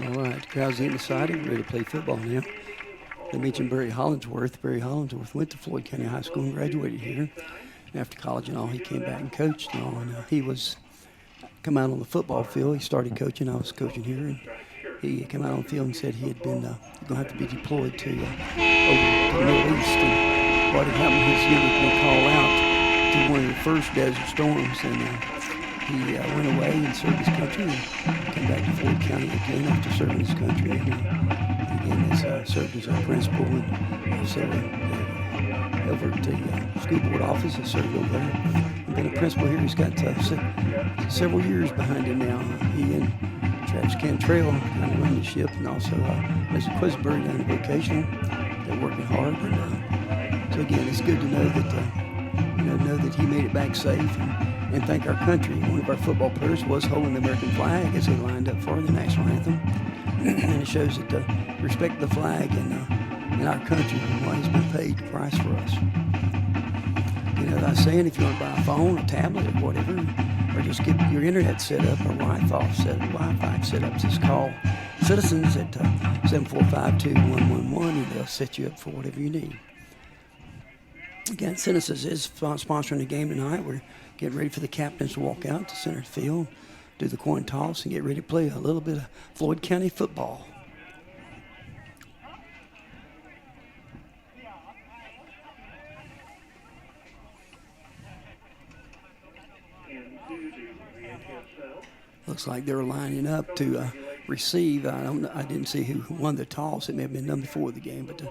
All right, the crowd's getting excited. We're ready to play football now. They mentioned Barry Hollingsworth. Barry Hollingsworth went to Floyd County High School and graduated here. And after college and all, he came back and coached and all. And he was come out on the football field. He started coaching. I was coaching here, and he came out on the field and said he had been going to have to be deployed to over to the Middle East. And what had happened, his unit had been called out to one of the first Desert Storms, and he went away and served his country and came back to Floyd County again after serving his country. And again, has served as a principal and also over at the school board office. Has served over there. And been a principal here. He's got several years behind him now. He and Travis Cantrell kind of run the ship, and also there's a Quisbury down in vocational. They're working hard. And, so again, it's good to know that know that he made it back safe. And thank our country. One of our football players was holding the American flag as they lined up for the national anthem. And it shows that respect the flag in our country and why he's been paid the price for us. As I was saying, if you want to buy a phone, a tablet, or whatever, or just get your internet set up or Wi-Fi set up, just call Citizens at 745-2111 and they'll set you up for whatever you need. Again, Citizens is sponsoring the game tonight. We're getting ready for the captains to walk out to center field, do the coin toss, and get ready to play a little bit of Floyd County football. Looks like they're lining up to receive. I didn't see who won the toss. It may have been done before the game, but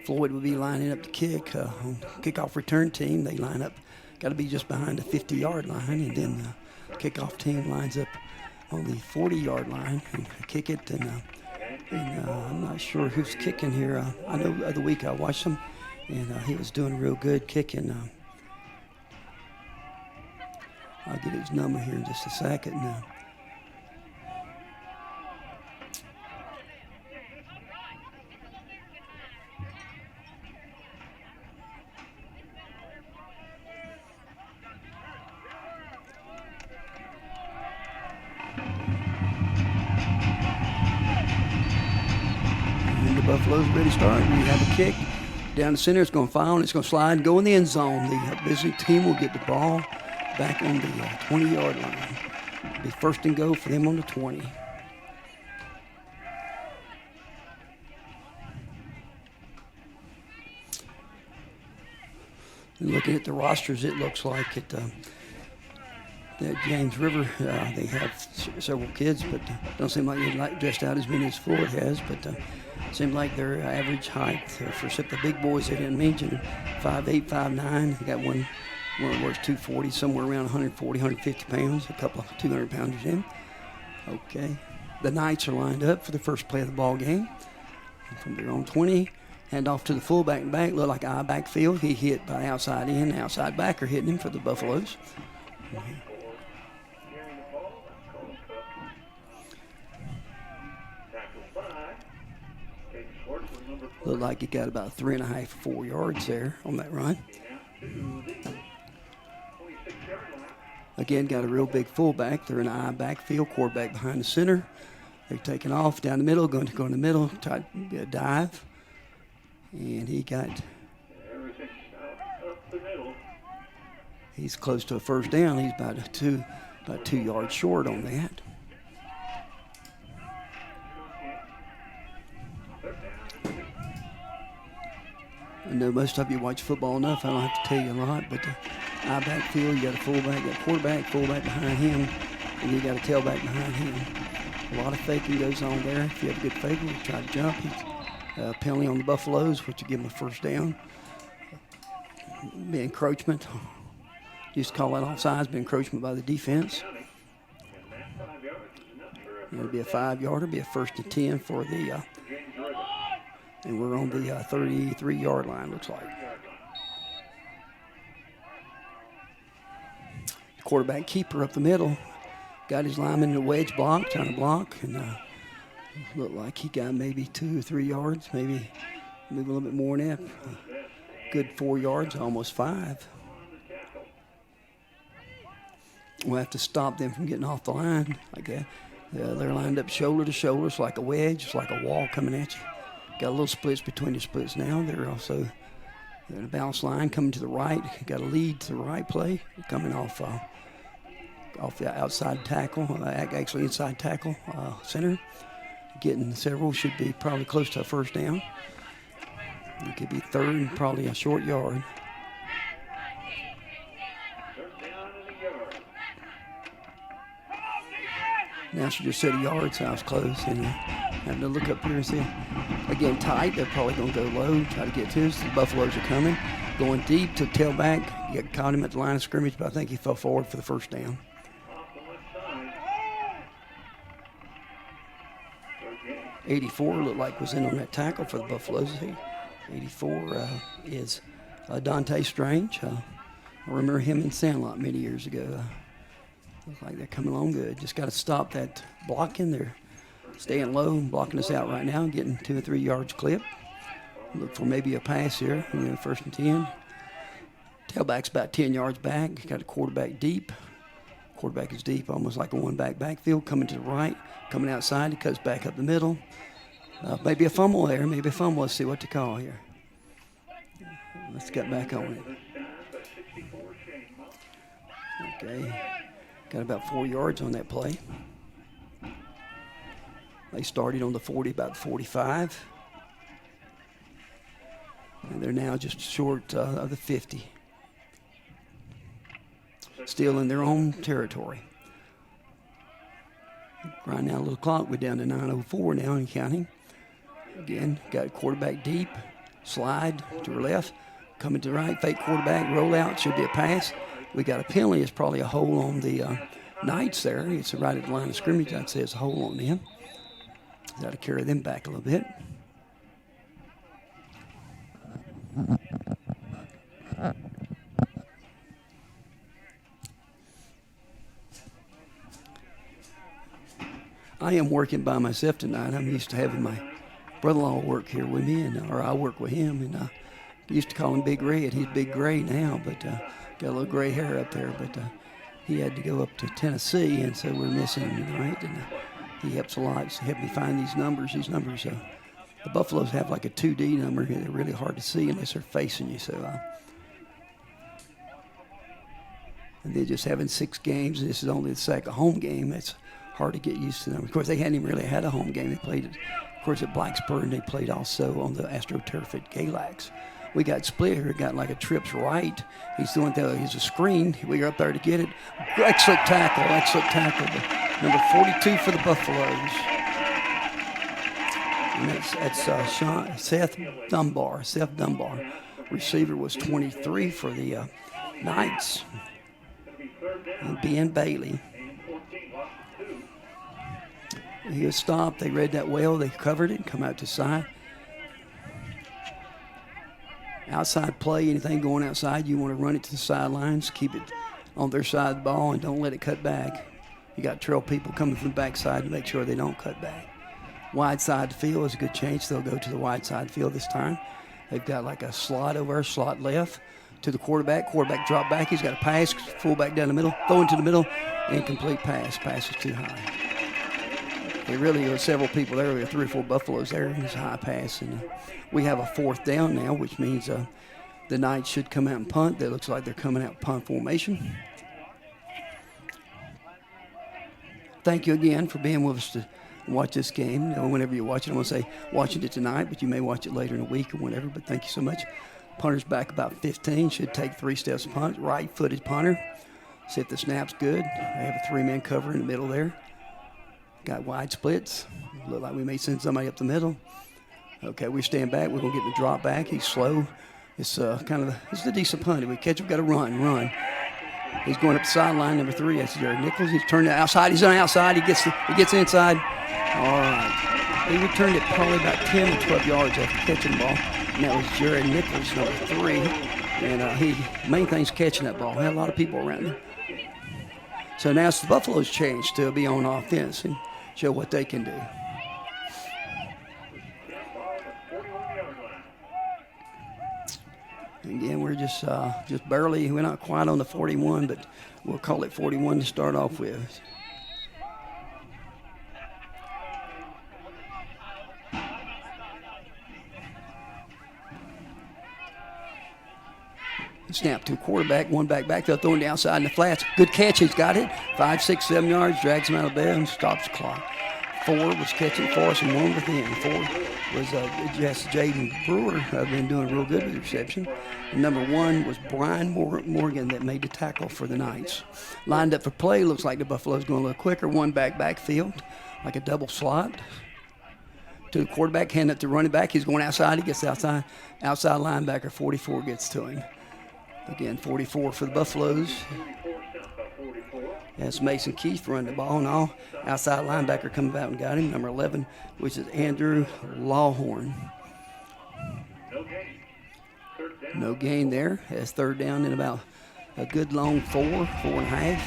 Floyd will be lining up to kick. On kickoff return team, they line up. Got to be just behind the 50-yard line, and then the kickoff team lines up on the 40-yard line and kick it. And I'm not sure who's kicking here. I know the other week I watched him, and he was doing real good kicking. I'll get his number here in just a second. Buffalo's ready to start. We have a kick down the center. It's going to foul, and it's going to slide and go in the end zone. The visiting team will get the ball back on the 20-yard line. It'll be first and goal for them on the 20. And looking at the rosters, it looks like that James River, they have several kids, but don't seem like they're dressed out as many as Floyd has, but seemed like their average height for except the big boys they didn't mention, 5'8", 5'9". They got one that works 240, somewhere around 140, 150 pounds, a couple of 200-pounders in. Okay. The Knights are lined up for the first play of the ball game. From their own 20, hand off to the fullback and back, look like eye backfield. He hit by outside in, outside backer hitting him for the Buffaloes. Looked like he got about 3.5, 4 yards there on that run. Again, got a real big fullback. They're in an eye backfield, quarterback behind the center. They're taking off down the middle, going to go in the middle, try to get a dive. And he's close to a first down. He's about 2 yards short on that. I know most of you watch football enough. I don't have to tell you a lot, but the eye backfield, you got a fullback, you got a quarterback, fullback behind him, and you got a tailback behind him. A lot of faking goes on there. If you have a good faker, you try to jump. Penalty on the Buffaloes, which will give them a first down. Be encroachment. Used to call that offsides, be encroachment by the defense. It'll be a 5-yarder, be a 1st and 10 for the. And we're on the 33-yard line, looks like. The quarterback keeper up the middle got his lineman in a wedge block, trying to block, and looked like he got maybe 2 or 3 yards, maybe a little bit more than that. Good 4 yards, almost 5. We'll have to stop them from getting off the line like that. They're lined up shoulder to shoulder. It's like a wedge. It's like a wall coming at you. Got a little splits between the splits now. They're also in a bounce line coming to the right. Got a lead to the right play coming off the outside tackle, actually inside tackle center. Getting several, should be probably close to a first down. It could be third and probably a short yard. Now she just set a yard, so I was close. And having to look up here and see. Again, tight. They're probably going to go low, try to get to us. The Buffaloes are coming. Going deep to tailback. You caught him at the line of scrimmage, but I think he fell forward for the first down. 84 looked like was in on that tackle for the Buffaloes. 84 is Dante Strange. I remember him in Sandlot many years ago. Looks like they're coming along good. Just got to stop that blocking. They're staying low and blocking us out right now, getting 2 or 3 yards clip. Look for maybe a pass here. First and 10. Tailback's about 10 yards back. Got a quarterback deep. Quarterback is deep, almost like a one-back backfield. Coming to the right, coming outside. He cuts back up the middle. Maybe a fumble there. Maybe a fumble. Let's see what to call here. Let's get back on it. Okay. Got about 4 yards on that play. They started on the 40, about 45. And they're now just short of the 50. Still in their own territory. Grinding out a little clock. We're down to 9:04 now and counting. Again, got a quarterback deep. Slide to the left. Coming to the right. Fake quarterback. Roll out. Should be a pass. We got a penalty. It's probably a hole on the Knights there. It's right at the line of scrimmage. I'd say it's a hole on them. Got to carry them back a little bit. I am working by myself tonight. I'm used to having my brother-in-law work here with me, or I work with him, and I used to call him Big Red. He's Big Gray now, but got a little gray hair up there. But he had to go up to Tennessee, and so we're missing him tonight. And he helps a lot. So he helped me find these numbers. The Buffaloes have like a 2D number. They're really hard to see unless they're facing you. So, and they're just having 6 games. This is only the second home game. It's hard to get used to them. Of course, they hadn't even really had a home game. They played, of course, at Blacksburg, and they played also on the AstroTurf at Galax. We got split here. Got like a trips right. He's doing that. He's a screen. We are up there to get it. Excellent tackle. Number 42 for the Buffaloes. And that's Seth Dunbar. Receiver was 23 for the Knights. And Ben Bailey. He was stopped. They read that well. They covered it and come out to side. Outside play, anything going outside, you want to run it to the sidelines, keep it on their side of the ball, and don't let it cut back. You got trail people coming from the backside to make sure they don't cut back. Wide side field is a good chance. They'll go to the wide side field this time. They've got like a slot over, slot left to the quarterback. Quarterback drop back. He's got a pass, fullback down the middle, throw into the middle, incomplete pass. Pass is too high. There really were several people there. There were 3 or 4 Buffaloes there. It's a high pass. And we have a 4th down now, which means the Knights should come out and punt. It looks like they're coming out punt formation. Thank you again for being with us to watch this game. Whenever you watch it, I want to say watching it tonight, but you may watch it later in the week or whatever. But thank you so much. Punter's back about 15. Should take 3 steps to punt. Right-footed punter. See if the snap's good. They have a 3-man cover in the middle there. Got wide splits. Look like we may send somebody up the middle. Okay, we stand back. We're going to get the drop back. He's slow. It's it's a decent punt. If we catch him, got to run. He's going up the sideline, number 3. That's Jared Nichols. He's turned outside. He's on outside. He gets inside. All right. He returned it probably about 10 to 12 yards after catching the ball. And that was Jared Nichols, number 3. And main thing's catching that ball. Had a lot of people around him. So now it's the Buffaloes' chance to be on offense and show what they can do. Again, we're just barely, we're not quite on the 41, but we'll call it 41 to start off with. Snap to quarterback, one back, they'll throw it outside in the flats. Good catch, he's got it. 5, 6, 7 yards, drags him out of bounds, stops the clock. 4 was catching for us and 1 within. 4 was Jaden Brewer, been doing real good with the reception. And number 1 was Brian Morgan that made the tackle for the Knights. Lined up for play, looks like the Buffaloes going a little quicker. One backfield, like a double slot. To the quarterback, hand it to running back. He's going outside, he gets outside linebacker, 44 gets to him. Again, 44 for the Buffaloes. That's Mason Keith running the ball, and all outside linebacker coming out and got him, number 11, which is Andrew Lawhorn. No gain there. That's third down in about a good long 4.5.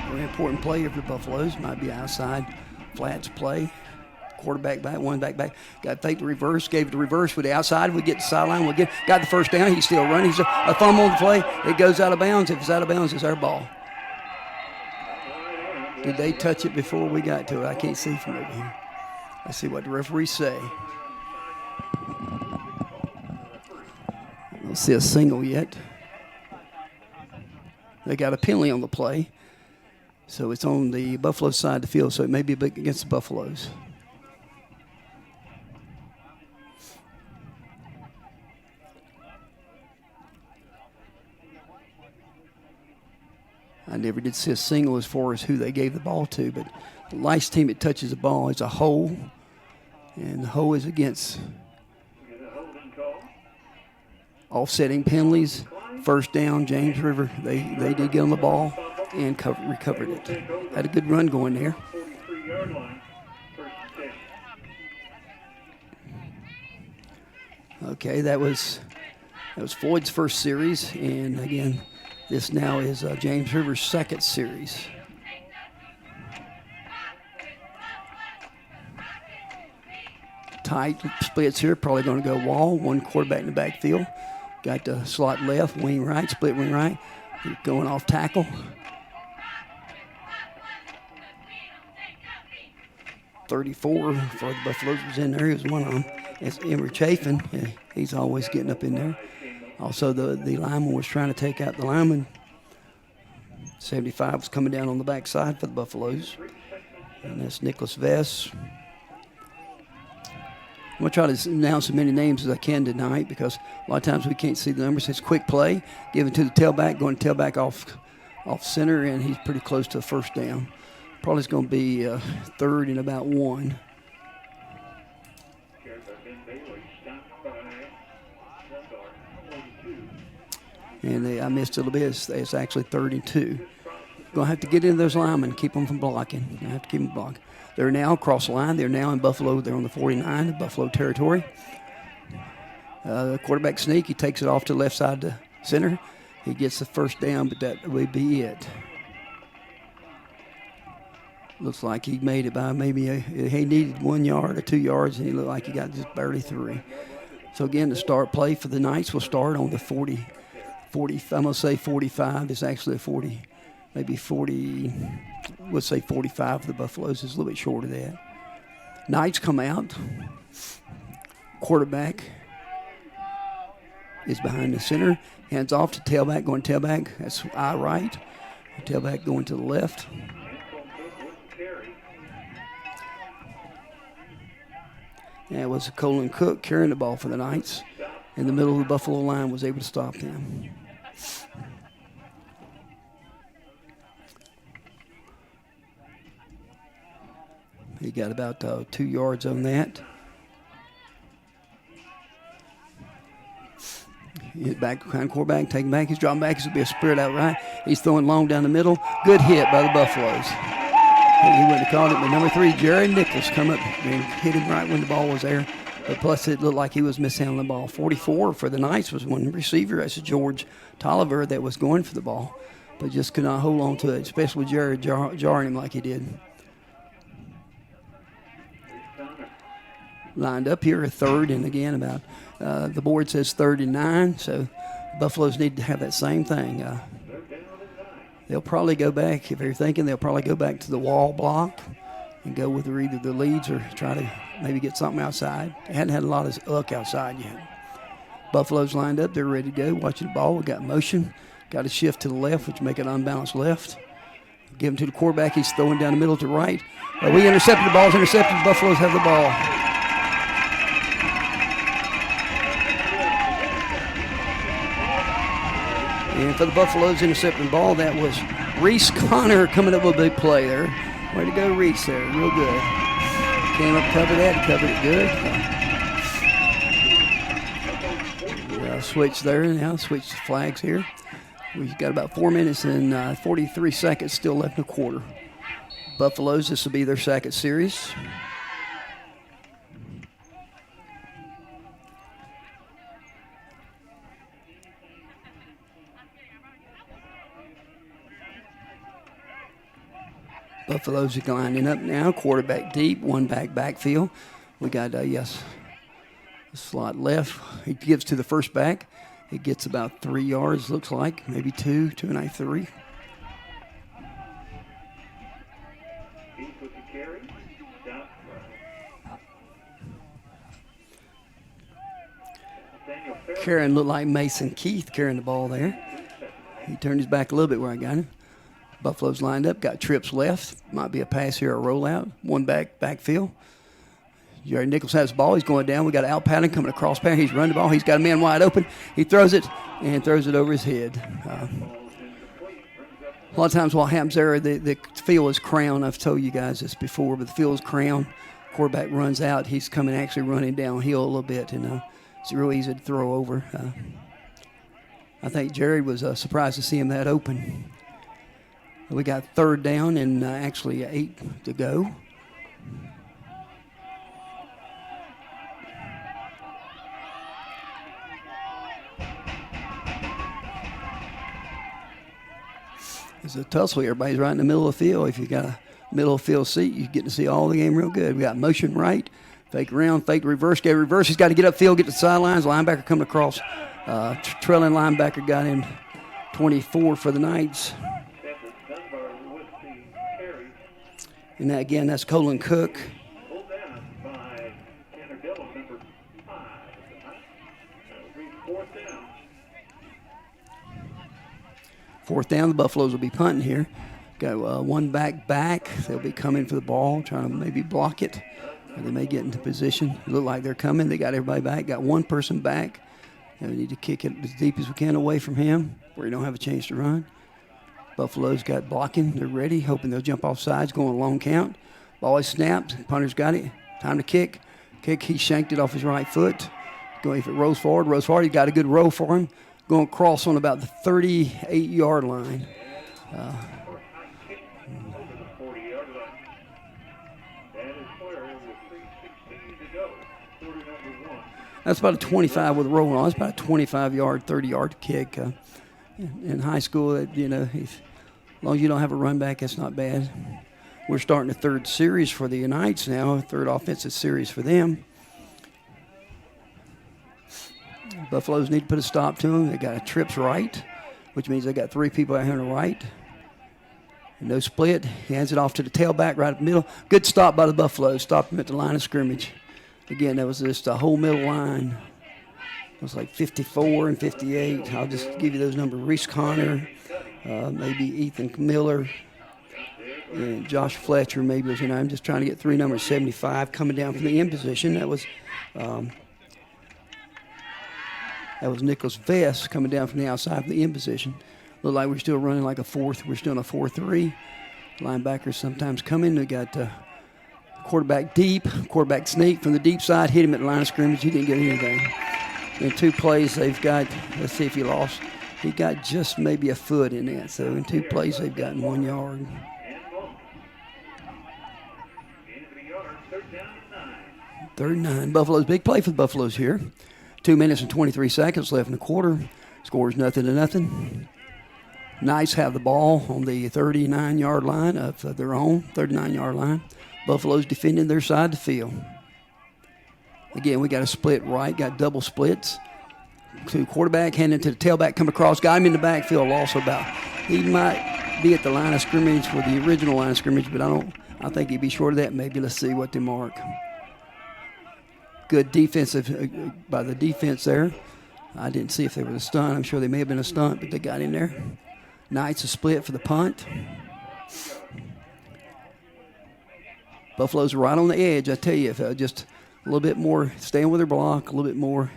Very important play for the Buffaloes. Might be outside flats play. Quarterback back, one back. Got to take the reverse, gave it the reverse with the outside. We get the sideline, got the first down. He's still running. He's a fumble on the play. It goes out of bounds. If it's out of bounds, it's our ball. Did they touch it before we got to it? I can't see from over here. Let's see what the referees say. I don't see a single yet. They got a penalty on the play. So it's on the Buffalo side of the field, so it may be against the Buffaloes. I never did see a single as far as who they gave the ball to, but the last team that touches the ball is a hole, and the hole is against offsetting penalties. First down, James River, they did get on the ball and recovered it. Had a good run going there. Okay, that was Floyd's first series, and again, this now is James River's second series. Tight splits here, probably going to go wall. One quarterback in the backfield. Got the slot left, wing right, split wing right. Going off tackle. 34 for the Buffaloes was in there. He was one of them. It's Emory Chafin. He's always getting up in there. Also, the lineman was trying to take out the lineman. 75 was coming down on the backside for the Buffaloes. And that's Nicholas Vess. I'm going to try to announce as many names as I can tonight because a lot of times we can't see the numbers. It's quick play, give it to the tailback, going tailback off center, and he's pretty close to the first down. Probably it's going to be third and about 1. And I missed a little bit. It's actually 32. Going to have to get into those linemen, keep them from blocking. You have to keep them blocking. They're now across the line. They're now in Buffalo. They're on the 49, the Buffalo territory. The quarterback sneak. He takes it off to the left side to center. He gets the first down, but that would be it. Looks like he made it by maybe he needed 1 yard or 2 yards, and he looked like he got just barely 3. So, again, the start play for the Knights will start on the 40, I'm going to say 45. It's actually a 40, maybe 40, let's say 45 for the Buffaloes. It's a little bit short of that. Knights come out. Quarterback is behind the center. Hands off to tailback, going tailback. That's eye right. Tailback going to the left. And it was Colin Cook carrying the ball for the Knights. In the middle of the Buffalo line, was able to stop him. He got about 2 yards on that. Hit back behind quarterback, taking back. He's dropping back. It's going to be a spirit out right. He's throwing long down the middle. Good hit by the Buffaloes. He wouldn't have caught it, but number 3, Jared Nichols, come up and hit him right when the ball was there. But plus, it looked like he was mishandling the ball. 44 for the Knights was one receiver. That's George Tolliver that was going for the ball, but just could not hold on to it, especially with Jared jarring him like he did. Lined up here, a third, and again, about the board says 3rd and 9, so Buffaloes need to have that same thing. They'll probably go back, if they're thinking, they'll probably go back to the wall block and go with either the leads or try to maybe get something outside. They hadn't had a lot of luck outside yet. Buffalo's lined up. They're ready to go. Watching the ball. We got motion. Got a shift to the left, which make it unbalanced left. Give him to the quarterback. He's throwing down the middle to right. We intercepted the ball. It's intercepted. Buffaloes have the ball. And for the Buffaloes intercepting the ball, that was Reese Connor coming up with a big play there. Way to go, Reese there. Real good. Came up, covered that, covered it good. Switch there now. Switch the flags here. We've got about 4 minutes and 43 seconds still left in the quarter. Buffaloes, this will be their second series. Buffaloes are lining up now. Quarterback deep, one backfield. We got, a slot left. He gives to the first back. It gets about 3 yards, looks like. Maybe 2.5, 3. Karen looked like Mason Keith carrying the ball there. He turned his back a little bit where I got him. Buffalo's lined up, got trips left. Might be a pass here or a rollout. One backfield. Jerry Nichols has the ball. He's going down. We got Al Patton coming across pair. He's running the ball. He's got a man wide open. He throws it and throws it over his head. A lot of times what happens there, the field is crowned. I've told you guys this before, but the field is crowned. Quarterback runs out. He's coming actually running downhill a little bit, and it's real easy to throw over. I think Jerry was surprised to see him that open. We got third down and actually 8 to go. It's a tussle. Everybody's right in the middle of the field. If you got a middle of the field seat, you get to see all the game real good. We got motion right, fake around, fake reverse, get reverse. He's got to get upfield, get to the sidelines. Linebacker coming across. Trailing linebacker got him 24 for the Knights. And that, again, that's Colin Cook. Fourth down, the Buffaloes will be punting here. Got one back. They'll be coming for the ball, trying to maybe block it. Or they may get into position. Look like they're coming. They got everybody back. Got one person back. And we need to kick it as deep as we can away from him where he don't have a chance to run. Buffalo's got blocking. They're ready, hoping they'll jump off sides, going a long count. Ball is snapped. Punter's got it. Time to kick. He shanked it off his right foot. If it rolls forward. He's got a good roll for him. Going across on about the 38-yard line. That's about a 25 with a roll on. It's about a 25-yard, 30-yard kick. In high school, as long as you don't have a run back, that's not bad. We're starting a third series for the Knights now, a third offensive series for them. Buffaloes need to put a stop to them. They got a trips right, which means they got 3 people out here on the right. And no split. He hands it off to the tailback right up the middle. Good stop by the Buffaloes. Stopped him at the line of scrimmage. Again, that was just a whole middle line. It was like 54 and 58. I'll just give you those numbers. Reese Connor, maybe Ethan Miller, and Josh Fletcher maybe was in there. I'm just trying to get 3 numbers. 75 coming down from the end position. That was Nicholas Vest coming down from the outside from the end position. Looked like we're still running like a 4th. We're still in a 4-3. Linebackers sometimes come in. We got quarterback deep, quarterback sneak from the deep side, hit him at the line of scrimmage. He didn't get anything. In 2 plays, they've got, let's see if he lost. He got just maybe a foot in that. So in 2 plays, they've gotten 1 yard. Third and 9. Buffaloes, big play for the Buffaloes here. 2 minutes and 23 seconds left in the quarter. Scores 0-0. Knights have the ball on the 39-yard line of their own, 39-yard line. Buffaloes defending their side of the field. Again, we got a split right, got double splits. To quarterback, handing to the tailback, come across, got him in the backfield, lost about. He might be at the line of scrimmage for the original line of scrimmage, but I think he'd be short of that. Maybe let's see what they mark. Good defensive by the defense there. I didn't see if they were a stunt. I'm sure they may have been a stunt, but they got in there. Knights a split for the punt. Buffalo's right on the edge. I tell you, if just a little bit more, staying with their block, a little bit more,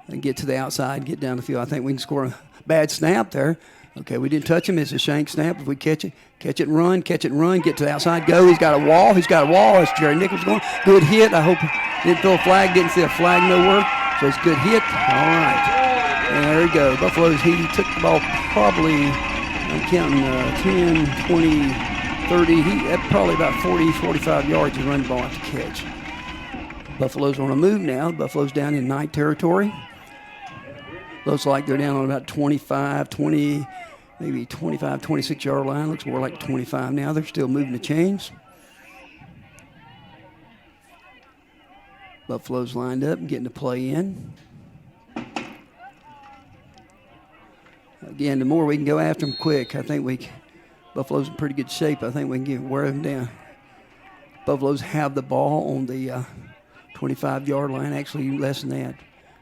and get to the outside, get down the field. I think we can score a bad snap there. Okay, we didn't touch him. It's a shank snap. If we catch it and run, get to the outside, go. He's got a wall. That's Jerry Nichols going. Good hit. I hope he didn't throw a flag. Didn't see a flag nowhere. So it's a good hit. All right. And there we go. Buffalo's, he took the ball probably, I'm counting 10, 20, 30. He had probably about 40, 45 yards to run the ball to catch. Buffalo's on a move now. Buffalo's down in Knight territory. Looks like they're down on about 25, 20, maybe 25, 26-yard line. Looks more like 25 now. They're still moving the chains. Buffalo's lined up and getting the play in. Again, the more we can go after them quick, I think Buffalo's in pretty good shape. I think we can wear them down. Buffalo's have the ball on the 25-yard line, actually less than that,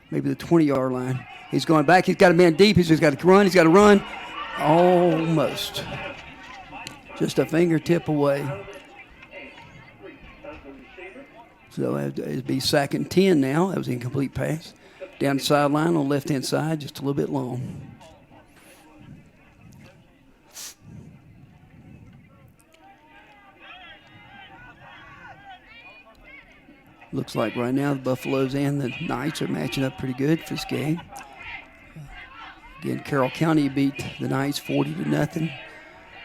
maybe the 20-yard line. He's going back. He's got a man deep. He's got to run. He's got to run. Almost. Just a fingertip away. So it'd be 2nd and 10 now. That was an incomplete pass. Down the sideline on the left-hand side, just a little bit long. Looks like right now the Buffaloes and the Knights are matching up pretty good for this game. Again, Carroll County beat the Knights 40-0.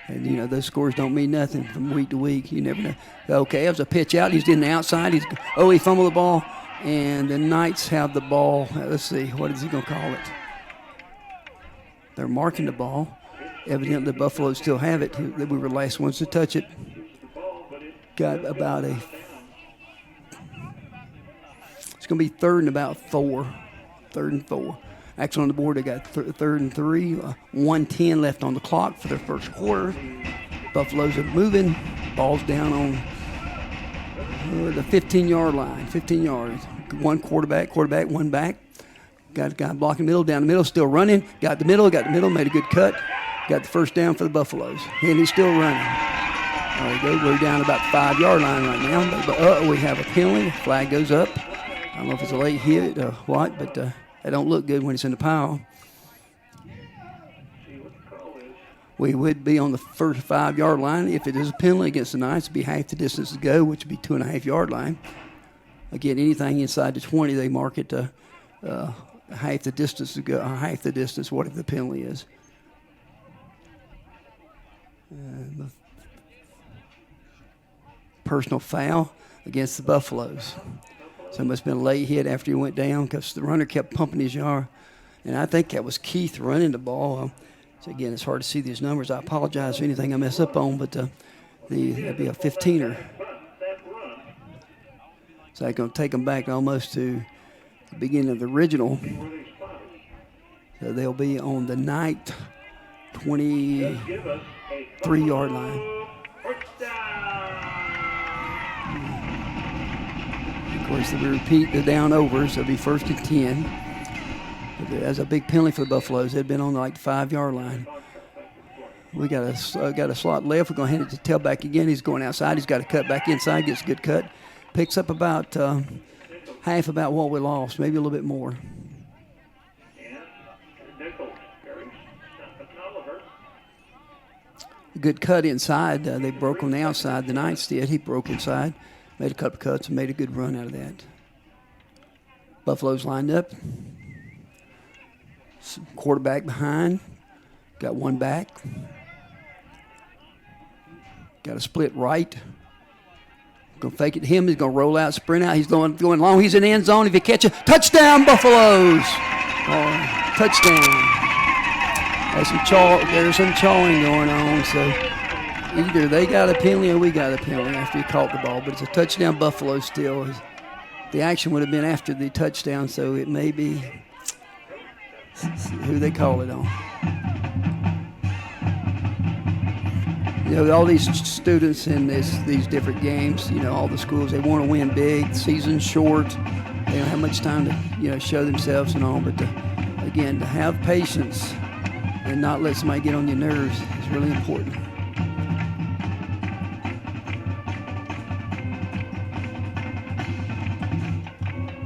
And, you know, those scores don't mean nothing from week to week. You never know. Okay, it was a pitch out. He's in the outside. He fumbled the ball. And the Knights have the ball. Let's see, what is he going to call it? They're marking the ball. Evidently, the Buffaloes still have it. We were the last ones to touch it. Got about it's going to be 3rd and about 4. 3rd and 4. Actually, on the board, they got 3rd and 3. 1:10 left on the clock for their first quarter. Buffaloes are moving. Ball's down on the 15-yard line. 15 yards. One quarterback, one back. Got a guy blocking the middle, down the middle, still running. Got the middle, made a good cut. Got the first down for the Buffaloes. And he's still running. There we go. We're down about the 5-yard line right now. We have a penalty. Flag goes up. I don't know if it's a late hit or what, but it don't look good when it's in the pile. We would be on the first 5-yard line. If it is a penalty against the Knights, it'd be half the distance to go, which would be 2.5-yard line. Again, anything inside the 20, they mark it to half the distance to go, half the distance, whatever the penalty is. Personal foul against the Buffaloes. So it must have been a late hit after he went down because the runner kept pumping his yard. And I think that was Keith running the ball. So, again, it's hard to see these numbers. I apologize for anything I mess up on, but that'd be a 15er. So I'm going to take them back almost to the beginning of the original. So they'll be on the Knight 23-yard line. Of course, we repeat the down over, so it'll be 1st and 10. But that's a big penalty for the Buffaloes. They'd been on like the 5-yard line. We got a slot left. We're going to hand it to tailback again. He's going outside. He's got to cut back inside, gets a good cut. Picks up about half about what we lost, maybe a little bit more. Good cut inside. They broke on the outside. The Knights did. He broke inside. Made a couple cuts and made a good run out of that. Buffalo's lined up. Quarterback behind. Got one back. Got a split right. Going to fake it to him. He's going to roll out, sprint out. He's going long. He's in the end zone. If you catch it, touchdown, Buffaloes. Touchdown. There's some chawing going on. So either they got a penalty or we got a penalty after he caught the ball. But it's a touchdown, Buffalo still. The action would have been after the touchdown, so it may be who they call it on. You know, all these students in these different games, you know, all the schools, they want to win big. The season's short. They don't have much time to, show themselves and all. But Again, to have patience and not let somebody get on your nerves is really important.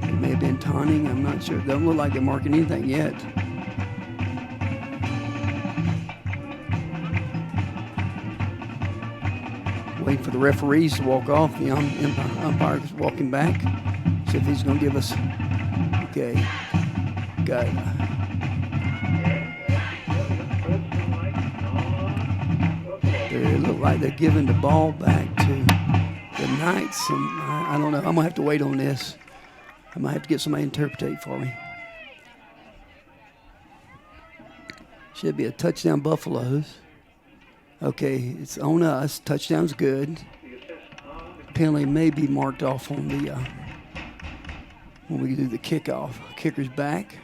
It may have been taunting. I'm not sure. It doesn't look like they're marking anything yet. Waiting for the referees to walk off. The umpire is walking back. See if he's going to give us. Okay. Got it. They look like they're giving the ball back to the Knights. I don't know. I'm going to have to wait on this. I might have to get somebody to interpret for me. Should be a touchdown Buffaloes. Okay, it's on us. Touchdown's good. Penalty may be marked off on the when we do the kickoff. Kicker's back.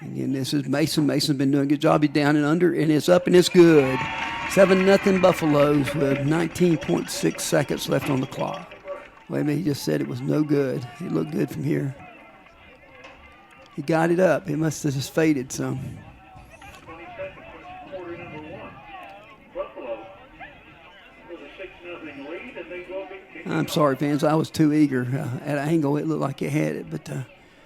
Again, this is Mason. Mason's been doing a good job. He's down and under, and it's up and it's good. 7-0 Buffaloes with 19.6 seconds left on the clock. Wait a minute, he just said it was no good. It looked good from here. He got it up. It must have just faded some. I'm sorry, fans. I was too eager. At an angle, it looked like he had it, but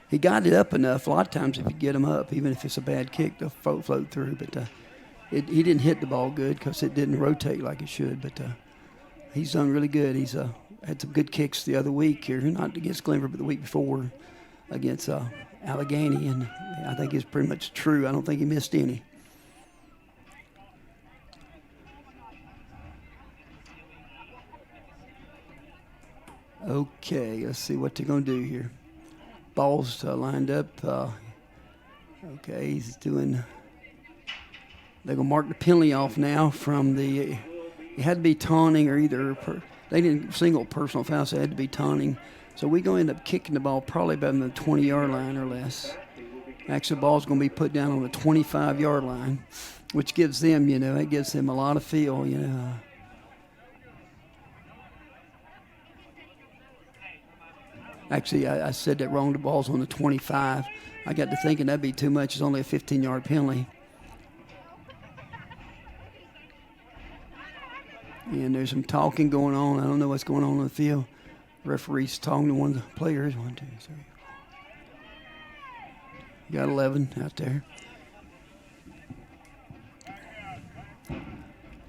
he got it up enough. A lot of times if you get him up, even if it's a bad kick, they'll float through. But he didn't hit the ball good because it didn't rotate like it should. But he's done really good. He's had some good kicks the other week here, not against Glenver, but the week before against Allegheny, and I think it's pretty much true. I don't think he missed any. Okay, let's see what they're going to do here. Ball's lined up. Okay, he's doing. They're going to mark the penalty off now from the. It had to be taunting or either. They didn't single personal foul, so it had to be taunting. So we're going to end up kicking the ball probably about the 20-yard line or less. Actually, the ball's going to be put down on the 25-yard line, which gives them, it gives them a lot of feel, Actually, I said that wrong. The ball's on the 25. I got to thinking that'd be too much. It's only a 15-yard penalty. And there's some talking going on. I don't know what's going on the field. Referee's talking to one of the players. 1, 2, 3, 4. You got 11 out there.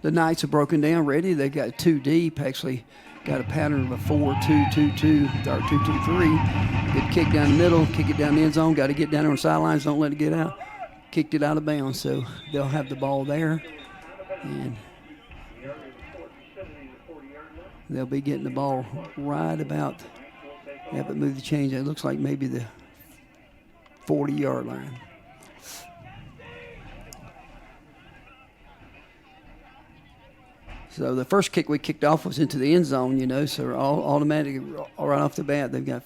The Knights are broken down, ready. They got 2 deep. Actually, got a pattern of a 4-2-2-2 or 2-2-3. Good kick down the middle, kick it down the end zone. Got to get down there on the sidelines. Don't let it get out. Kicked it out of bounds, so they'll have the ball there, and they'll be getting the ball right about. They haven't moved the change. It looks like maybe the 40-yard line. So the first kick we kicked off was into the end zone, so all automatically right off the bat they've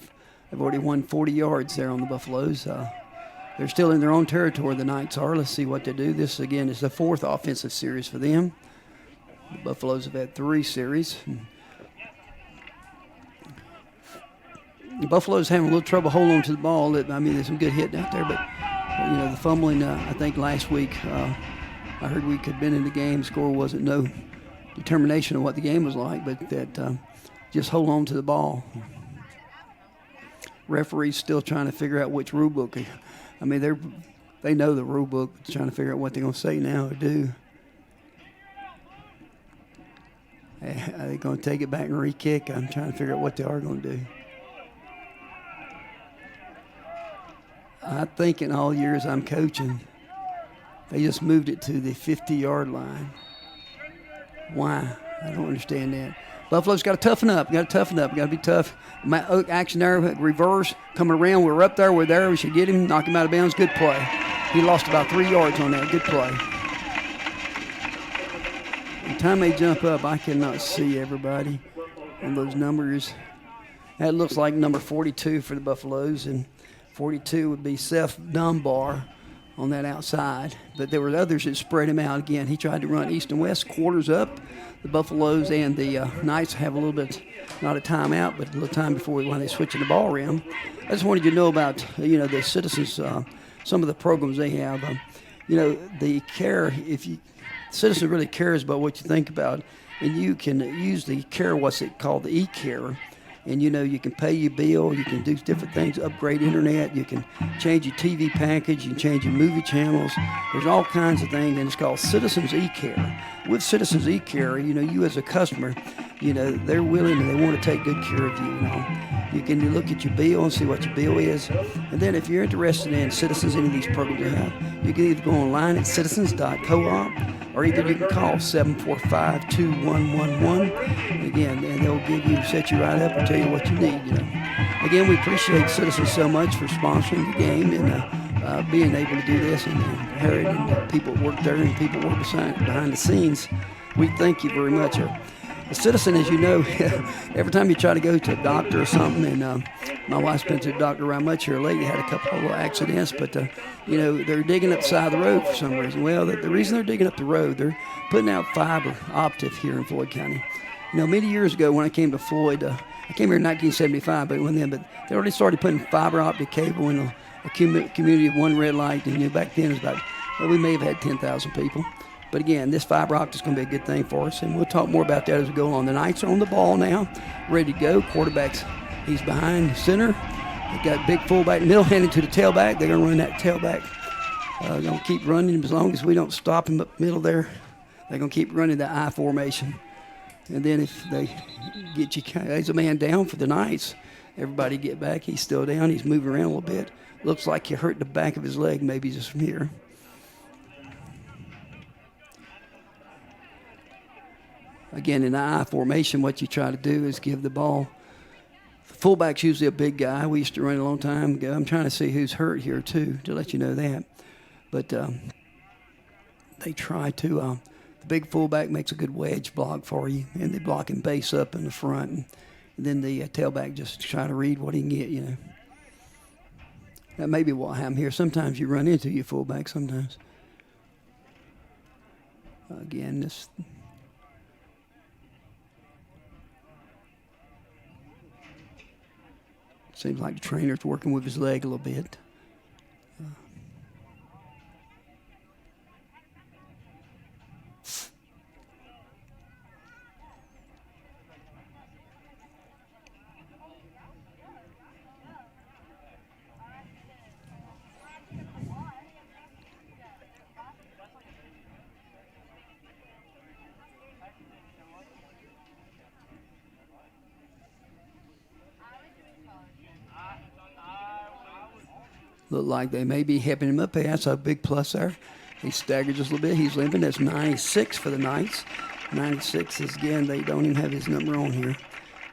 already won 40 yards there on the Buffaloes. They're still in their own territory, the Knights are. Let's see what they do. This, again, is the 4th offensive series for them. The Buffaloes have had 3 series. The Buffaloes having a little trouble holding on to the ball. There's some good hitting out there, but the fumbling, I think last week, I heard we could have been in the game. Score wasn't no determination of what the game was like, but that just hold on to the ball. Referees still trying to figure out which rule book. They know the rule book, but trying to figure out what they're going to say now or do. Are they going to take it back and re-kick? I'm trying to figure out what they are going to do. I think in all years I'm coaching, they just moved it to the 50-yard line. Why? I don't understand that. Buffalo's got to toughen up. Got to be tough. Action there, reverse, coming around. We're up there. We're there. We should get him, knock him out of bounds. Good play. He lost about 3 yards on that. Good play. By the time they jump up, I cannot see everybody on those numbers. That looks like number 42 for the Buffaloes, and 42 would be Seth Dunbar on that outside. But there were others that spread him out again. He tried to run east and west, quarters up. The Buffaloes and the Knights have a little bit, not a timeout, but a little time before when they switching the ball around. I just wanted you to know about, the Citizens, some of the programs they have. The care, Citizens really cares about what you think about, and you can use the care, what's it called, the e-care. And, you can pay your bill, you can do different things, upgrade internet, you can change your TV package, you can change your movie channels. There's all kinds of things, and it's called Citizens E-Care. With Citizens E-Care, you as a customer, they're willing and they want to take good care of you, You can look at your bill and see what your bill is. And then if you're interested in Citizens, any of these programs they have, you can either go online at citizens.coop, or either you can call 745-2111. Again, and they'll set you right up and tell you what you need. Again, we appreciate Citizens so much for sponsoring the game and being able to do this, and Harriet and the people that work there and people that work behind the scenes. We thank you very much. A Citizen, as you know, every time you try to go to a doctor or something, and my wife's been to the doctor around much here lately, had a couple of little accidents, but, they're digging up the side of the road for some reason. Well, the reason they're digging up the road, they're putting out fiber optic here in Floyd County. Many years ago when I came to Floyd, I came here in 1975, but they already started putting fiber optic cable in a community of one red light, and back then it was about, we may have had 10,000 people. But again, this fiber optic is going to be a good thing for us, and we'll talk more about that as we go on. The Knights are on the ball now, ready to go. Quarterback's, he's behind center. They got big fullback in the middle, handing to the tailback. They're going to run that tailback. They're going to keep running him as long as we don't stop him up middle there. They're going to keep running the I formation. And then if they get you, there's a man down for the Knights. Everybody get back. He's still down. He's moving around a little bit. Looks like he hurt the back of his leg, maybe just from here. Again, in the I formation, what you try to do is give the ball. The fullback's usually a big guy. We used to run a long time ago. I'm trying to see who's hurt here, too, to let you know that. But they try to, the big fullback makes a good wedge block for you, and they block him base up in the front. And then the tailback just try to read what he can get, That may be what happened here. Sometimes you run into your fullback sometimes. Again, this... Seems like the trainer's working with his leg a little bit. Look like they may be helping him up. Hey, that's a big plus there. He staggered just a little bit. He's limping. That's 96 for the Knights. 96 is, again, they don't even have his number on here.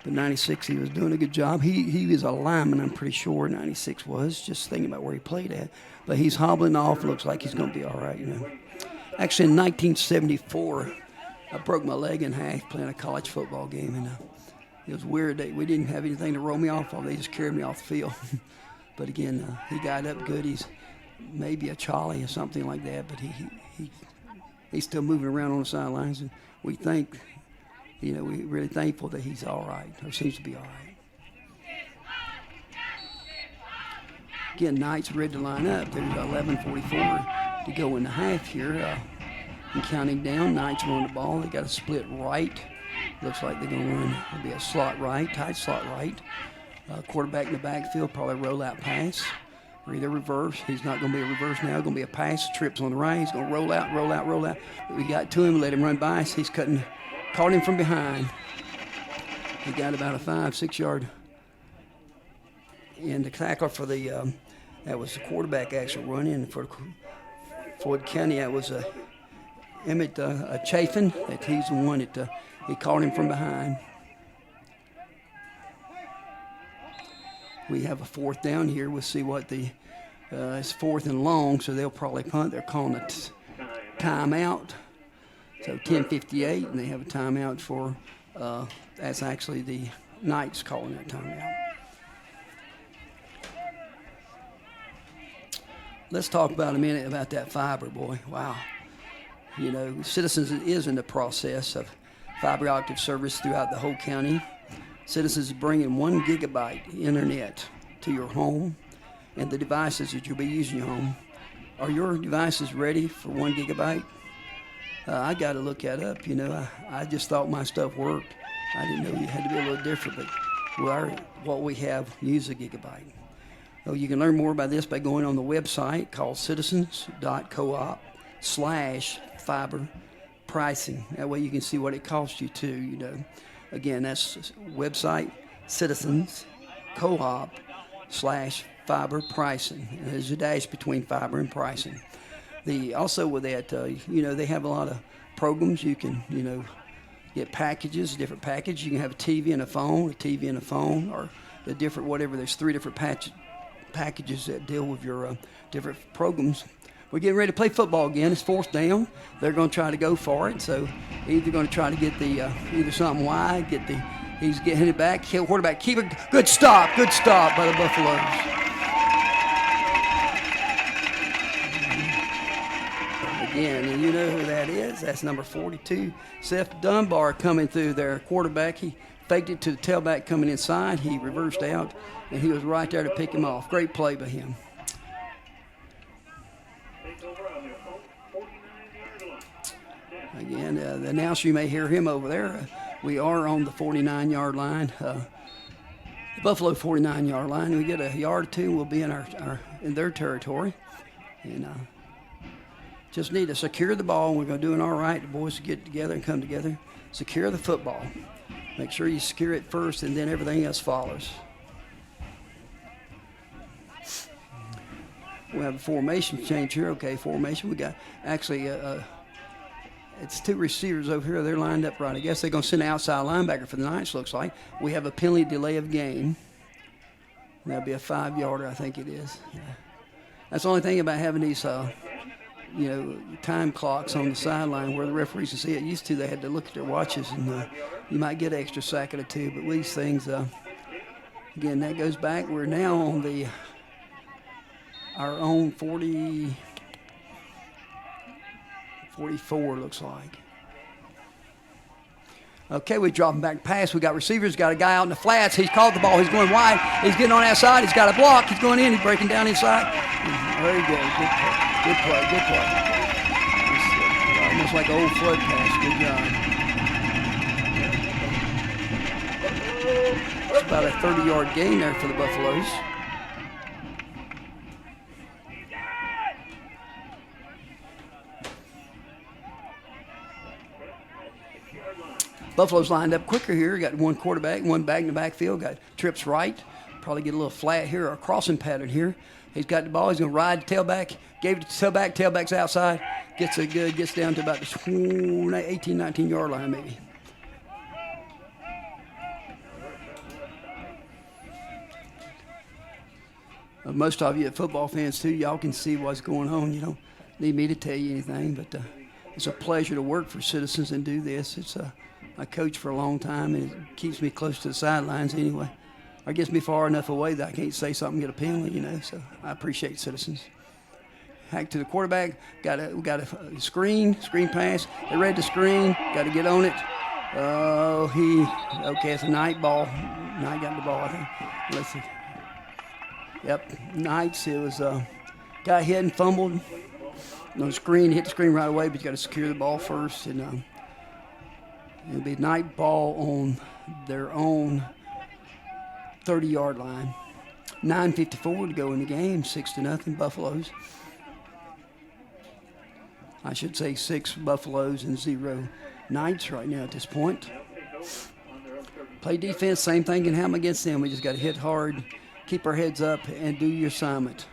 But 96, he was doing a good job. He was a lineman, I'm pretty sure 96 was, just thinking about where he played at. But he's hobbling off. Looks like he's going to be all right, Actually, in 1974, I broke my leg in half playing a college football game. And it was weird that we didn't have anything to roll me off of. They just carried me off the field. But again, he got up good. He's maybe a Charlie or something like that, but he's still moving around on the sidelines. And we think, we're really thankful that he's all right, or seems to be all right. Again, Knights ready to line up. There's 11:44 to go in the half here. And counting down, Knights are on the ball. They got a split right. Looks like they're going to run. It'll be a slot right, tight slot right. Quarterback in the backfield, probably roll out pass. Or either reverse. He's not going to be a reverse now. It's going to be a pass. Trips on the right. He's going to roll out. But we got to him, let him run by us. He's caught him from behind. He got about a 5-6 yard. And the tackle for that was the quarterback actually running. For Floyd County, that was Emmett Chafin. That he's the one that he caught him from behind. We have a fourth down here. We'll see what it's 4th and long, so they'll probably punt. They're calling a timeout. So 10:58, and they have a timeout for, that's actually the Knights calling that timeout. let's talk about a minute about that fiber, boy. Wow. You know, Citizens is in the process of fiber optic service throughout the whole county. Citizens is bringing 1 gigabyte internet to your home and the devices that you'll be using in your home. Are your devices ready for 1 gigabyte? I got to look that up. You know, I just thought my stuff worked. I didn't know you had to be a little different, but what we have use a gigabyte. Oh, you can learn more about this by going on the website called citizens.coop/fiber pricing. That way you can see what it costs you too, you know. Again, that's website citizens.coop/fiber pricing. And there's a dash between fiber and pricing. Also with that, you know, they have a lot of programs. You can, you know, get packages, different packages. You can have a TV and a phone, or the different whatever. There's 3 different packages that deal with your different programs. We're getting ready to play football again. It's 4th down. They're going to try to go for it. So either going to try to get the either something wide, he's getting it back. Quarterback, keep it. Good stop by the Buffaloes. Again, and you know who that is? That's number 42, Seth Dunbar, coming through there. Quarterback, he faked it to the tailback coming inside. He reversed out, and he was right there to pick him off. Great play by him. Again, the announcer, you may hear him over there. We are on the 49-yard line, the Buffalo 49-yard line. We get a yard or two, we'll be in in their territory. And just need to secure the ball. We're going to do it all right. The boys get together and come together. Secure the football. Make sure you secure it first, and then everything else follows. We have a formation change here. Okay, formation. We got actually it's 2 receivers over here. They're lined up right. I guess they're going to send an outside linebacker for the Knights, looks like. We have a penalty delay of game. That'll be a 5-yarder, I think it is. Yeah. That's the only thing about having these you know, time clocks on the sideline where the referees can see it. Used to, they had to look at their watches, and you might get an extra second or 2. But these things, again, that goes back. We're now on our own 44, looks like. Okay, we drop him back pass. We got receivers. Got a guy out in the flats. He's caught the ball. He's going wide. He's getting on that side. He's got a block. He's going in. He's breaking down inside. Very good. Good play. Almost like an old Floyd pass. Good job. It's about a 30-yard gain there for the Buffaloes. Buffalo's lined up quicker here. Got 1 quarterback, 1 back in the backfield. Got trips right. Probably get a little flat here, or a crossing pattern here. He's got the ball. He's going to ride the tailback. Gave it to the tailback. Tailback's outside. Gets down to about the 18, 19-yard line maybe. Most of you football fans, too, y'all can see what's going on. You don't need me to tell you anything, but it's a pleasure to work for Citizens and do this. I coached for a long time, and it keeps me close to the sidelines anyway. Or gets me far enough away that I can't say something and get a penalty, you know. So I appreciate Citizens. Hack to the quarterback. We got a screen pass. They read the screen. Got to get on it. Oh, it's a Knight ball. Knight got the ball, I think. Let's see. Yep, Knights. It was got hit and fumbled. No screen, hit the screen right away, but you got to secure the ball first. And it'll be Knight ball on their own 30-yard line. 9:54 to go in the game. 6-0 Buffaloes. I should say 6 Buffaloes and 0 Knights right now at this point. Play defense, same thing can happen against them. We just got to hit hard, keep our heads up, and do your assignment.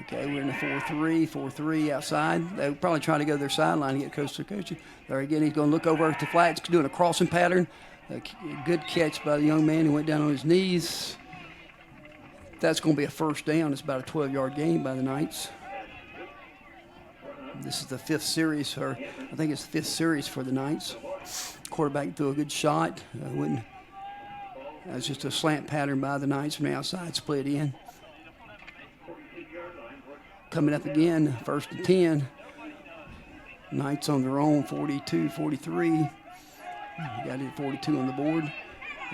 Okay, we're in the 4-3 outside. They'll probably try to go to their sideline and get coach to coach. There again, he's going to look over at the flats, doing a crossing pattern. A good catch by the young man who went down on his knees. That's going to be a 1st down. It's about a 12-yard gain by the Knights. This is the 5th series for, I think it's the 5th series for the Knights. Quarterback threw a good shot. That was just a slant pattern by the Knights from the outside, split in. coming up again, 1st and 10. Knights on their own, 42-43. Got it at 42 on the board.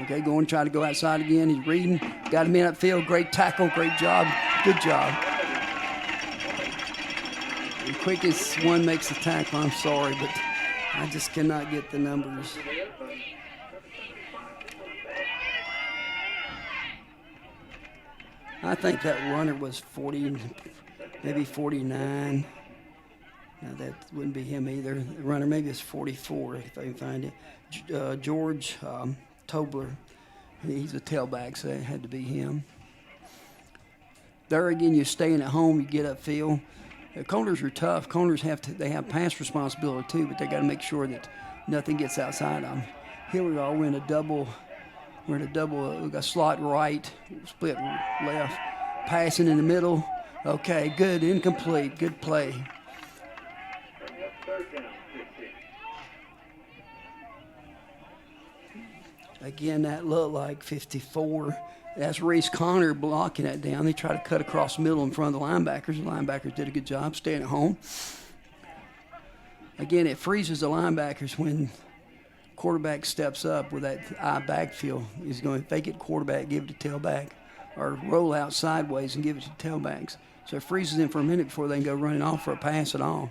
Okay, going to try to go outside again. He's reading. Got him in upfield. Great tackle. Great job. Good job. The quickest one makes the tackle. I'm sorry, but I just cannot get the numbers. I think that runner was 40, maybe 49. No, that wouldn't be him either. The runner maybe it's 44 if I can find it. George Tobler. He's a tailback, so it had to be him. There again, you're staying at home. You get upfield. Corners are tough. Corners they have pass responsibility too, but they got to make sure that nothing gets outside them. Here we are. We're in a double. We got slot right, split left, passing in the middle. Okay, good, incomplete, good play. Again, that looked like 54. That's Reese Connor blocking that down. They try to cut across the middle in front of the linebackers. The linebackers did a good job staying at home. Again, it freezes the linebackers when quarterback steps up with that eye backfield. He's going to fake it quarterback, give it to tailback, or roll out sideways and give it to tailbacks. So it freezes them for a minute before they can go running off for a pass at all.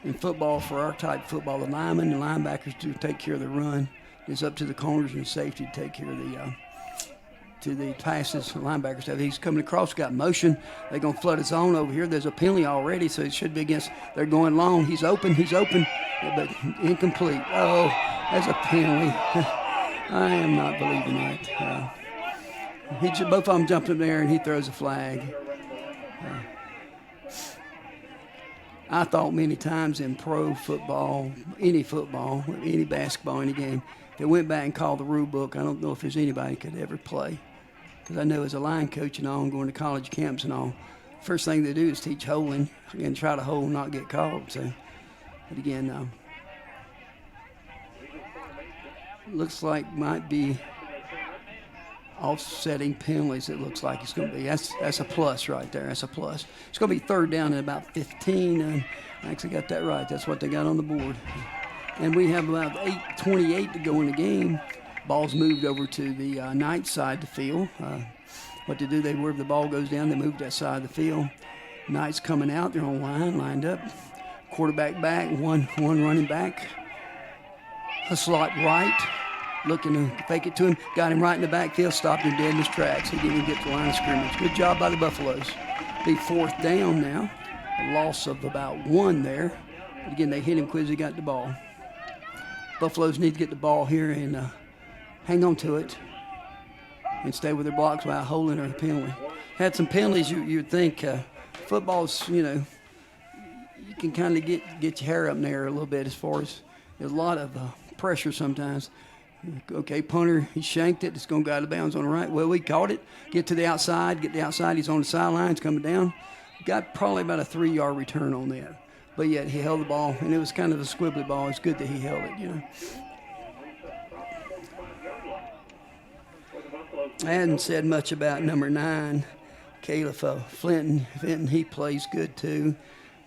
In football, for our type of football, the linemen and linebackers do take care of the run. It's up to the corners and safety to take care of the passes. The linebackers have. He's coming across, got motion. They're going to flood his zone over here. There's a penalty already, so it should be against. They're going long. He's open, but incomplete. Oh, that's a penalty. I am not believing that. Both of them jumped up there, and he throws a flag. I thought many times in pro football, any basketball, any game, if they went back and called the rule book, I don't know if there's anybody could ever play. Because I know as a line coach and all, and going to college camps and all, first thing they do is teach holding and try to hold and not get called. So, but again, looks like might be offsetting penalties. It looks like it's going to be. That's a plus right there. That's a plus. It's going to be 3rd down and about 15. And I actually got that right. That's what they got on the board. And we have about 8:28 to go in the game. Ball's moved over to the Knights side of the field. What they do, wherever the ball goes down, they move that side of the field. Knights coming out. They're on line, lined up. Quarterback back, one running back. A slot right. Looking to fake it to him. Got him right in the backfield. Stopped him dead in his tracks. He didn't even get to the line of scrimmage. Good job by the Buffaloes. Be 4th down now. A loss of about 1 there. But again, they hit him quick as he got the ball. Buffaloes need to get the ball here and hang on to it and stay with their blocks without holding or a penalty. Had some penalties. You'd think football's, you can kind of get your hair up in there a little bit as far as there's a lot of pressure sometimes. Okay, punter, he shanked it. It's going to go out of bounds on the right. Well, we caught it. Get to the outside. He's on the sidelines coming down. Got probably about a 3-yard return on that. But yet he held the ball, and it was kind of a squibbly ball. It's good that he held it, I hadn't said much about number 9, Caleb Flinton. He plays good, too.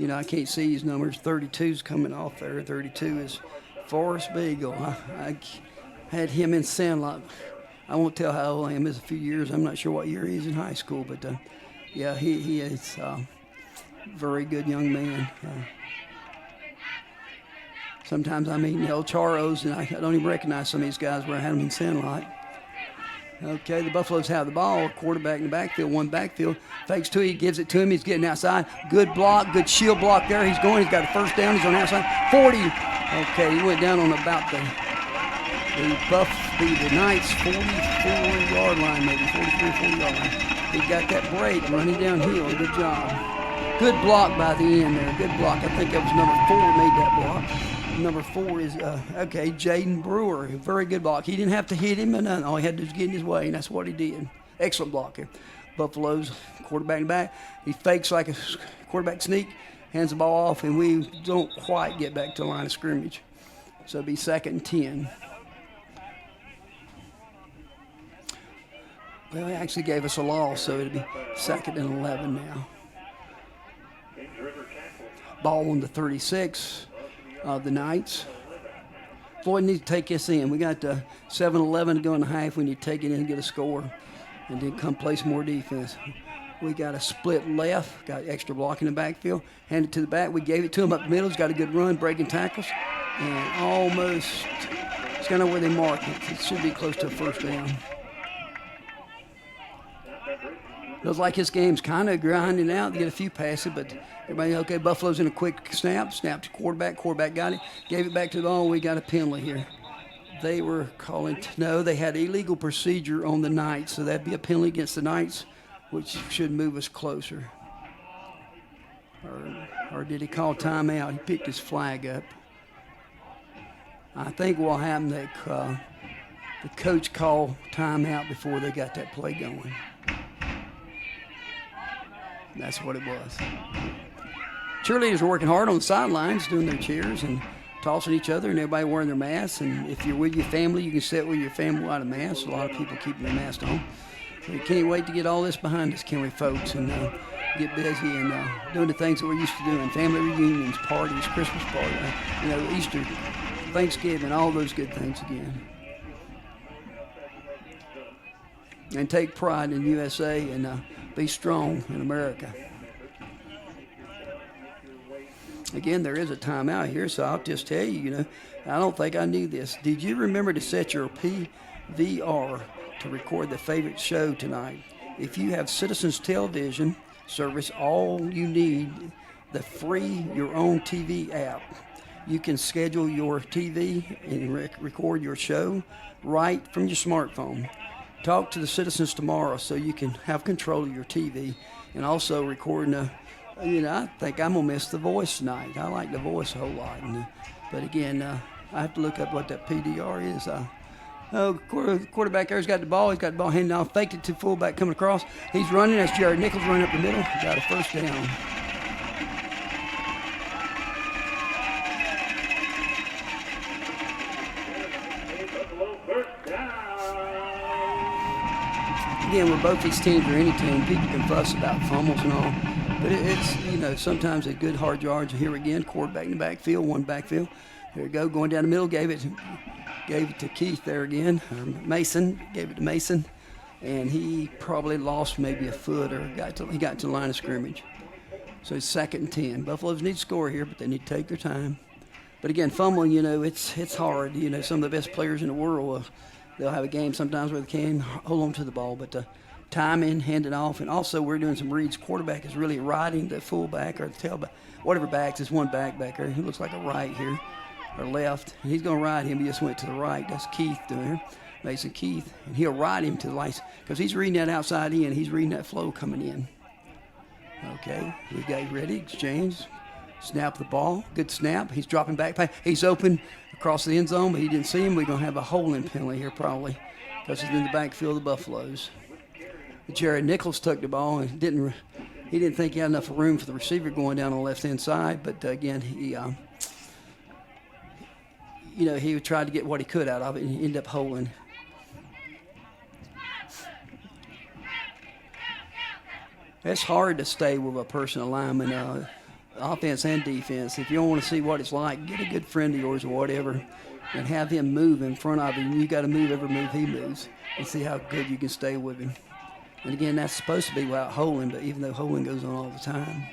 I can't see his numbers. 32's coming off there. 32 is Forrest Beagle. I had him in Sandlot. I won't tell how old I am. It's a few years. I'm not sure what year he's in high school. But, he is a very good young man. Sometimes I'm eating El Charos, and I don't even recognize some of these guys where I had them in Sandlot. Okay, the Buffaloes have the ball. Quarterback in the backfield, one backfield. Fakes to it, gives it to him. He's getting outside. Good block, good shield block there. He's going. He's got a 1st down. He's on the outside. 40. Okay, he went down on about the Knights' 44-yard line, maybe 43, 40-yard line. He got that break running downhill. Good job. Good block by the end there. Good block. I think that was number 4 made that block. Number 4 is, Jaden Brewer. Very good block. He didn't have to hit him or nothing. All he had to do was get in his way, and that's what he did. Excellent block here. Buffaloes, quarterback in the back. He fakes like a quarterback sneak, hands the ball off, and we don't quite get back to the line of scrimmage. So it'll be 2nd and 10. Well, he actually gave us a loss, so it'll be 2nd and 11 now. Ball on the 36 of the Knights. Floyd needs to take this in. We got 7-11 to go in the half. We need to take it in and get a score and then come play some more defense. We got a split left, got extra block in the backfield, handed to the back. We gave it to him up the middle. He's got a good run, breaking tackles, and almost, it's kind of where they mark it. It should be close to a first down. Feels like his game's kind of grinding out to get a few passes, but everybody, okay, Buffalo's in a quick snap to quarterback got it, gave it back to the ball. We got a penalty here. They were calling, no, they had illegal procedure on the Knights, so that'd be a penalty against the Knights, which should move us closer. Or did he call timeout? He picked his flag up. I think what happened, that the coach called timeout before they got that play going. That's what it was. Cheerleaders are working hard on the sidelines, doing their cheers and tossing each other, and everybody wearing their masks. And if you're with your family, you can sit with your family without a mask. A lot of people keeping their mask on. We can't wait to get all this behind us, can we, folks, and get busy and doing the things that we're used to doing, family reunions, parties, Christmas parties, Easter, Thanksgiving, all those good things again. And take pride in USA and be strong in America. Again, there is a timeout here, so I'll just tell you, I don't think I knew this. Did you remember to set your PVR to record the favorite show tonight? If you have Citizens Television service, all you need, the free Your Own TV app. You can schedule your TV and record your show right from your smartphone. Talk to the citizens tomorrow so you can have control of your TV and also recording I think I'm going to miss The Voice tonight. I like The Voice a whole lot. But again, I have to look up what that PDR is. Quarterback there's got the ball. He's got the ball handed off. Faked it to fullback coming across. He's running. That's Jared Nichols running up the middle. Got a first down. Again, where both these teams or any team, people can fuss about fumbles and all. But it's, sometimes a good hard yards. Here again, quarterback in the backfield, one backfield. There we go, going down the middle, gave it to Keith there again. Mason, gave it to Mason. And he probably lost maybe a foot or he got to the line of scrimmage. So it's 2nd and 10. Buffaloes need to score here, but they need to take their time. But again, fumbling, it's hard. Some of the best players in the world, they'll have a game sometimes where they can hold on to the ball, but timing, handing off, and also we're doing some reads. Quarterback is really riding the fullback or the tailback, whatever backs. There's one back there. He looks like a right here or left, and he's going to ride him. He just went to the right. That's Keith doing here, Mason Keith, and he'll ride him to the lights because he's reading that outside in. He's reading that flow coming in. Okay, we got ready, exchange, snap the ball, good snap. He's dropping back. He's open across the end zone, but he didn't see him. We're going to have a holding penalty here probably because he's in the backfield of the Buffaloes. Jared Nichols took the ball and he didn't think he had enough room for the receiver going down on the left-hand side, but again, he tried to get what he could out of it and he ended up holding. It's hard to stay with a personal lineman, offense and defense. If you don't want to see what it's like, get a good friend of yours or whatever and have him move in front of you. You got to move every move he moves and see how good you can stay with him. And again, that's supposed to be without holding, but even though holding goes on all the time.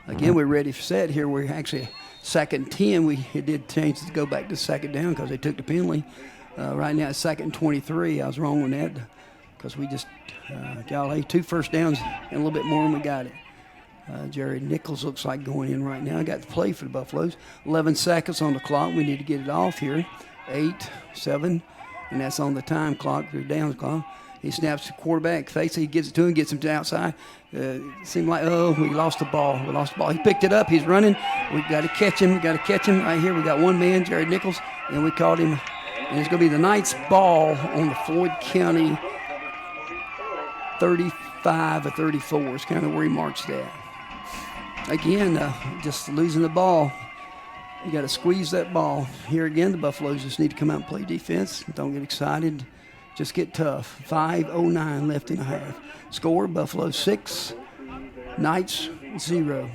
Again, we're ready for set here. We're actually 2nd and 10. It did change to go back to 2nd down because they took the penalty. Right now it's 2nd and 23. I was wrong on that because we just got 2 first downs and a little bit more and we got it. Jared Nichols looks like going in right now. I got the play for the Buffaloes. 11 seconds on the clock. We need to get it off here. 8, 7, and that's on the time clock, the downs clock. He snaps the quarterback face. He gives it to him, gets him to the outside. Seemed like, we lost the ball. He picked it up. He's running. We got to catch him. Right here. We got one man, Jared Nichols, and we caught him. And it's going to be the Knights' ball on the Floyd County 35 or 34 is kind of where he marched at. Again, just losing the ball. You got to squeeze that ball. Here again, the Buffaloes just need to come out and play defense. Don't get excited. Just get tough. 5:09 left in the half. Score, Buffalo 6, Knights 0.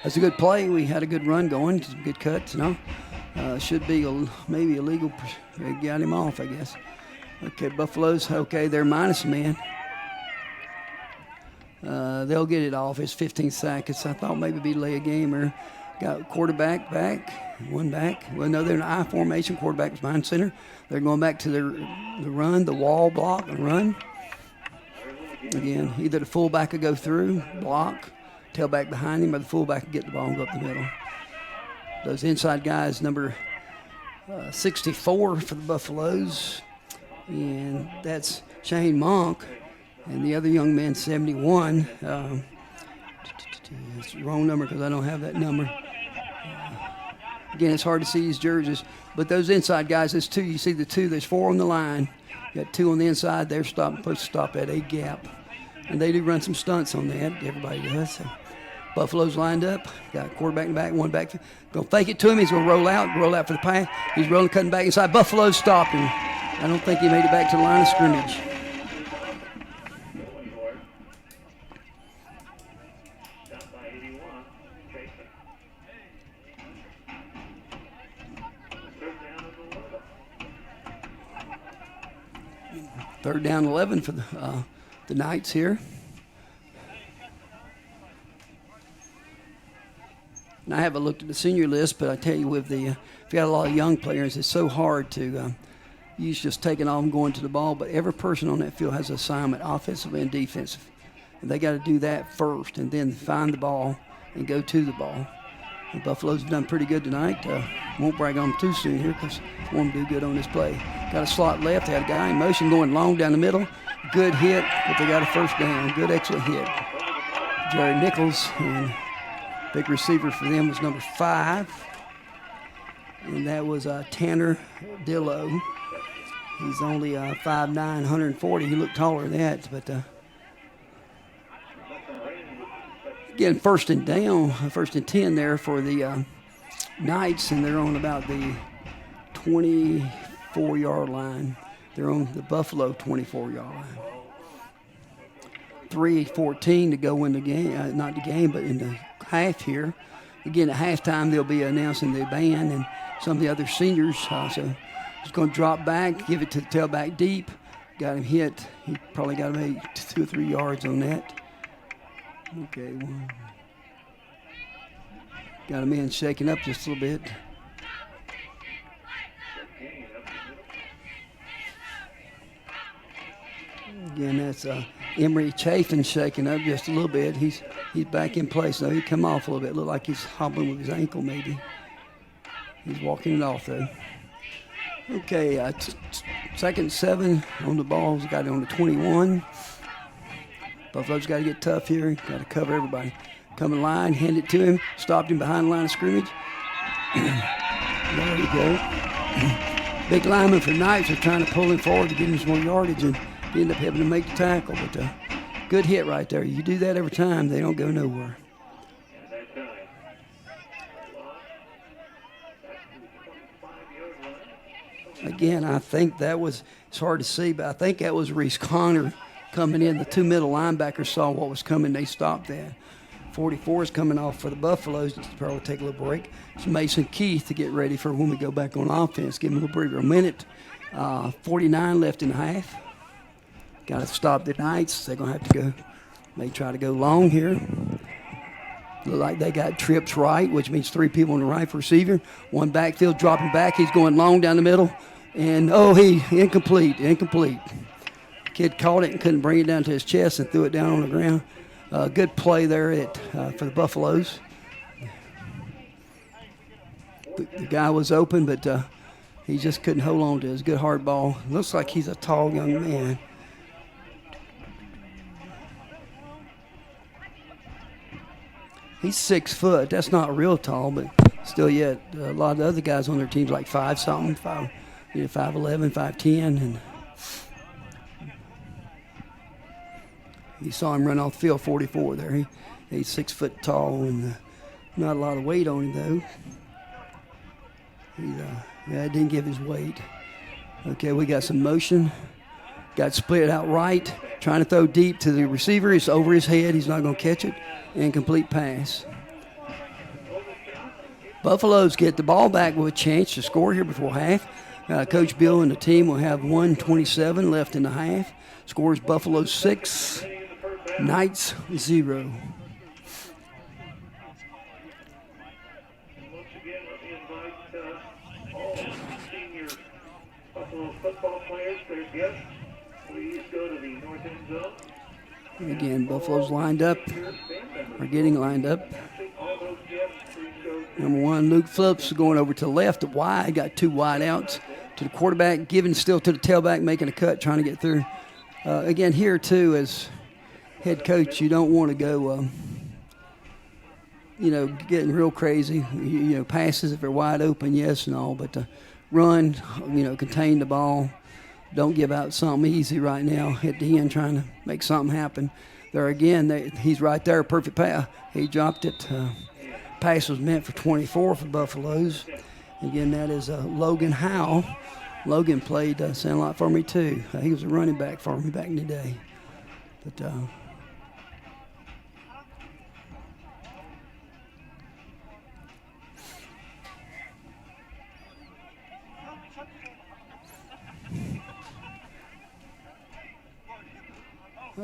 That's a good play. We had a good run going, some good cuts, should be maybe illegal. Got him off, I guess. Okay, Buffaloes, okay, they're minus a man. They'll get it off. It's 15 seconds. I thought maybe it'd be lay a gamer. Got quarterback back, one back. Well, no, they're in I formation. Quarterback's behind center. They're going back to the run, the wall block, and run. Again, either the fullback will go through, block, tailback behind him, or the fullback will get the ball and go up the middle. Those inside guys, number 64 for the Buffaloes, and that's Shane Monk. And the other young man, 71. It's the wrong number because I don't have that number. Again, it's hard to see these jerseys. But those inside guys, there's two. You see the two. There's 4 on the line. You got 2 on the inside. They're supposed to stop at a gap. And they do run some stunts on that. Everybody does. So Buffalo's lined up. Got a quarterback in the back, one back. Going to fake it to him. He's going to roll out for the pass. He's rolling, cutting back inside. Buffalo's stopped him. I don't think he made it back to the line of scrimmage. Third down 11 for the Knights here. And I haven't looked at the senior list, but I tell you, if you got a lot of young players, it's so hard to use just taking off and going to the ball. But every person on that field has an assignment, offensive and defensive. And they got to do that first and then find the ball and go to the ball. The Buffaloes have done pretty good tonight. Won't brag on them too soon here because they want to do good on this play. Got a slot left. They had a guy in motion going long down the middle. Good hit, but they got a first down. Good, excellent hit. Jerry Nichols, and big receiver for them was number 5. And that was Tanner Dillo. He's only 5'9", 140. He looked taller than that, but again, first and 10 there for the Knights, and they're on about the 24-yard line. They're on the Buffalo 24-yard line. 3:14 to go in the game, not the game, but in the half here. Again, at halftime, they'll be announcing the band and some of the other seniors. So he's going to drop back, give it to the tailback deep. Got him hit. He probably got him 2 or 3 yards on that. Okay, got him in, shaking up just a little bit. Again, that's Emery Chafin shaking up just a little bit. He's back in place now. He come off a little bit. Look like he's hobbling with his ankle maybe. He's walking it off though. Okay, second 7 on the ball. He's got it on the 21. Buffalo's got to get tough here. Got to cover everybody. Come in line, hand it to him. Stopped him behind the line of scrimmage. There you go. Big lineman for Knights are trying to pull him forward to get him some more yardage, and he ended up having to make the tackle. But good hit right there. You do that every time, they don't go nowhere. Again, I think that was, it's hard to see, but I think that was Reese Connor coming in. The 2 middle linebackers saw what was coming. They stopped that. 44 is coming off for the Buffaloes. Probably take a little break. It's Mason Keith to get ready for when we go back on offense. Give him a little breather. A minute. 49 left in the half. Got to stop the Knights. They're going to have to go. May try to go long here. Look like they got trips right, which means 3 people on the right for receiver. One backfield dropping back. He's going long down the middle. And, he incomplete. Kid caught it and couldn't bring it down to his chest and threw it down on the ground. Good play there for the Buffaloes. The guy was open, but he just couldn't hold on to his good hard ball. Looks like he's a tall young man. He's 6 foot. That's not real tall, but still yet a lot of the other guys on their teams like 5'something, 5'11", 5'10", and you saw him run off the field 44 there. He's 6 foot tall and not a lot of weight on him though. Didn't give his weight. Okay, we got some motion. Got split out right, trying to throw deep to the receiver. It's over his head. He's not going to catch it. Incomplete pass. Buffaloes get the ball back with a chance to score here before half. Coach Bill and the team will have 1:27 left in the half. Scores Buffalo 6, Knights 0. Football players, their guests, please go to the north end zone. Again, Buffalo's lined up, or getting lined up. Number 1, Luke Phillips going over to the left, wide, got 2 wide outs to the quarterback, giving still to the tailback, making a cut, trying to get through. Again, here too, as head coach, you don't want to go, getting real crazy. Passes if they're wide open, yes and all, but run, contain the ball. Don't give out something easy right now at the end, trying to make something happen. There again, he's right there, perfect pass. He dropped it. Pass was meant for 24 for Buffaloes. Again, that is Logan Howe. Logan played Sandlot for me too. He was a running back for me back in the day. But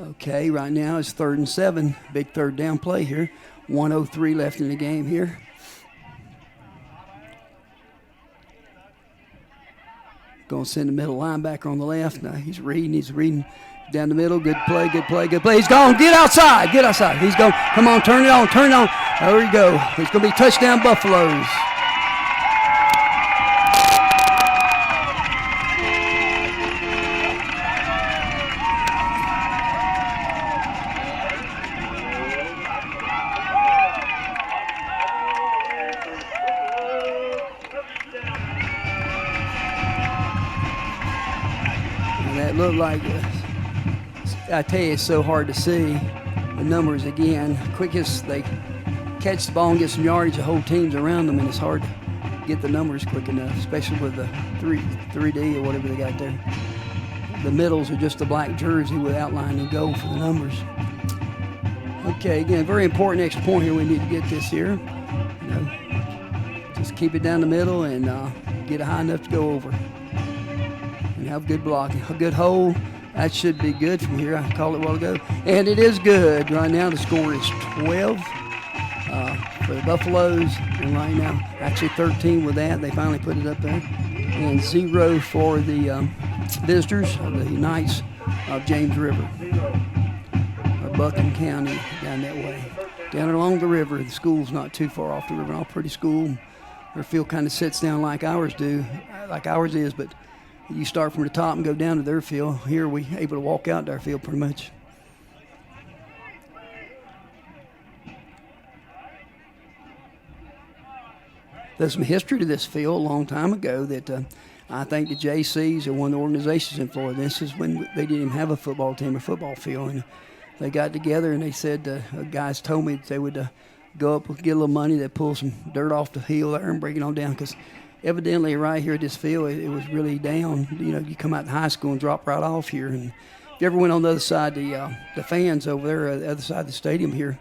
okay, right now it's 3rd and 7. Big third down play here. 1:03 left in the game here. Going to send the middle linebacker on the left. Now he's reading down the middle. Good play. He's gone. Get outside. He's going. Come on, turn it on. There we go. It's going to be touchdown Buffaloes. Look like I tell you, it's so hard to see the numbers again. Quickest they catch the ball and get some yardage, the whole team's around them, and it's hard to get the numbers quick enough, especially with the 3D or whatever they got there. The middles are just a black jersey with outline and gold for the numbers. Okay, again, very important extra point here. We need to get this here. Just keep it down the middle and get it high enough to go over. And have good blocking, a good hole. That should be good from here. I called it a while ago. And it is good. Right now the score is 12 for the Buffaloes. And right now, actually 13 with that. They finally put it up there. And 0 for the visitors, the Knights of James River. Or Buchan County down that way. Down along the river. The school's not too far off the river. All pretty school. Their field kind of sits down like ours is, but you start from the top and go down to their field. Here we able to walk out to our field pretty much. There's some history to this field a long time ago that I think the JCs are one of the organizations in Floyd. This is when they didn't even have a football team or football field. And they got together and they said, guys told me that they would go up, get a little money, they'd pull some dirt off the hill there and bring it on down, because evidently right here at this field, it was really down. You come out to high school and drop right off here. And if you ever went on the other side, the fans over there, the other side of the stadium here,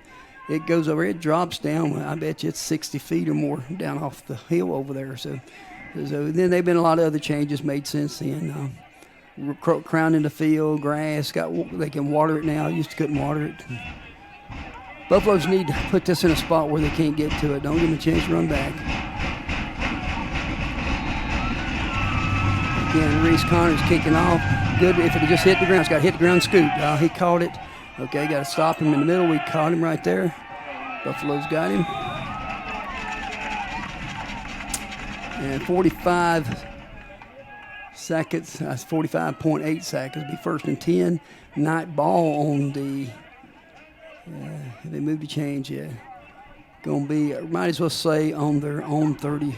it goes over, it drops down. I bet you it's 60 feet or more down off the hill over there. So then there've been a lot of other changes made since then. Crowning the field, grass, they can water it now. Used to couldn't water it. Buffaloes need to put this in a spot where they can't get to it. Don't give them a chance to run back. Again, Reese Connors kicking off. Good if it had just hit the ground. It's got to hit the ground, scoop. He caught it. Okay, got to stop him in the middle. We caught him right there. Buffalo's got him. And 45 seconds. That's 45.8 seconds. It'll be 1st and 10. Night ball on the. They moved the change. Yeah, gonna be. Might as well say on their own 30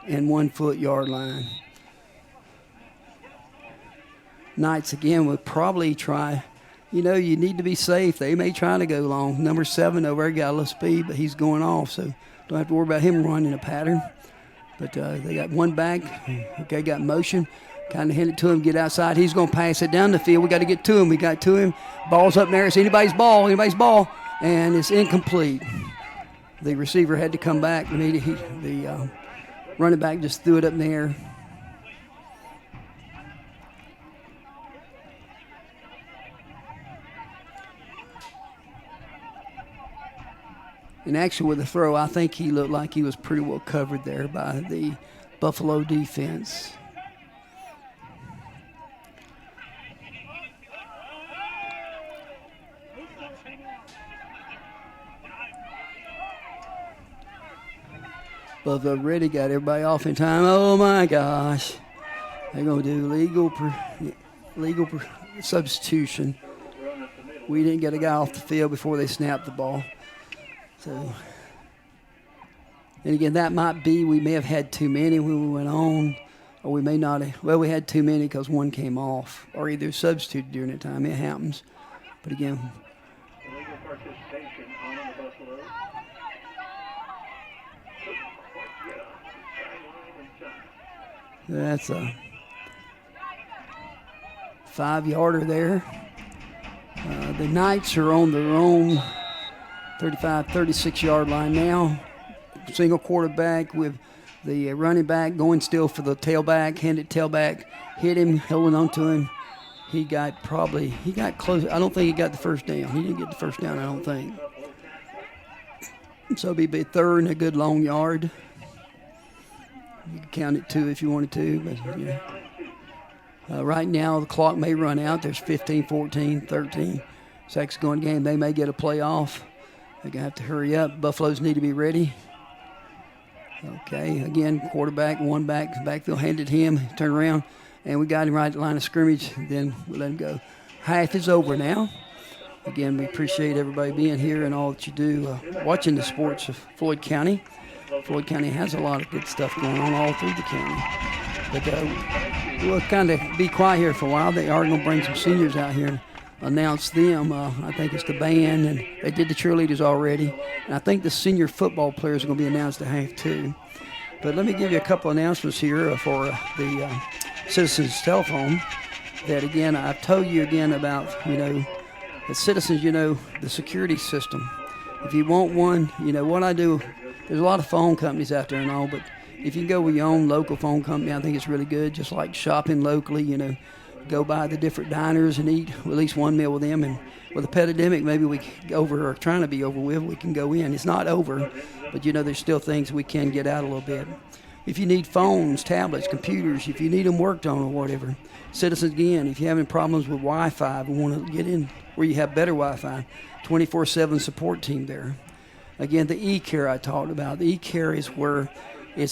and 1 foot yard line. Knights again would probably try. You need to be safe. They may try to go long. Number 7 over there got a little speed, but he's going off, so don't have to worry about him running a pattern. But they got one back. Okay, got motion. Kind of hand it to him, get outside. He's going to pass it down the field. We got to get to him. We got to him. Ball's up there. It's anybody's ball, and it's incomplete. The receiver had to come back. The running back just threw it up in the air. And actually with the throw, I think he looked like he was pretty well covered there by the Buffalo defense. Buffalo ready, got everybody off in time. Oh my gosh. They're going to do legal substitution. We didn't get a guy off the field before they snapped the ball. So, and again, that might be we may have had too many when we went on, or we may not have. Well, we had too many because one came off, or either substituted during that time. It happens. But again, Illegal participation on the Buffalo. that's a 5-yarder there. The Knights are on their own 35, 36-yard line now. Single quarterback with the running back going still for the tailback, handed tailback, hit him, holding on to him. He got close. I don't think he got the first down. He didn't get the first down, I don't think. So it'll be third and a good long yard. You can count it 2 if you wanted to, but yeah. Right now the clock may run out. There's 15, 14, 13 seconds going game. They may get a playoff. They're going to have to hurry up. Buffaloes need to be ready. Okay, again, quarterback, one backfield, handed him, turn around, and we got him right at the line of scrimmage. Then we let him go. Half is over now. Again, we appreciate everybody being here and all that you do, watching the sports of Floyd County. Floyd County has a lot of good stuff going on all through the county. But we'll kind of be quiet here for a while. They are going to bring some seniors out here and announce them. I think it's the band, and they did the cheerleaders already. And I think the senior football players are going to be announced at half too. But let me give you a couple announcements here for the Citizens telephone. That again, I've told you again about, the Citizens, the security system. If you want one, what I do, there's a lot of phone companies out there and all, but if you can go with your own local phone company, I think it's really good. Just like shopping locally, go by the different diners and eat at least one meal with them. And with the pandemic, maybe we or trying to be over with, we can go in. It's not over, but there's still things we can get out a little bit. If you need phones, tablets, computers, if you need them worked on or whatever, Citizens, again, if you're having problems with Wi-Fi, we want to get in where you have better Wi-Fi, 24/7 support team there. Again, the e-care I talked about. The e-care is where I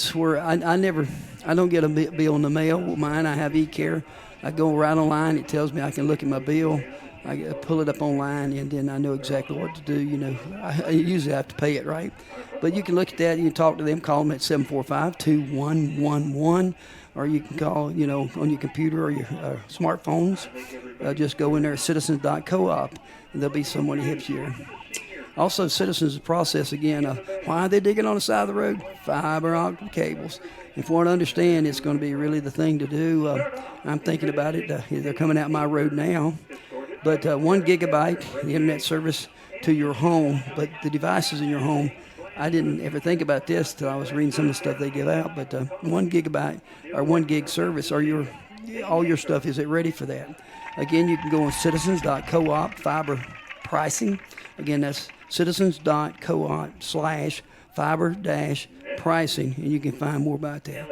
don't get a bill in the mail with mine. I have e-care. I go right online. It tells me I can look at my bill. I pull it up online, and then I know exactly what to do. I usually have to pay it, right? But you can look at that. You can talk to them. Call them at 745-2111, or you can call, on your computer or your smartphones. Just go in there at citizens.coop, and there'll be someone who helps you. Also, Citizens process, again, why are they digging on the side of the road? Fiber optic cables. If you want to understand, it's going to be really the thing to do. I'm thinking about it. They're coming out my road now. But 1 gigabyte, the internet service to your home, but the devices in your home, I didn't ever think about this till I was reading some of the stuff they give out. But 1 gigabyte or 1 gig service, all your stuff, is it ready for that? Again, you can go on citizens.coop fiber pricing. Again, that's citizens.coop/fiber-pricing, and you can find more about that.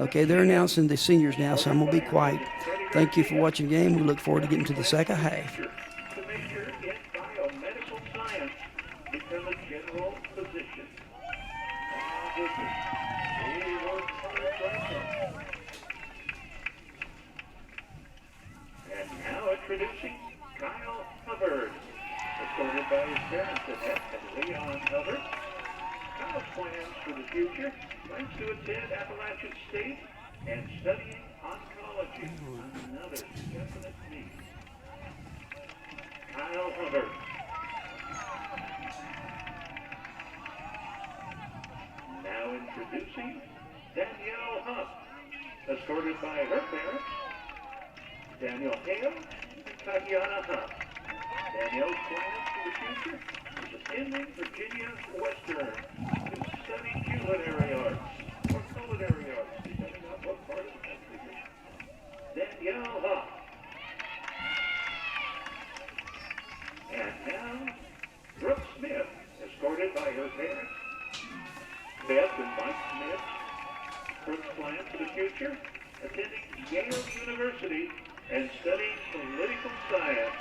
Okay, they're announcing the seniors now, so I'm going to be quiet. Thank you for watching the game. We look forward to getting to the second half. To major in biomedical science, become a general physician. And now introducing Kyle Hubbard, escorted by his parents at Leon Hubbard. Kyle's plans for the future, plans to attend Appalachian State and studying oncology, another definite need. Kyle Hubbard. Now introducing Danielle Huff, escorted by her parents Daniel Hale and Tatiana Huff. Danielle's plans for the future is attending Virginia Western to study culinary arts or culinary arts, depending on what part of the country you're in. Danielle Huff. And now, Brooke Smith, escorted by her parents, Beth and Mike Smith. Brooke's plans for the future, attending Yale University and studying political science.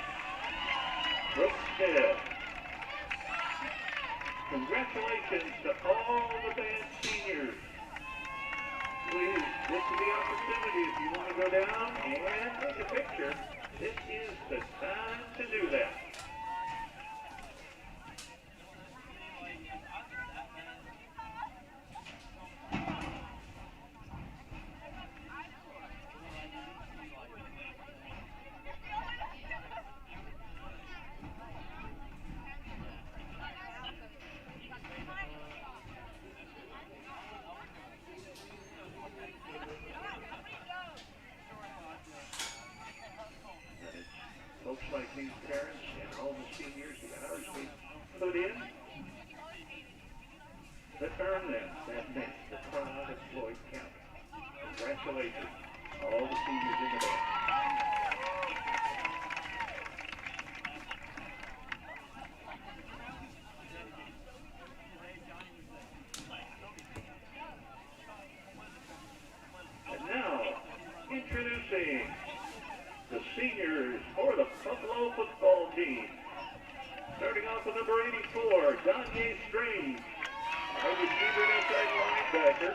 Brooke Smith. Congratulations to all the band seniors. Please, this is the opportunity if you want to go down and take a picture. This is the time to do that. Folks like these parents and all the seniors, the hours we put in, that earn them, that makes the pride of Floyd County. Congratulations, all the seniors in the band. And now, introducing the seniors for the Buffalo football team. Starting off with number 84, Danye Strange. Our receiver and outside linebacker.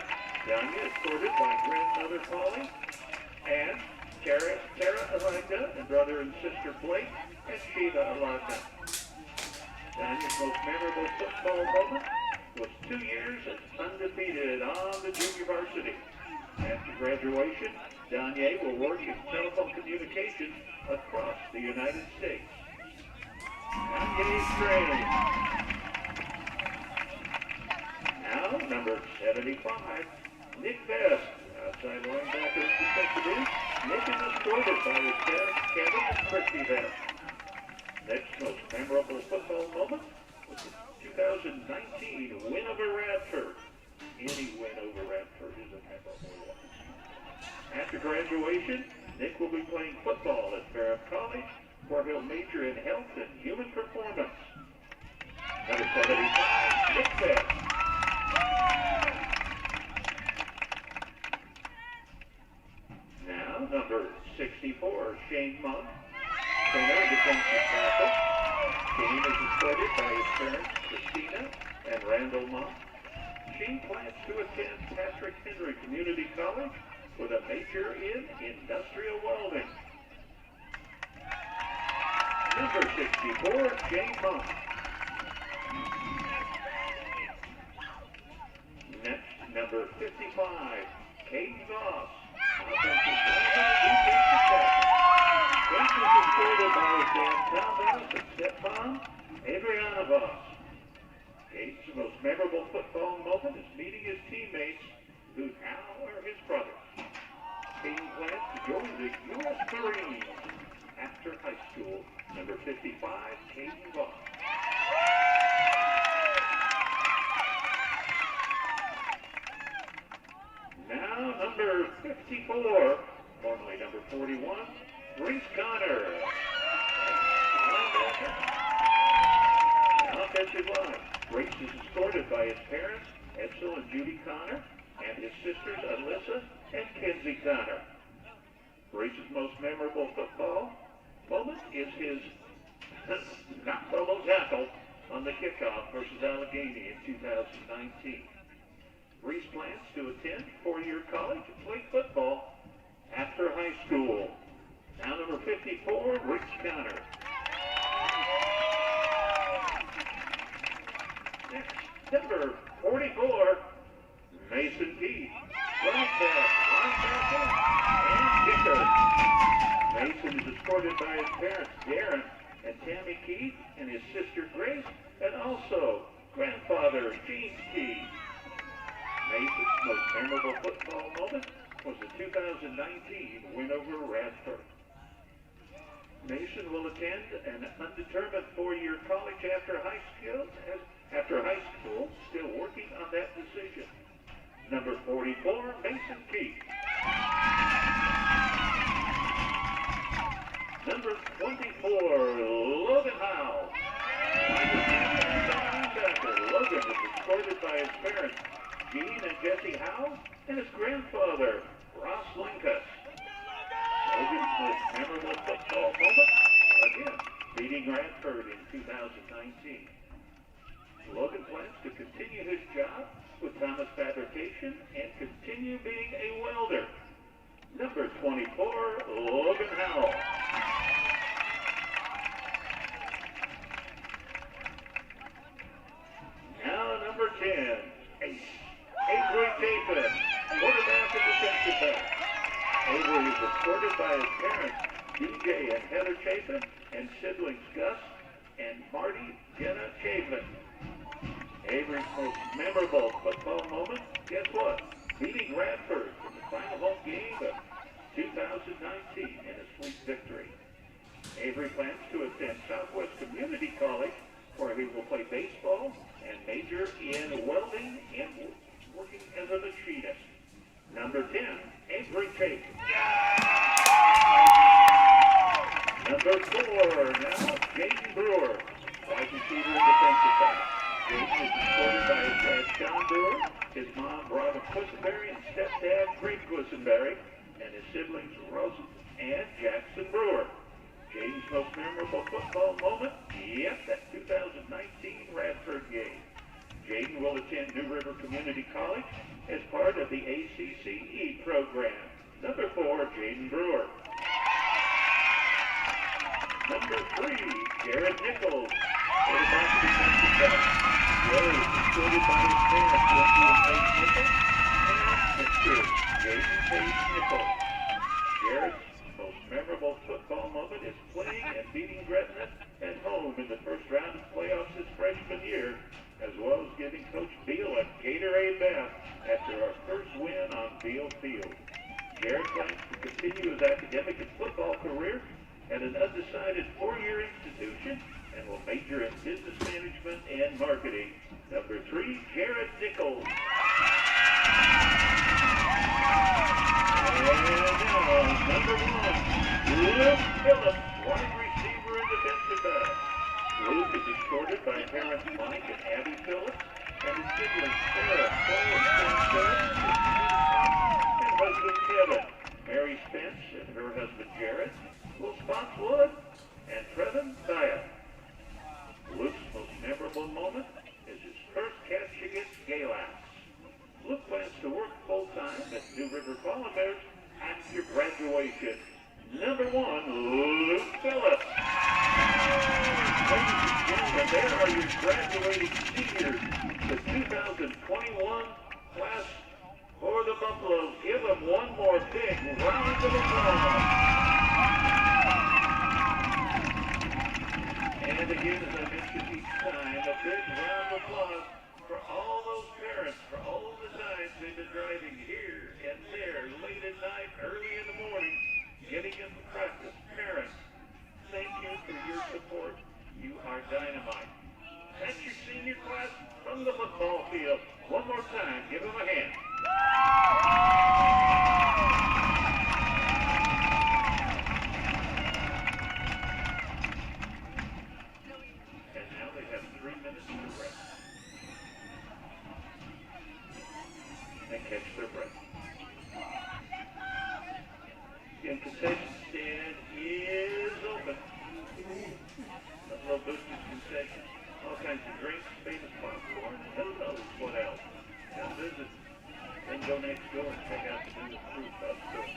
Danye escorted by grandmother Polly and Tara Alanda and brother and sister Blake and Shiva Alanda. Danye's most memorable football moment was 2 years as undefeated on the junior varsity. After graduation, Danye will work in telephone communications across the United States. Danye Strange. Now, number 75, Nick Best, outside linebacker and defensive end. Nick is escorted by his parents, Kevin and Christy Best. Next most memorable football moment was the 2019 win over Radford. Any win over Radford is a memorable one. After graduation, Nick will be playing football at Fairham College, where he'll major in health and human performance. Number 75, Nick Best. Now, number 64, Shane Monk, center and defensive tackle. Shane is escorted by his parents, Christina and Randall Monk. Shane plans to attend Patrick Henry Community College with a major in industrial welding. Number 64, Shane Monk. Next, number 55, Caden Voss, offensive lineman and defensive tackle. Caden is escorted by his dad, Tom Voss, and stepmom, Adriana Voss. Caden's most memorable football moment is meeting his teammates, who now are his brothers. Caden plans to join the U.S. Marines after high school. Number 55, Caden Voss. Now, number 54, formerly number 41, Reese Connor. Linebacker. Offensive line. Reese is escorted by his parents, Edsel and Judy Connor, and his sisters, Alyssa and Kenzie Connor. Reese's most memorable football moment is his not-solo tackle on the kickoff versus Allegheny in 2019. Reese plans to attend four-year college and play football after high school. Now number 54, Reese Connor. Next, number 44, Mason Keith, linebacker, and kicker. Mason is escorted by his parents, Darren and Tammy Keith, and his sister Grace, and also grandfather James Keith. Mason's most memorable football moment was the 2019 win over Radford. Mason will attend an undetermined 4-year college after high school, still working on that decision. Number 44, Mason Keith. Number 24, Logan Howe. Logan is escorted by his parents, Gene and Jesse Howe, and his grandfather, Ross Linkus. Logan's most memorable football moment, again, beating Radford in 2019. Logan plans to continue his job with Thomas Fabrication and continue being a welder. Number 24, Logan Howell. Now number 10, Avery Chapin, quarterback and defensive back. Avery is escorted by his parents, DJ and Heather Chapin, and siblings Gus and Marty Jenna Chapin. Avery's most memorable football moment, guess what? Beating Radford in the final home game of 2019 in a sweep victory. Avery plans to attend Southwest Community College, where he will play baseball and major in welding and working as a machinist. Number 10, Avery Chapin. Number 4, now, Jaden Brewer, wide receiver and defensive back. Jaden is escorted by his dad, John Brewer, his mom, Robin Quisenberry, and stepdad, Greg Quisenberry, and his siblings, Rose and Jackson Brewer. Jaden's most memorable football moment, that 2019 Radford game. Jaden will attend New River Community College as part of the ACCE program. Number 4, Jaden Brewer. Number 3, Jared Nichols, quarterback and defensive back. Jared is escorted by his parents, Wendy and Paige Nichols, and Mr. Jaden Paige Nichols. Jared's most memorable football moment is playing and beating Gretna at home in the first round of playoffs his freshman year, as well as giving Coach Beal a Gatorade bath after our first win on Beal Field. Jared plans to continue his academic and football career at an undecided 4-year institution and will major in business management and marketing. Number 3, Jared Nichols. And now, number 1, Luke Phillips, wide receiver and defensive back. Luke is escorted by parents Mike and Abby Phillips and his siblings Sarah, Cole, and Sam Phillips, and husband Kevin, Mary Spence and her husband Jared, Will Spotswood, and Trevin Thaya. Luke's most memorable moment is his first catch against Galax. Luke plans to work full-time at New River Fallen Bears after graduation. Number 1, Luke Phillips. Ladies and gentlemen, there are your graduating seniors, the 2021 class for the Buffaloes. Give them one more big round of applause. And again, as I mentioned each time, a big round of applause for all those parents, for all the times they've been driving here and there, late at night, early in the morning, getting them to practice. Parents, thank you for your support. You are dynamite. That's your senior class from the football field. One more time, give them a hand. And now they have 3 minutes to rest and catch their breath. The concession stand is open. Buffalo Boosters concession, all kinds of drinks, famous popcorn, who knows what else. Come visit, then go next door and check out the new fruit bus store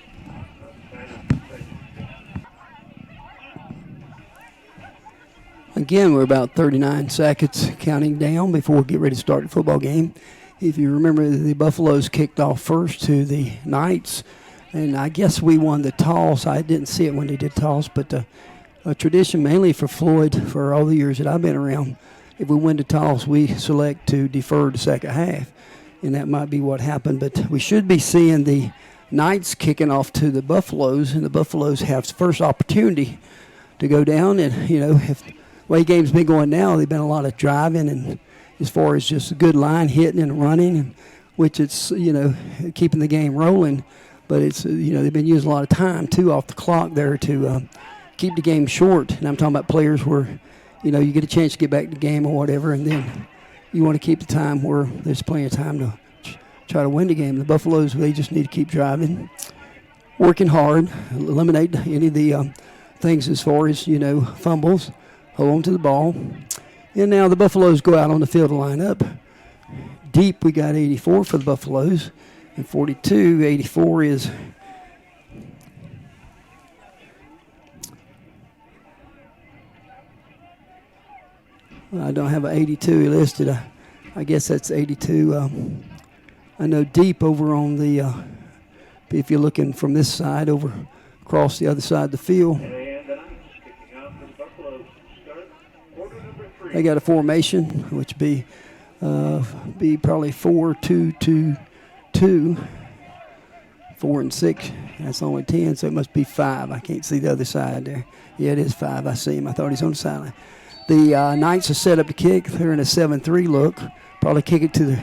outside of the concession stand. Again, we're about 39 seconds counting down before we get ready to start the football game. If you remember, the Buffaloes kicked off first to the Knights, and I guess we won the toss. I didn't see it when they did toss, but a tradition mainly for Floyd for all the years that I've been around, if we win the toss, we select to defer the second half, and that might be what happened. But we should be seeing the Knights kicking off to the Buffaloes, and the Buffaloes have first opportunity to go down. And, if the way game's been going now, they've been a lot of driving and as far as just a good line hitting and running, and which it's, keeping the game rolling. But it's, they've been using a lot of time, too, off the clock there to keep the game short. And I'm talking about players where, you get a chance to get back to the game or whatever, and then you want to keep the time where there's plenty of time to try to win the game. The Buffaloes, they just need to keep driving, working hard, eliminate any of the things as far as, fumbles, hold on to the ball. And now the Buffaloes go out on the field to line up. Deep, we got 84 for the Buffaloes, and 42. 84 is I don't have an 82 listed. I guess that's 82. I know deep over on the, if you're looking from this side over across the other side of the field. They got a formation, which be probably 4-2-2-2, 4 and 6. That's only 10, so it must be 5. I can't see the other side there. Yeah, it is 5. I see him. I thought he's on the sideline. The Knights are set up to kick. They're in a 7-3 look. Probably kick it to the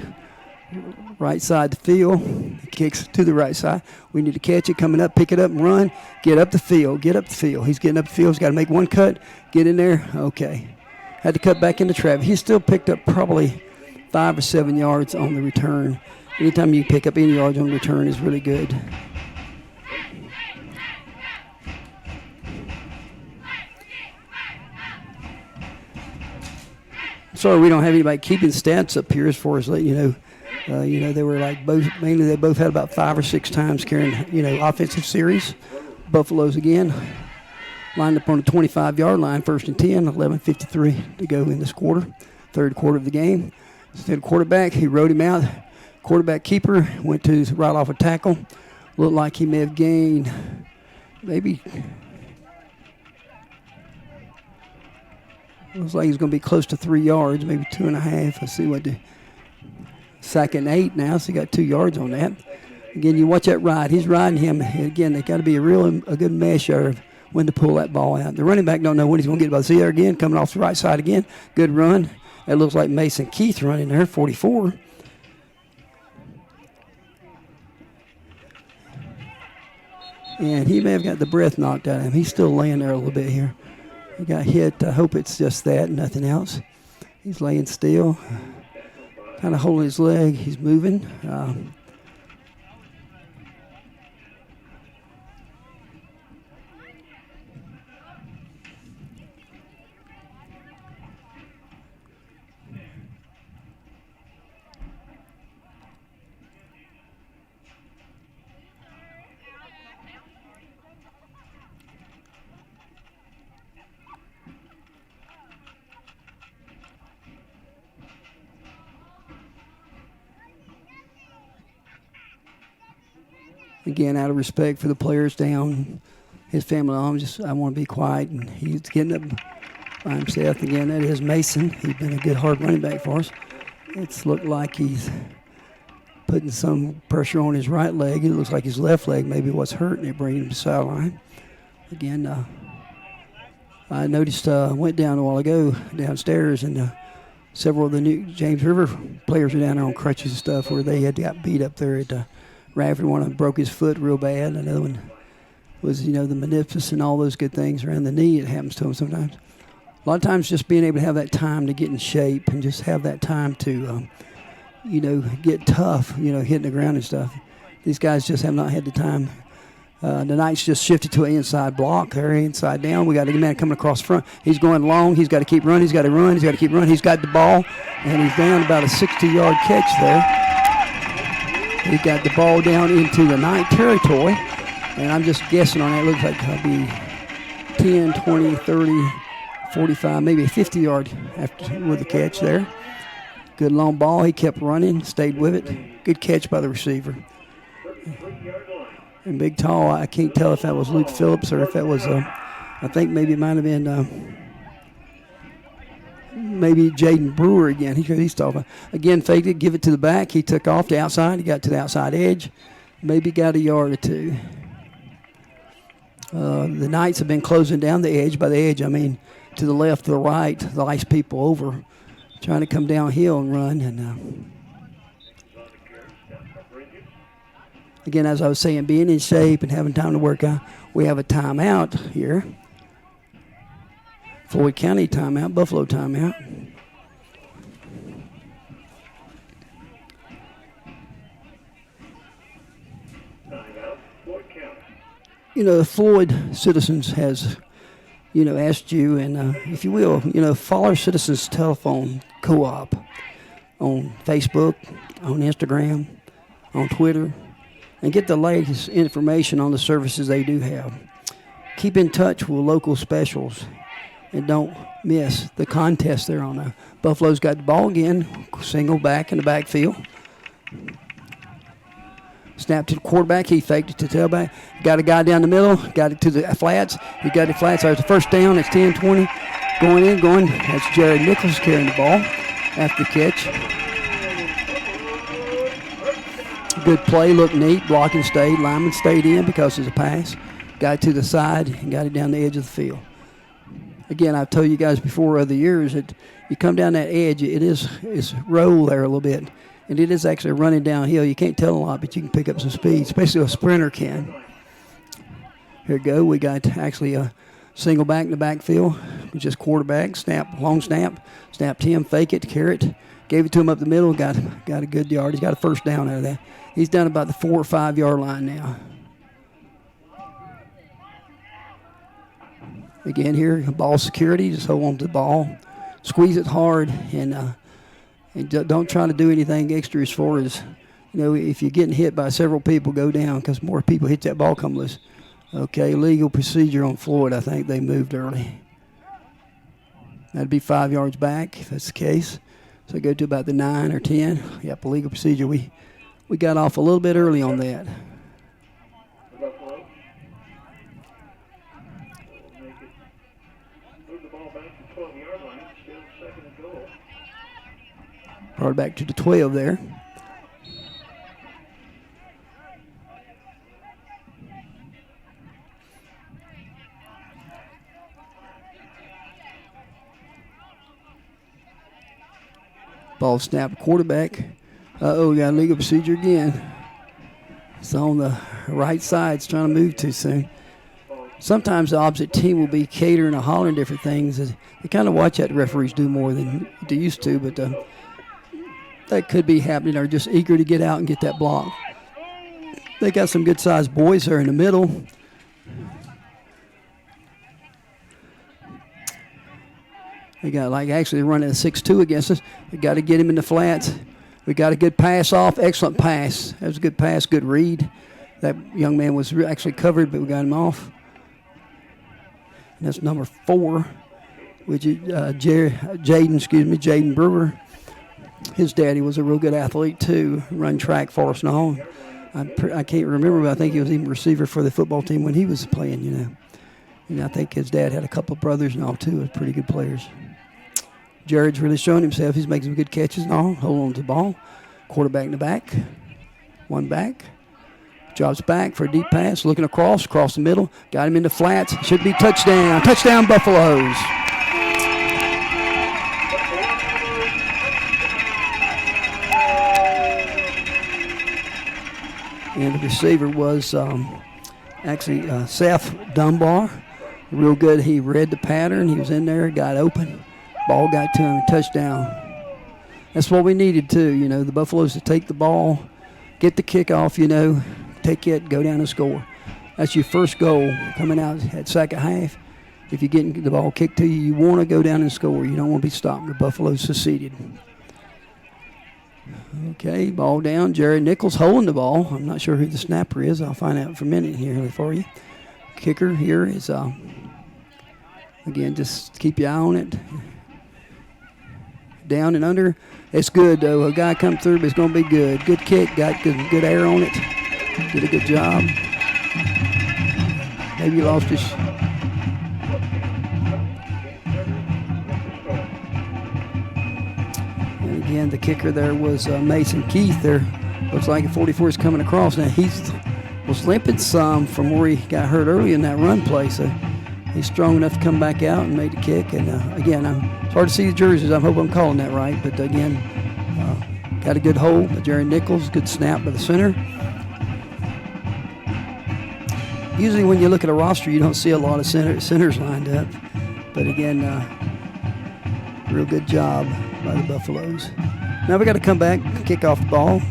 right side of the field. He kicks to the right side. We need to catch it coming up, pick it up and run. Get up the field. Get up the field. He's getting up the field. He's got to make one cut. Get in there. Okay. Had to cut back into traffic. He still picked up probably 5 or 7 yards on the return. Anytime you pick up any yards on the return is really good. Sorry, we don't have anybody keeping stats up here as far as letting you know. They were like they both had about 5 or 6 times carrying, offensive series. Buffaloes again lined up on the 25-yard line, 1st and 10, 11:53 to go in this quarter, third quarter of the game. Instead of quarterback, he rode him out. Quarterback keeper went to right off a tackle. Looked like he may have gained maybe. Looks like he's going to be close to 3 yards, maybe 2.5. Let's see what the 2nd and 8 now, so he got 2 yards on that. Again, you watch that ride. He's riding him. Again, they got to be a good measure of when to pull that ball out. The running back don't know when he's going to get by. See there again, coming off the right side again. Good run. That looks like Mason Keith running there, 44. And he may have got the breath knocked out of him. He's still laying there a little bit here. He got hit. I hope it's just that, nothing else. He's laying still, kind of holding his leg. He's moving. Again, out of respect for the players down, his family, I want to be quiet, and he's getting up by himself. Again, that is Mason. He's been a good hard running back for us. It's looked like he's putting some pressure on his right leg. It looks like his left leg maybe what's hurt, and they're bringing him to the sideline. Again, I noticed, went down a while ago downstairs, and several of the new James River players are down there on crutches and stuff where they had got beat up there at Rafferty. One of them broke his foot real bad. Another one was, the meniscus and all those good things around the knee. It happens to them sometimes. A lot of times just being able to have that time to get in shape and just have that time to, get tough, hitting the ground and stuff. These guys just have not had the time. The Knights just shifted to an inside block there, inside down. We got a man coming across front. He's going long. He's got to keep running. He's got to run. He's got to keep running. He's got the ball, and he's down about a 60-yard catch there. He got the ball down into the Knight territory, and I'm just guessing on that. It looks like it'll be 10, 20, 30, 45, maybe a 50-yard with the catch there. Good long ball. He kept running, stayed with it. Good catch by the receiver. And big tall, I can't tell if that was Luke Phillips or if that was, I think maybe it might have been maybe Jaden Brewer again. He's talking. Again, faked it, give it to the back. He took off the outside. He got to the outside edge. Maybe got a yard or two. The Knights have been closing down the edge. By the edge, I mean to the left, to the right, the ice people over, trying to come downhill and run. And again, as I was saying, being in shape and having time to work out, we have a timeout here. Floyd County timeout, Buffalo timeout. You know, the Floyd Citizens has, asked you, and if you will, follow our Citizens Telephone Co-op on Facebook, on Instagram, on Twitter, and get the latest information on the services they do have. Keep in touch with local specials, and don't miss the contest there on the Buffalo's got the ball again, single back in the backfield. Snap to the quarterback. He faked it to tailback. Got a guy down the middle. Got it to the flats. He got the flats. There's the first down. It's 10-20. Going. That's Jared Nichols carrying the ball after the catch. Good play. Looked neat. Blocking stayed. Lineman stayed in because it's a pass. Got it to the side and got it down the edge of the field. Again, I've told you guys before other years that you come down that edge, it's roll there a little bit. And it is actually running downhill. You can't tell a lot, but you can pick up some speed, especially a sprinter can. Here we go. We got actually a single back in the backfield, just quarterback, long snap. Snapped him, fake it, carrot. Gave it to him up the middle, got a good yard. He's got a first down out of that. He's down about the 4 or 5 yard line now. Again here, ball security, just hold on to the ball. Squeeze it hard, and don't try to do anything extra as far as, if you're getting hit by several people, go down because more people hit that ball, come loose. Okay, legal procedure on Floyd. I think they moved early. That'd be 5 yards back if that's the case. So go to about the 9 or 10. Yep, legal procedure. We got off a little bit early on that. Brought it back to the 12 there. Ball snap, quarterback. We got a legal procedure again. It's on the right side. It's trying to move too soon. Sometimes the opposite team will be catering or hollering different things. They kind of watch that the referees do more than they used to, but that could be happening. They're just eager to get out and get that block. They got some good-sized boys there in the middle. They got actually running a 6-2 against us. We got to get him in the flats. We got a good pass off. Excellent pass. That was a good pass, good read. That young man was actually covered, but we got him off. And that's number 4, which is Jaden Brewer. His daddy was a real good athlete, too, run track for us and all. I can't remember, but I think he was even receiver for the football team when he was playing, And I think his dad had a couple of brothers and all, too, was pretty good players. Jared's really showing himself. He's making some good catches and all. Hold on to the ball. Quarterback in the back. One back. Drops back for a deep pass. Looking across the middle. Got him in the flats. Should be touchdown. Touchdown, Buffaloes. And the receiver was actually Seth Dunbar. Real good. He read the pattern. He was in there, got open. Ball got to him, touchdown. That's what we needed too, the Buffaloes to take the ball, get the kickoff, take it, go down and score. That's your first goal coming out at second half. If you're getting the ball kicked to you, you want to go down and score. You don't want to be stopped. The Buffaloes seceded. Okay, ball down. Jared Nichols holding the ball. I'm not sure who the snapper is. I'll find out for a minute here for you. Kicker here is, again, just keep your eye on it. Down and under. It's good, though. A guy come through, but it's going to be good. Good kick. Got good air on it. Did a good job. Maybe he lost his... And again, the kicker there was Mason Keith there. Looks like a 44 is coming across. Now, he's was limping some from where he got hurt early in that run play. So he's strong enough to come back out and make the kick. And again, it's hard to see the jerseys. I hope I'm calling that right. But again, got a good hold by Jerry Nichols. Good snap by the center. Usually when you look at a roster, you don't see a lot of centers lined up. But again, real good job by the Buffaloes. Now we got to come back, kick off the ball,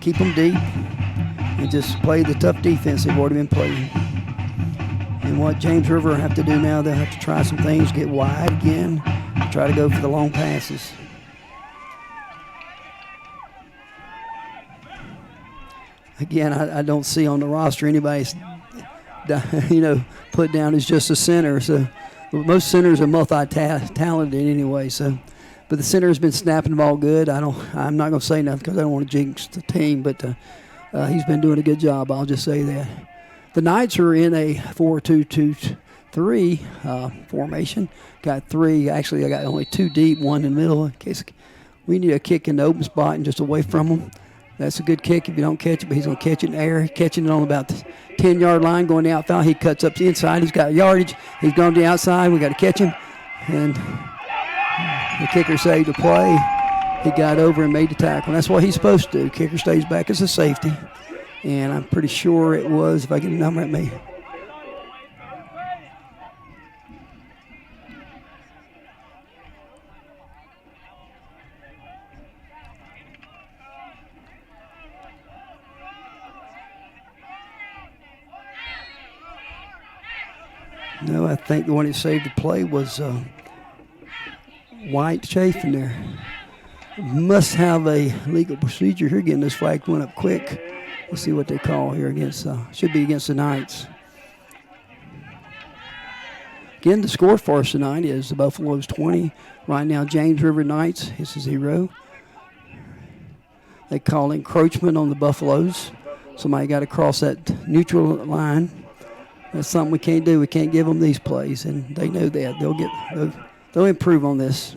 keep them deep, and just play the tough defense they've already been playing. And what James River have to do now, they'll have to try some things, get wide again, try to go for the long passes. Again, I don't see on the roster anybody's put down as just a center. So most centers are multi-talented anyway. So, but the center has been snapping the ball good. I'm not going to say nothing because I don't want to jinx the team. But he's been doing a good job. I'll just say that. The Knights are in a 4-2-2-3 formation. Got three. Actually, I got only two deep, one in the middle. In case we need a kick in the open spot and just away from them. That's a good kick if you don't catch it, but he's going to catch it in the air. Catching it on about the 10-yard line, going the outfield. He cuts up the inside. He's got yardage. He's going to the outside. We got to catch him. And the kicker saved the play. He got over and made the tackle. And that's what he's supposed to do. Kicker stays back as a safety. And I'm pretty sure it was, if I get a number at me, no, I think the one that saved the play was White Chafin there. Must have a legal procedure here. Getting this flag went up quick. Let's see what they call here against, should be against the Knights. Again, the score for us tonight is the Buffaloes 20. Right now, James River Knights is 0. They call encroachment on the Buffaloes. Somebody got to cross that neutral line. That's something we can't do. We can't give them these plays, and they know that. They'll improve on this.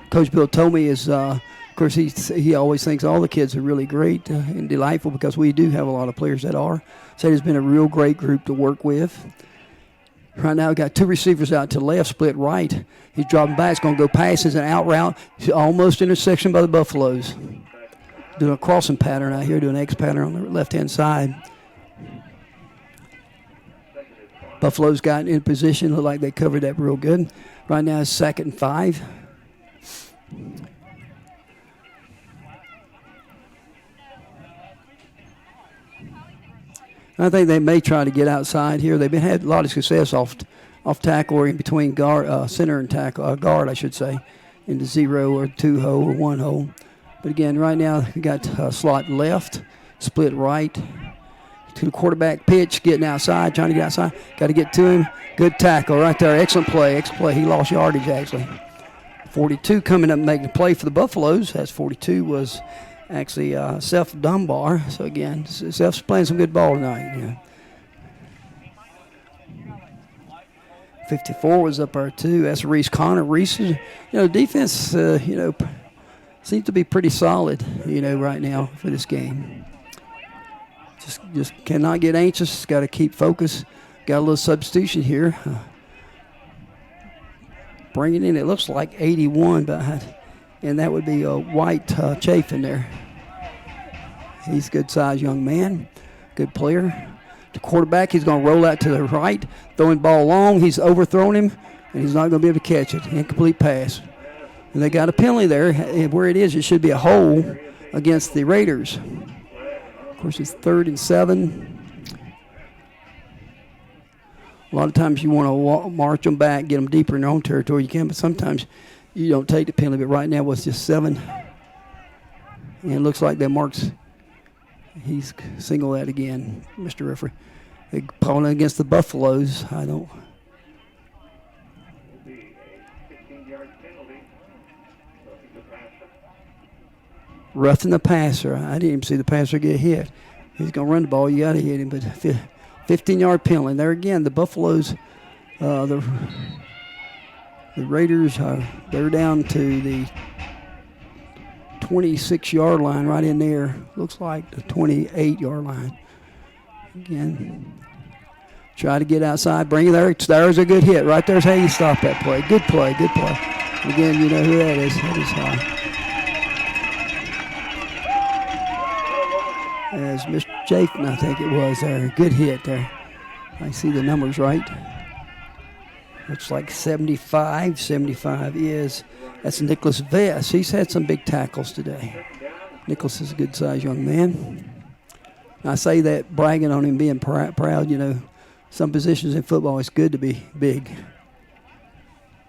Coach Bill told me of course, he always thinks all the kids are really great and delightful because we do have a lot of players that are. Said it's been a real great group to work with. Right now, we've got two receivers out to the left, split right. He's dropping back. It's going to go passes and out route. Almost intersection by the Buffaloes. Doing a crossing pattern out here, doing an X pattern on the left-hand side. Buffalo's got in position. Look like they covered that real good. Right now, it's 2nd and 5. I think they may try to get outside here. They've had a lot of success off tackle or in between guard, center and tackle, guard, I should say, in the 0 or 2 hole or 1 hole. But again, right now we got slot left, split right. To the quarterback pitch, getting outside, trying to get outside. Got to get to him. Good tackle right there. Excellent play. He lost yardage, actually. 42 coming up and making a play for the Buffaloes. That's 42 was actually Seth Dunbar. So, again, Seth's playing some good ball tonight. Yeah. 54 was up there, too. That's Reese Connor. Reese, defense, seems to be pretty solid, right now for this game. Just cannot get anxious. Got to keep focused. Got a little substitution here. Bringing in, it looks like 81, and that would be a White Chafin there. He's a good-sized young man, good player. The quarterback, he's going to roll out to the right, throwing ball long. He's overthrown him, and he's not going to be able to catch it. Incomplete pass. And they got a penalty there. Where it should be a hole against the Raiders. Of course, it's 3rd and 7. A lot of times you want to march them back, get them deeper in their own territory. You can, but sometimes you don't take the penalty. But right now it's just 7. And it looks like that marks, he's singled that again, Mr. Referee. They're calling against the Buffaloes. I don't. Roughing the passer. I didn't even see the passer get hit. He's going to run the ball. You got to hit him. But 15-yard penalty. There again, the Buffaloes, the Raiders, they're down to the 26-yard line right in there. Looks like the 28-yard line. Again, try to get outside, bring it there. There's a good hit. Right there's how you stop that play. Good play, good play. Again, you know who that is. That is as Mr. Chafin, I think it was there. Good hit there. I see the numbers right. Looks like 75. 75 is. That's Nicholas Vest. He's had some big tackles today. Nicholas is a good-sized young man. I say that bragging on him being proud. You know, some positions in football, it's good to be big.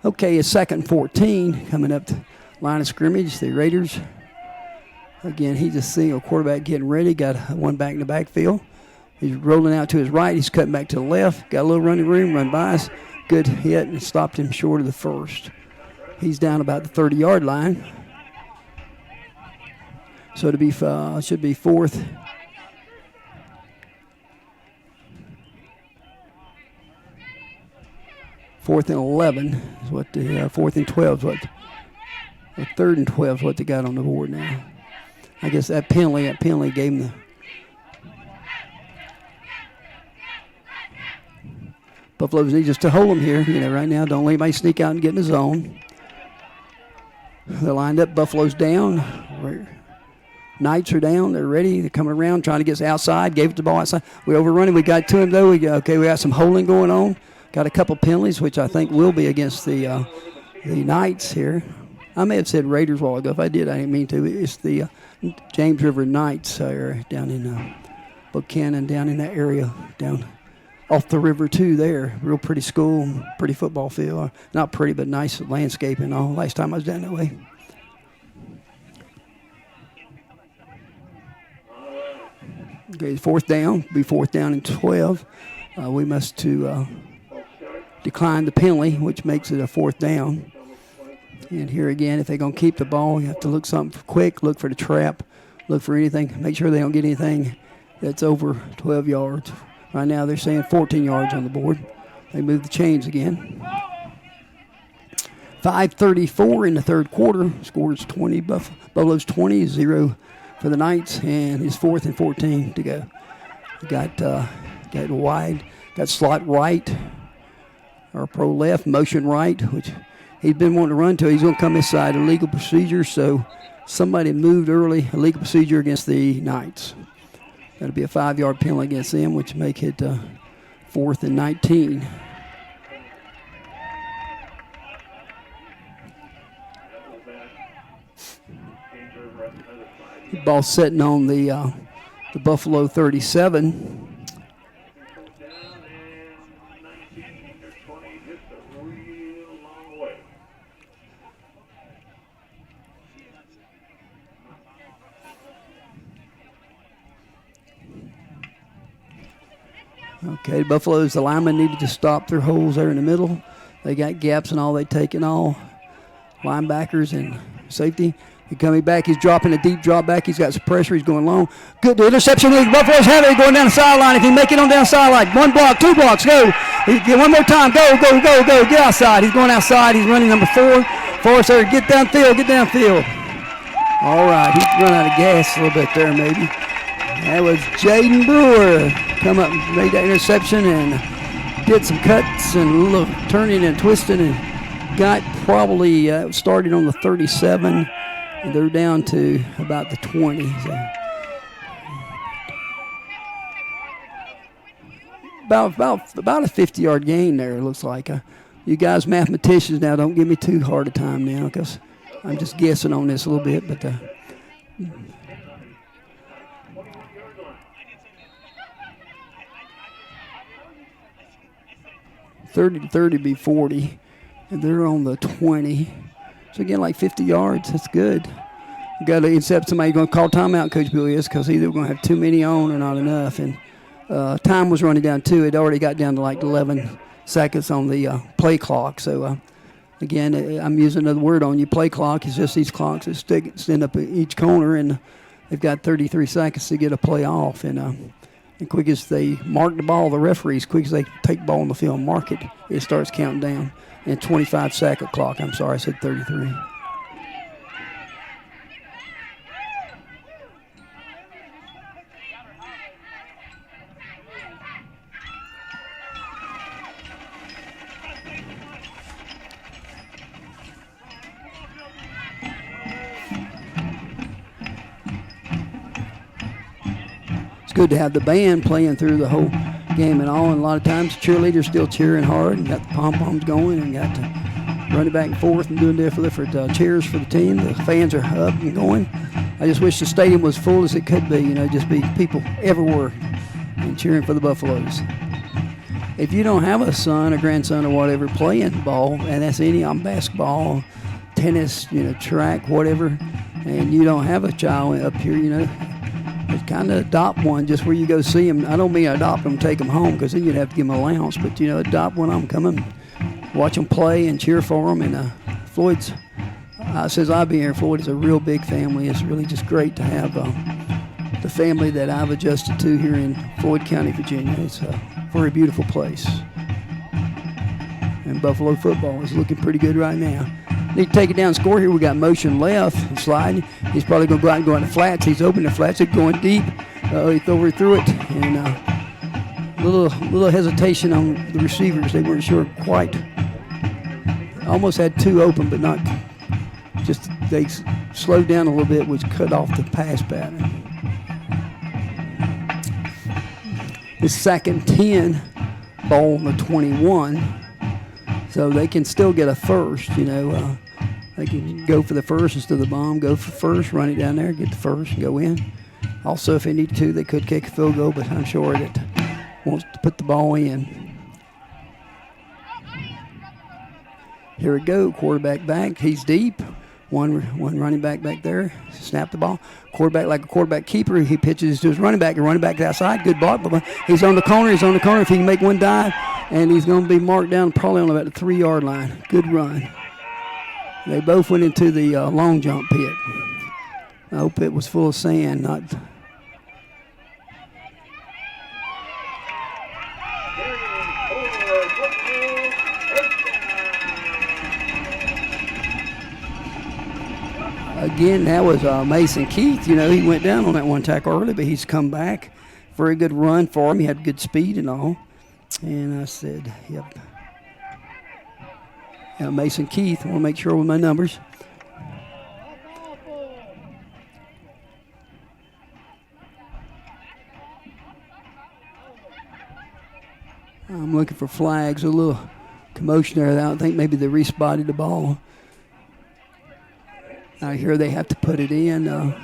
Okay, it's 2nd and 14 coming up the line of scrimmage. The Raiders, again, he's a single quarterback getting ready. Got one back in the backfield. He's rolling out to his right. He's cutting back to the left. Got a little running room, run by us. Good hit and stopped him short of the first. He's down about the 30-yard line. So it'll be should be 4th. Fourth and 11 is what the 4th and 12 is what. 3rd and 12 is what they got on the board now. I guess that penalty gave him the. Buffaloes need just to hold them here. You know, right now, don't let anybody sneak out and get in the zone. They're lined up. Buffalo's down. Knights are down. They're ready. They're coming around, trying to get us outside. Gave it the ball outside. We overrunning. We got to him, though. We got some holding going on. Got a couple penalties, which I think will be against the Knights here. I may have said Raiders a while ago. If I did, I didn't mean to. It's the James River Knights down in Buchanan, down in that area, down off the river, too, there. Real pretty school, pretty football field. Not pretty, but nice landscape and all. Last time I was down that way. Okay, 4th down. Be 4th down and 12. We must decline the penalty, which makes it a 4th down. And here again, if they're going to keep the ball, you have to look something quick, look for the trap, look for anything. Make sure they don't get anything that's over 12 yards. Right now they're saying 14 yards on the board. They move the chains again. 5:34 in the 3rd quarter. Scores 20. Buffalo's 20, 0 for the Knights, and it's 4th and 14 to go. Got wide, got slot right, or pro left, motion right, which he's been wanting to run to. He's going to come this side. Illegal procedure, so somebody moved early. Illegal procedure against the Knights. That'll be a 5-yard penalty against them, which make it 4th and 19. Ball sitting on the Buffalo 37. Okay, Buffalo's, the linemen needed to stop their holes there in the middle. They got gaps and all. They taking all. Linebackers and safety. He's coming back. He's dropping a deep drop back. He's got some pressure. He's going long. Good interception. Buffalo's have it going down the sideline. If he make it on down the sideline, 1 block, 2 blocks, go. One more time. Go. Get outside. He's going outside. He's running number 4. Forrest there. Get downfield. All right. He's run out of gas a little bit there maybe. That was Jaden Brewer. Come up and made that interception and did some cuts and turning and twisting and got probably started on the 37 and they're down to about the 20. So about a 50-yard gain there, it looks like. You guys mathematicians now, don't give me too hard a time now because I'm just guessing on this a little bit, but 30 to 30 be 40, and they're on the 20. So again, like 50 yards, that's good. You got to intercept somebody. You're going to call timeout, Coach Bill is, because either we're going to have too many on or not enough. And time was running down too. It already got down to like 11 seconds on the play clock. So again, I'm using another word on you. Play clock is just these clocks that stand up at each corner, and they've got 33 seconds to get a play off. And quick as they mark the ball, the referees, quick as they take the ball on the field and mark it, it starts counting down. And 25-second clock. I'm sorry, I said 33. it's good to have the band playing through the whole game and all. And a lot of times, cheerleaders still cheering hard and got the pom poms going and got to running back and forth and doing different cheers for the team. The fans are up and going. I just wish the stadium was full as it could be. Just be people everywhere and cheering for the Buffaloes. If you don't have a son or grandson or whatever playing ball, and that's any basketball, tennis, track, whatever, and you don't have a child up here, just kind of adopt one just where you go see them. I don't mean adopt them, take them home, because then you'd have to give them an allowance, but, adopt one of them, come and watch them play and cheer for them. And Floyd's, since I've been here, Floyd is a real big family. It's really just great to have the family that I've adjusted to here in Floyd County, Virginia. It's a very beautiful place. And Buffalo football is looking pretty good right now. Need to take it down and score here. We got motion left and sliding. He's probably going to go out and go in the flats. He's open the flats. He's going deep. He threw it. And little hesitation on the receivers. They weren't sure quite. Almost had two open, but not just. They slowed down a little bit, which cut off the pass pattern. It's 2nd and 10, ball on the 21. So they can still get a first, They can go for the first instead of the bomb, go for first, run it down there, get the first, and go in. Also, if they need to, they could kick a field goal, but I'm sure that wants to put the ball in. Here we go, quarterback back. He's deep. One running back there. Snap the ball. Quarterback like a quarterback keeper. He pitches to his running back. The running back outside. Good block. But he's on the corner. If he can make one dive, and he's going to be marked down probably on about the 3-yard line. Good run. They both went into the long jump pit. I hope it was full of sand, not. Again, that was Mason Keith. He went down on that one tackle early, but he's come back. Very good run for him. He had good speed and all. And I said, yep. Mason Keith. I want to make sure with my numbers. I'm looking for flags. A little commotion there. I don't think maybe they respotted the ball. I hear they have to put it in. The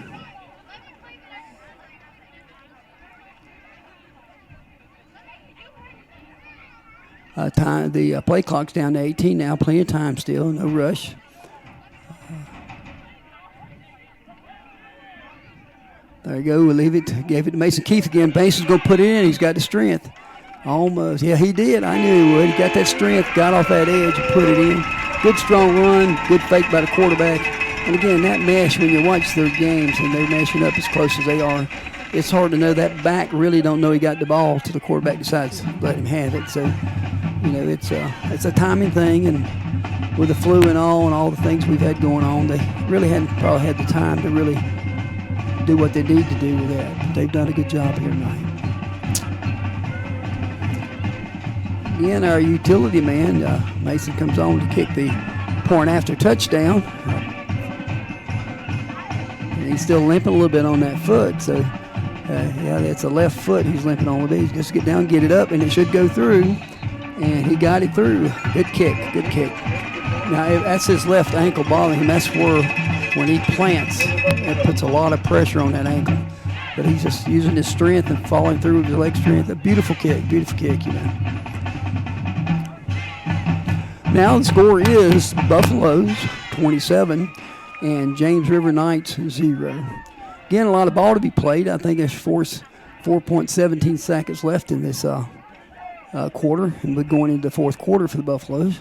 play clock's down to 18 now. Plenty of time still. No rush. There you go. We'll leave it. Gave it to Mason Keith again. Mason's going to put it in. He's got the strength. Almost. Yeah, he did. I knew he would. He got that strength. Got off that edge and put it in. Good strong run. Good fake by the quarterback. And again, that mesh, when you watch their games and they're meshing up as close as they are, it's hard to know. That back really don't know he got the ball till the quarterback decides to let him have it. So, it's a timing thing, and with the flu and all the things we've had going on, they really hadn't probably had the time to really do what they need to do with that. But they've done a good job here tonight. Again, our utility man, Mason, comes on to kick the point after touchdown. He's still limping a little bit on that foot, so that's a left foot he's limping on a little bit. He's just get down, get it up, and it should go through. And he got it through. Good kick. Now, that's his left ankle bothering him. That's where, when he plants, it puts a lot of pressure on that ankle. But he's just using his strength and falling through with his leg strength. A beautiful kick. Now the score is Buffaloes 27 and James River Knights 0. Again, a lot of ball to be played. I think there's 4.17 seconds left in this quarter, and we're going into the fourth quarter for the Buffaloes.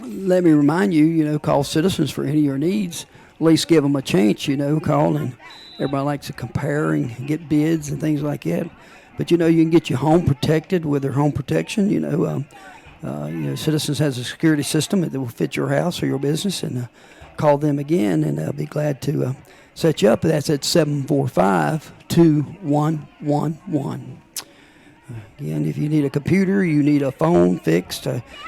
Let me remind you, call Citizens for any of your needs. At least give them a chance, call, and everybody likes to compare and get bids and things like that. But, you can get your home protected with their home protection. Citizens has a security system that will fit your house or your business, and call them again, and they'll be glad to set you up. That's at 745-2111. Again, if you need a computer, you need a phone fixed,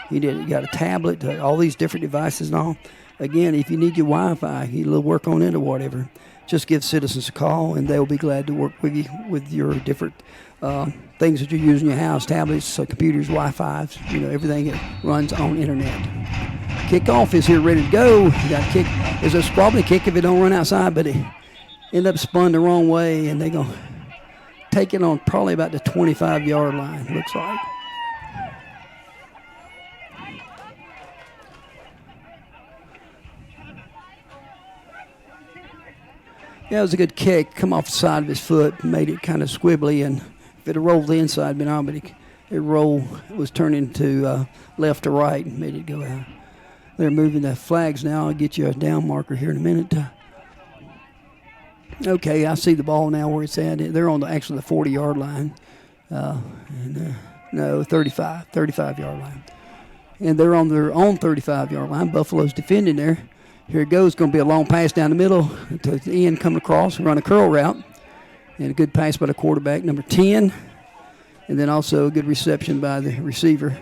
you got a tablet, all these different devices and all. Again, if you need your Wi-Fi, you need a little work on it or whatever, just give Citizens a call, and they'll be glad to work with you with your different things that you use in your house, tablets, computers, Wi-Fi's, everything that runs on internet. Kickoff is here ready to go. You got to kick. There's a probably kick if it don't run outside, but it end up spun the wrong way, and they're going to take it on probably about the 25-yard line, looks like. Yeah, it was a good kick. Come off the side of his foot, made it kind of squibbly, and if it had rolled the inside, been on, but it was turning to left to right and made it go out. They're moving the flags now. I'll get you a down marker here in a minute. Okay, I see the ball now where it's at. They're on actually the 40-yard line. No, 35-yard line. And they're on their own 35-yard line. Buffalo's defending there. Here it goes. Going to be a long pass down the middle to the end, coming across, run a curl route. And a good pass by the quarterback, number 10. And then also a good reception by the receiver.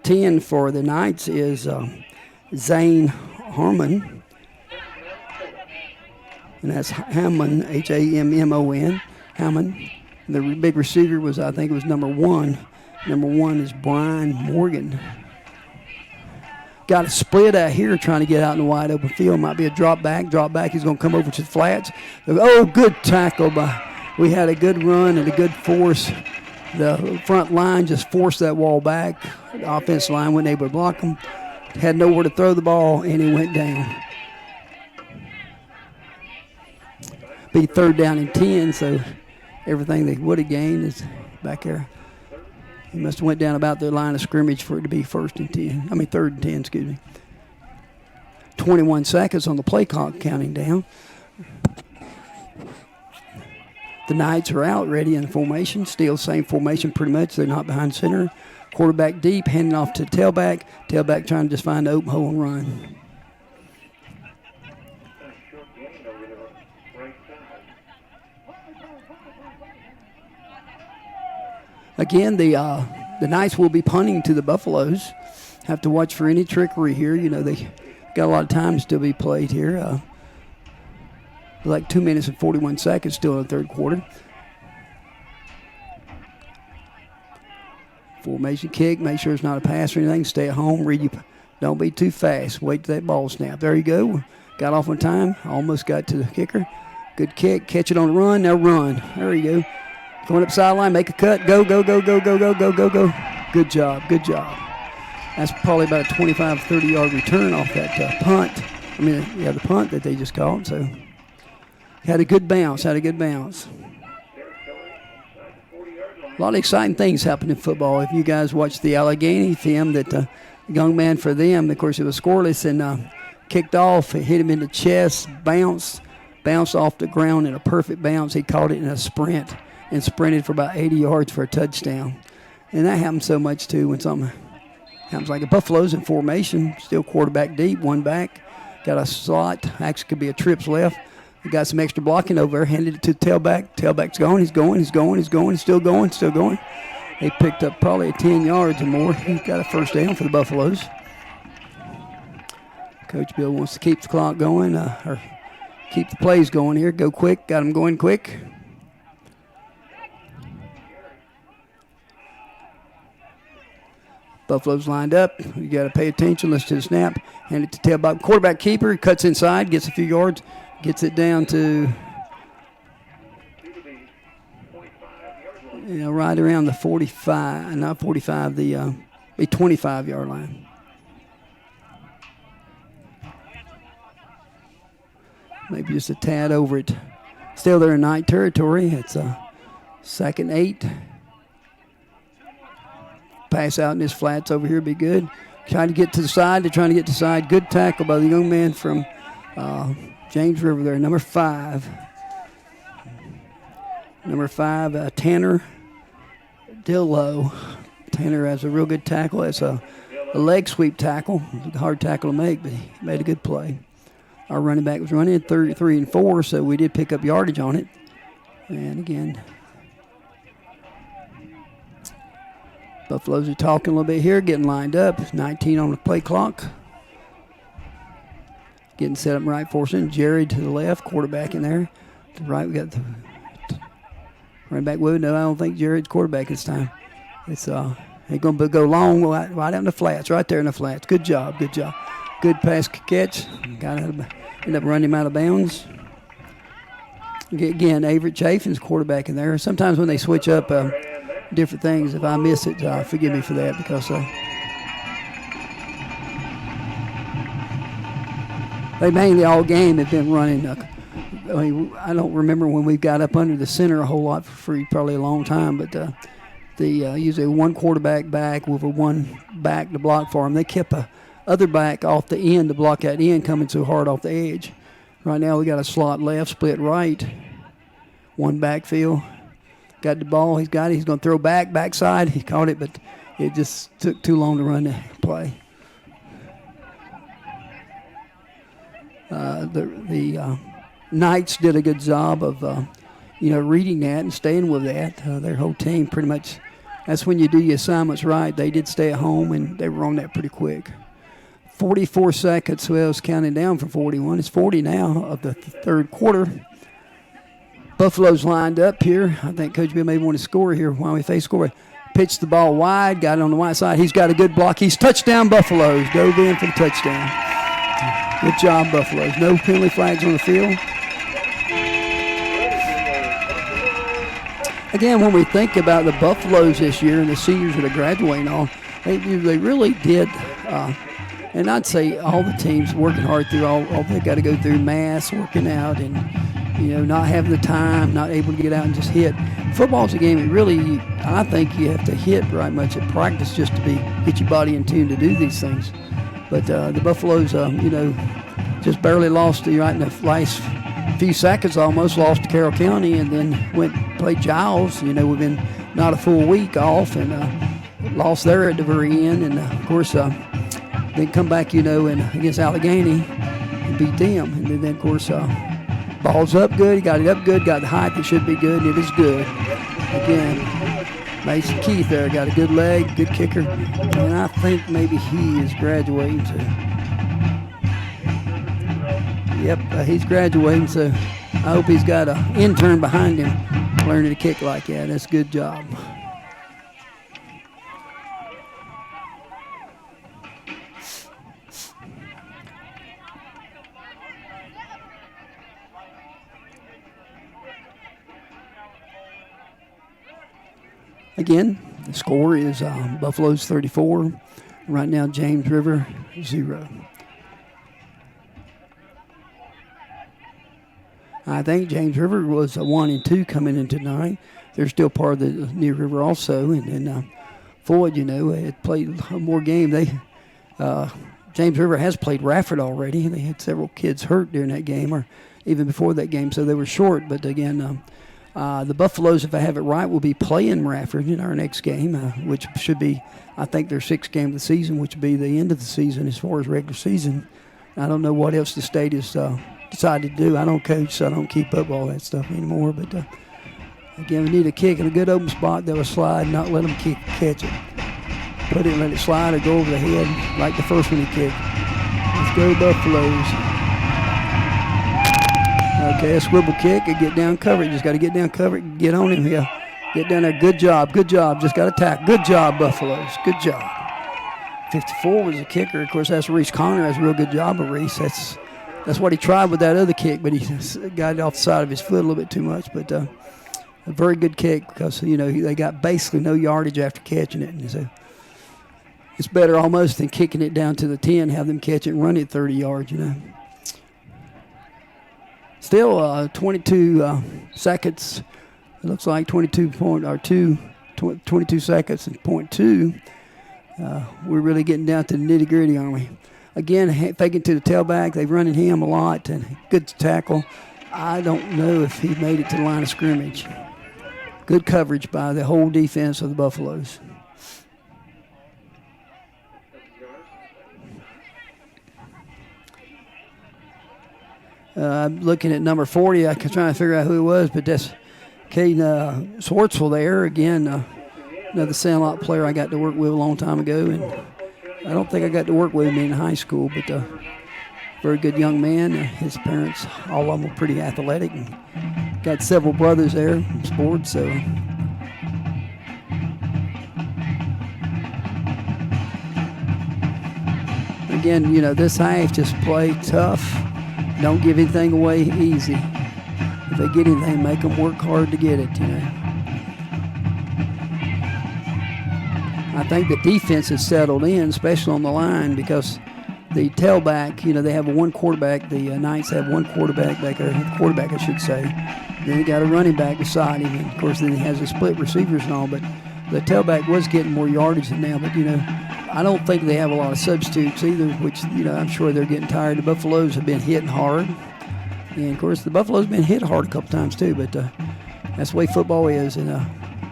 10 for the Knights is Zane Harmon. And that's Hammond, Hammon, Hammond. And the big receiver was, I think it was number 1. Number 1 is Brian Morgan. Got a split out here trying to get out in the wide open field. Might be a drop back. He's going to come over to the flats. Oh, good tackle we had a good run and a good force. The front line just forced that wall back. The offensive line wasn't able to block him. Had nowhere to throw the ball, and he went down. Be 3rd down and 10, so everything they would have gained is back there. He must have went down about the line of scrimmage for it to be 3rd and 10, excuse me. 21 seconds on the play clock counting down. The Knights are out, ready in formation. Still same formation pretty much. They're not behind center. Quarterback deep, handing off to the tailback. Tailback trying to just find the open hole and run. Again, the Knights will be punting to the Buffaloes. Have to watch for any trickery here. They got a lot of time to still be played here. Like 2 minutes and 41 seconds still in the third quarter. Formation kick. Make sure it's not a pass or anything. Stay at home. Don't be too fast. Wait till that ball snap. There you go. Got off on time. Almost got to the kicker. Good kick. Catch it on the run. Now run. There you go. Going up sideline. Make a cut. Go, go, go, go, go, go, go, go, go. Good job. Good job. That's probably about a 25, 30-yard return off that punt. The punt that they just called. So had a good bounce. A lot of exciting things happen in football. If you guys watch the Allegheny film, that the young man for them, of course, it was scoreless and kicked off. It hit him in the chest, bounced off the ground in a perfect bounce. He caught it in a sprint and sprinted for about 80 yards for a touchdown. And that happens so much, too, when something happens like a Buffalo's in formation, still quarterback deep, one back, got a slot, actually could be a trips left. He got some extra blocking over there, handed it to the tailback. Tailback's going, he's still going. They picked up probably 10 yards or more. He got a first down for the Buffaloes. Coach Bill wants to keep the clock going, or keep the plays going here. Go quick, got them going quick. Buffalo's lined up. You got to pay attention. Listen to the snap. Hand it to tailback. Quarterback keeper cuts inside, gets a few yards, gets it down to right around the 45, not 45, the 25-yard line. Maybe just a tad over it. Still there in Knight territory. It's a 2nd and 8. Pass out in his flats over here, be good. Trying to get to the side. Good tackle by the young man from James River there, number 5. Tanner Dillow. Tanner has a real good tackle. It's a leg sweep tackle. It's a hard tackle to make, but he made a good play. Our running back was running 33 and 4, so we did pick up yardage on it. And again, Buffaloes are talking a little bit here, getting lined up. 19 on the play clock. Getting set up right for us. Jared to the left, quarterback in there. To the right, we got the running back. Wood. No, I don't think Jared's quarterback this time. It's they're going to go long right out in the flats, right there in the flats. Good job, good job. Good pass catch. Got end up running him out of bounds. Again, Avery Chafin's quarterback in there. Sometimes when they switch up different things, if I miss it, forgive me for that because they mainly all game have been running. I don't remember when we got up under the center a whole lot for probably a long time, but they usually one quarterback back with a one back to block for them. They kept a other back off the end to block that end coming so hard off the edge. Right now we got a slot left, split right, one backfield. Got the ball, he's got it, he's going to throw backside. He caught it, but it just took too long to run the play. The Knights did a good job of, reading that and staying with that. Their whole team pretty much, that's when you do your assignments right. They did stay at home, and they were on that pretty quick. 44 seconds, well, it's counting down from 41. It's 40 now of the third quarter. Buffalo's lined up here. I think Coach Bill may want to score here while we face score. Pitched the ball wide, got it on the wide side. He's got a good block. He's touchdown Buffaloes. Dove in for the touchdown. Good job, Buffaloes. No penalty flags on the field. Again, when we think about the Buffaloes this year and the seniors that are graduating all, they really did, and I'd say all the teams working hard through all they got to go through, mass, working out, and not having the time, not able to get out and just hit. Football's a game that really, I think you have to hit right much at practice just to get your body in tune to do these things. But the Buffaloes, just barely lost right in the last few seconds, almost lost to Carroll County, and then went and played Giles, within not a full week off, and lost there at the very end. And, of course, then come back, and against Allegheny and beat them. And then, of course, ball's up good. He got it up good, got the height that should be good, and it is good. Again, Mason Keith there got a good leg, good kicker, and I think maybe he is graduating to. Yep, he's graduating, so I hope he's got an intern behind him learning to kick like that. That's a good job. Again, the score is Buffaloes 34. Right now, James River 0. I think James River was a 1-2 coming in tonight. They're still part of the Near River also. And then Floyd, had played more game. James River has played Rafford already. They had several kids hurt during that game or even before that game, so they were short. But again, the Buffaloes, if I have it right, will be playing Rafford in our next game, which should be, I think, their sixth game of the season, which would be the end of the season as far as regular season. I don't know what else the state has decided to do. I don't coach, so I don't keep up all that stuff anymore. But, again, we need a kick in a good open spot that will slide, not let them catch it. Put it and let it slide or go over the head like the first one he kicked. Let's go Buffaloes. Okay, a swivel kick and get down cover. Just got to get down cover and get on him here. Get down there. Good job. Good job. Just got to tack. Good job, Buffaloes. Good job. 54 was the kicker. Of course, that's Reese Connor. That's a real good job of Reese. That's what he tried with that other kick, but he got it off the side of his foot a little bit too much. But a very good kick because, they got basically no yardage after catching it. And so it's better almost than kicking it down to the 10, have them catch it and run it 30 yards, Still 22 seconds. It looks like 22 seconds and .2. We're really getting down to the nitty-gritty, aren't we? Again, faking to the tailback. They've run at him a lot. And good tackle. I don't know if he made it to the line of scrimmage. Good coverage by the whole defense of the Buffaloes. I'm looking at number 40. I'm trying to figure out who it was, but that's Caden Swartzville there. Again, another Sandlot player I got to work with a long time ago. And I don't think I got to work with him in high school, but very good young man. His parents, all of them were pretty athletic. And got several brothers there in sports, so. Again, you know, this half, just play tough. Don't give anything away easy. If they get anything, make them work hard to get it, you know. I think the defense has settled in, especially on the line, because the tailback, you know, they have one quarterback. The Knights have one quarterback back there, quarterback, I should say. Then he got a running back beside him, and of course, then he has the split receivers and all. But the tailback was getting more yardage than now. But, you know, I don't think they have a lot of substitutes either, which, you know, I'm sure they're getting tired. The Buffaloes have been hitting hard. And, of course, the Buffaloes have been hit hard a couple times too. But that's the way football is. And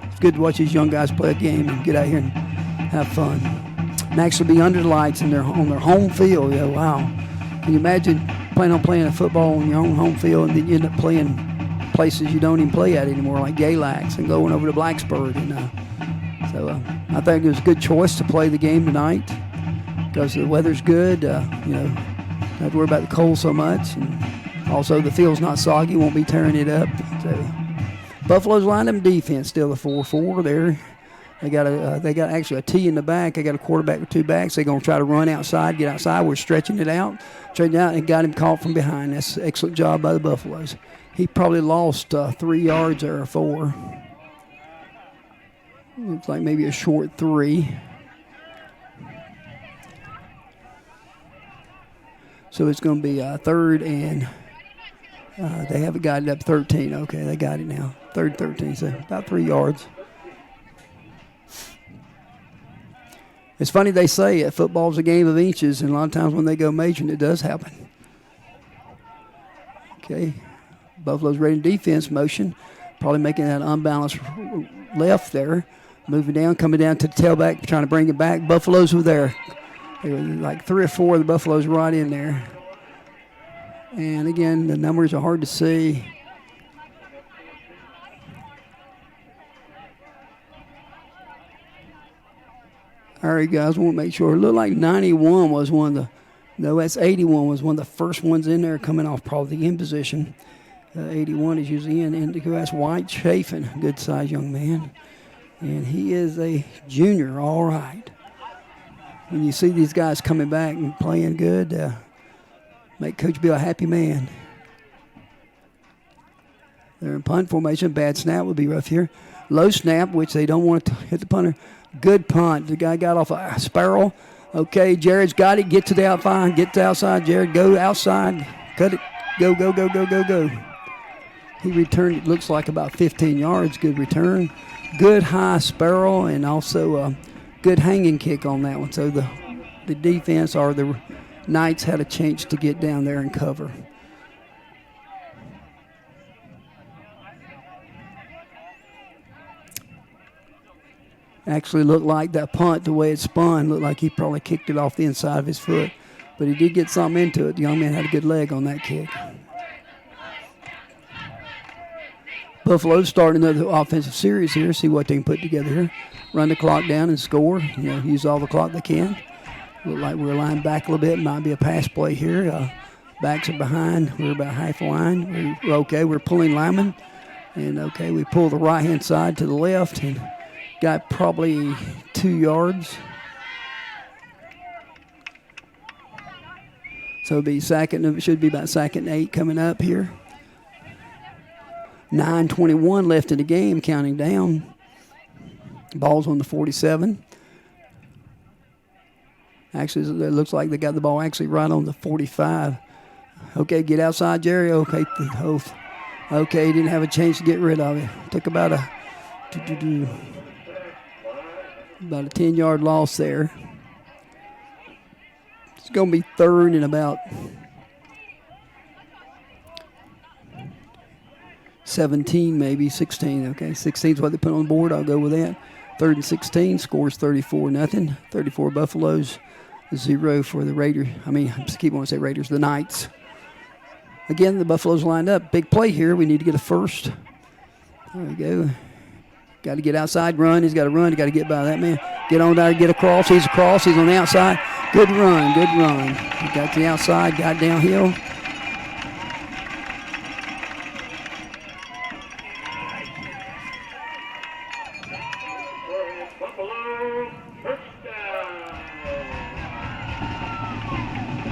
it's good to watch these young guys play a game and get out here and have fun. And actually be under the lights on their home field. Yeah, wow. Can you imagine playing a football on your own home field and then you end up playing places you don't even play at anymore, like Galax, and going over to Blacksburg. And so I think it was a good choice to play the game tonight because the weather's good. You know, don't have to worry about the cold so much. And also the field's not soggy, won't be tearing it up. So Buffalo's lined up defense, still the 4-4 there. They got actually a T in the back. They got a quarterback with two backs. They're going to try to run outside, get outside. We're stretching it out, and got him caught from behind. That's an excellent job by the Buffaloes. He probably lost 3 yards there or 4. Looks like maybe a short 3. So it's going to be third, and they haven't got it up 13. Okay, they got it now. Third 13, so about 3 yards. It's funny they say that football's a game of inches, and a lot of times when they go measuring, it does happen. Okay, Buffalo's ready in defense motion, probably making that unbalanced left there, moving down, coming down to the tailback, trying to bring it back. Buffaloes were there. There were like 3 or 4 of the Buffaloes right in there. And again, the numbers are hard to see. All right, guys, I want to make sure. It looked like 91 was one of the, no, that's 81 was one of the first ones in there coming off probably the in position. 81 is usually in. And that's White Chafin, good-sized young man. And he is a junior, all right. When you see these guys coming back and playing good, make Coach Bill a happy man. They're in punt formation. Bad snap would be rough here. Low snap, which they don't want to hit the punter. Good punt. The guy got off a spiral. Okay, Jared's got it. Get to the outside. Get to the outside, Jared. Go outside. Cut it. Go, go, go, go, go, go. He returned, it looks like about 15 yards. Good return. Good high spiral and also a good hanging kick on that one. So the defense or the Knights had a chance to get down there and cover. Actually looked like that punt, the way it spun, looked like he probably kicked it off the inside of his foot. But he did get something into it. The young man had a good leg on that kick. Buffalo's starting another offensive series here, see what they can put together here. Run the clock down and score. You know, use all the clock they can. Look like we're lined back a little bit. Might be a pass play here. Backs are behind. We're about half a line. We're pulling linemen. And, okay, we pull the right-hand side to the left and got probably 2 yards. So it'll be it should be about 2nd and 8 coming up here. 9:21 left in the game, counting down. Ball's on the 47. Actually, it looks like they got the ball actually right on the 45. Okay, get outside, Jerry. Okay, okay, didn't have a chance to get rid of it. Took about a 10-yard loss there. It's going to be 3rd and about 17, maybe 16. Okay, 16 is what they put on the board. I'll go with that. 3rd and 16. Scores 34-0. 34 Buffaloes, 0 for the Raiders. I just keep wanting to say Raiders. The Knights. Again, the Buffaloes lined up. Big play here. We need to get a first. There we go. Got to get outside, run. He's got to run. He's got to get by that man. Get on there, get across. He's across. He's on the outside. Good run, good run. He got to the outside, got downhill.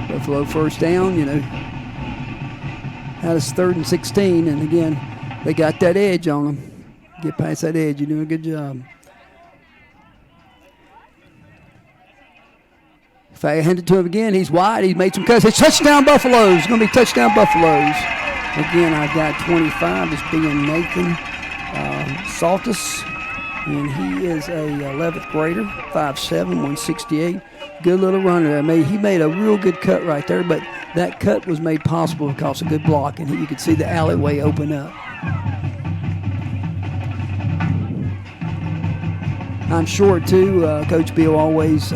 Buffalo first down, you know. Had us 3rd and 16, and again, they got that edge on them. Get past that edge, you're doing a good job. If I hand it to him again, he's wide. He's made some cuts. It's touchdown Buffaloes. It's going to be touchdown Buffaloes. Again, I've got 25 as being Nathan Saltus, and he is a 11th grader, 5'7", 168. Good little runner. He made a real good cut right there, but that cut was made possible because of good block, and you could see the alleyway open up. I'm short, too. Coach Bill always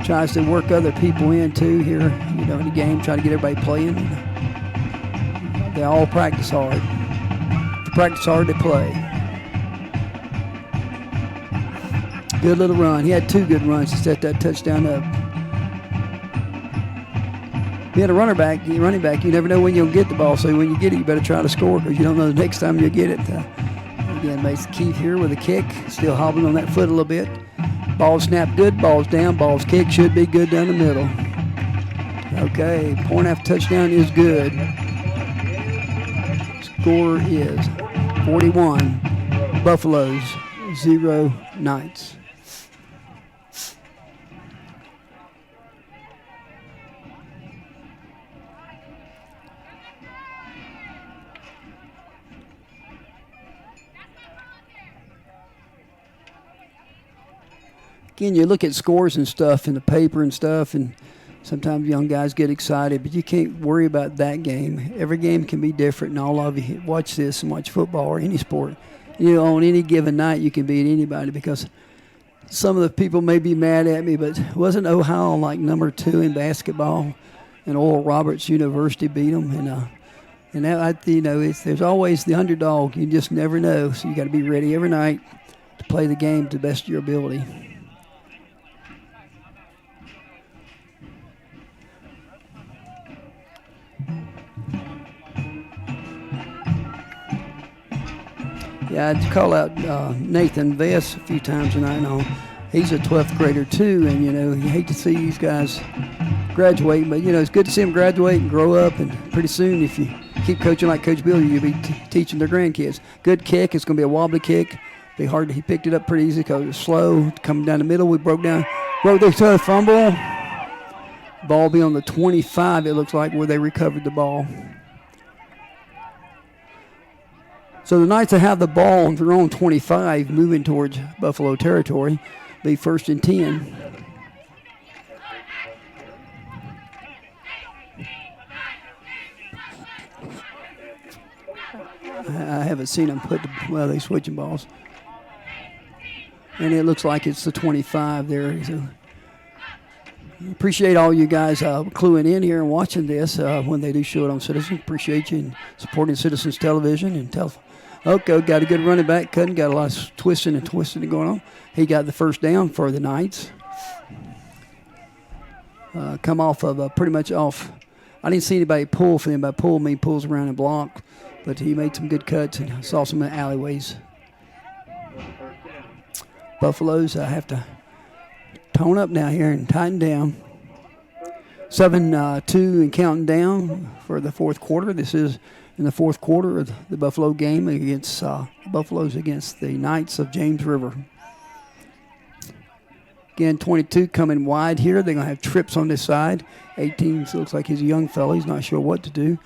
tries to work other people in, too, here, you know, in the game, try to get everybody playing. They all practice hard. To practice hard, they play. Good little run. He had 2 good runs to set that touchdown up. Being a running back, you never know when you'll get the ball, so when you get it, you better try to score because you don't know the next time you'll get it. Again, Mason Keith here with a kick, still hobbling on that foot a little bit. Ball snap good, ball's down, ball's kick should be good down the middle. Okay, point after touchdown is good. Score is 41 Buffaloes, 0 Knights. Again, you look at scores and stuff in the paper and stuff, and sometimes young guys get excited, but you can't worry about that game. Every game can be different, and all of you watch this and watch football or any sport. You know, on any given night, you can beat anybody because some of the people may be mad at me, but wasn't Ohio like number 2 in basketball, and Oral Roberts University beat them, and that, you know, there's always the underdog. You just never know, so you got to be ready every night to play the game to the best of your ability. Yeah, I'd call out Nathan Vess a few times tonight. He's a 12th grader too, and you know you hate to see these guys graduate, but you know it's good to see them graduate and grow up. And pretty soon, if you keep coaching like Coach Bill, you'll be teaching their grandkids. Good kick. It's going to be a wobbly kick. Be hard. He picked it up pretty easy because it was slow. Coming down the middle, we broke the fumble. Ball be on the 25. It looks like where they recovered the ball. So the Knights will have the ball on their own 25 moving towards Buffalo territory. Be 1st and 10. I haven't seen them they switching balls. And it looks like it's the 25 there. So appreciate all you guys cluing in here and watching this when they do show it on Citizens. Appreciate you and supporting Citizens Television and Okay, got a good running back cutting, got a lot of twisting going on. He got the first down for the Knights. Come off of pretty much off. I didn't see anybody pull for him. By pull, he pulls around and block, but he made some good cuts and saw some alleyways. Buffaloes have to tone up now here and tighten down. 7-2 and counting down for the 4th quarter. This is in the 4th quarter of the Buffalo game against Buffaloes against the Knights of James River. Again, 22 coming wide here. They're going to have trips on this side. 18 looks like he's a young fellow. He's not sure what to do.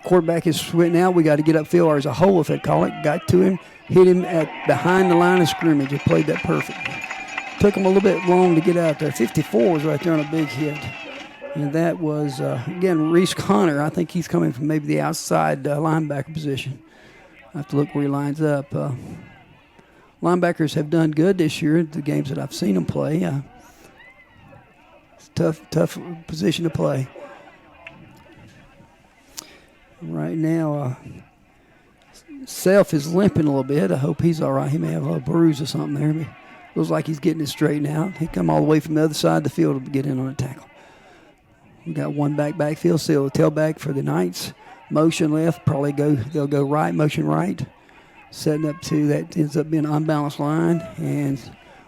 Quarterback is sweating out. We got to get upfield or as a hole, if they call it. Got to him, hit him at behind the line of scrimmage. He played that perfect. Took him a little bit long to get out there. 54 was right there on a big hit. And that was, again, Reese Connor. I think he's coming from maybe the outside linebacker position. I have to look where he lines up. Linebackers have done good this year, the games that I've seen them play. It's a tough position to play. Right now, Self is limping a little bit. I hope he's all right. He may have a little bruise or something there. But looks like he's getting it straightened out. He come all the way from the other side of the field to get in on a tackle. We got one backfield, still a tailback for the Knights. Motion left, they'll go right, motion right. Setting up to that ends up being an unbalanced line, and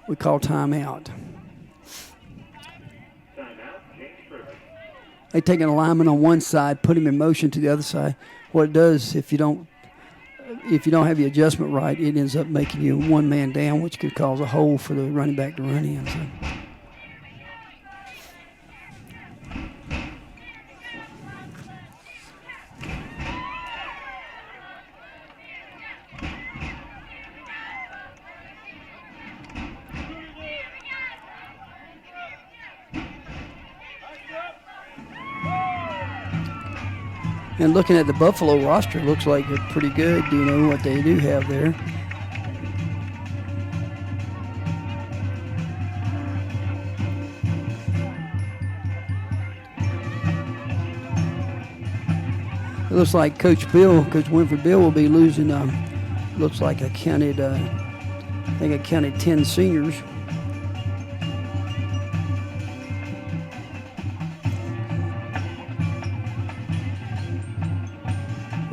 we call timeout. They take an alignment on one side, put him in motion to the other side. What it does, if you don't have the adjustment right, it ends up making you one man down, which could cause a hole for the running back to run in. So. And looking at the Buffalo roster, looks like they're pretty good. Do you know what they do have there? It looks like Coach Winfred Bill will be losing, looks like I counted 10 seniors.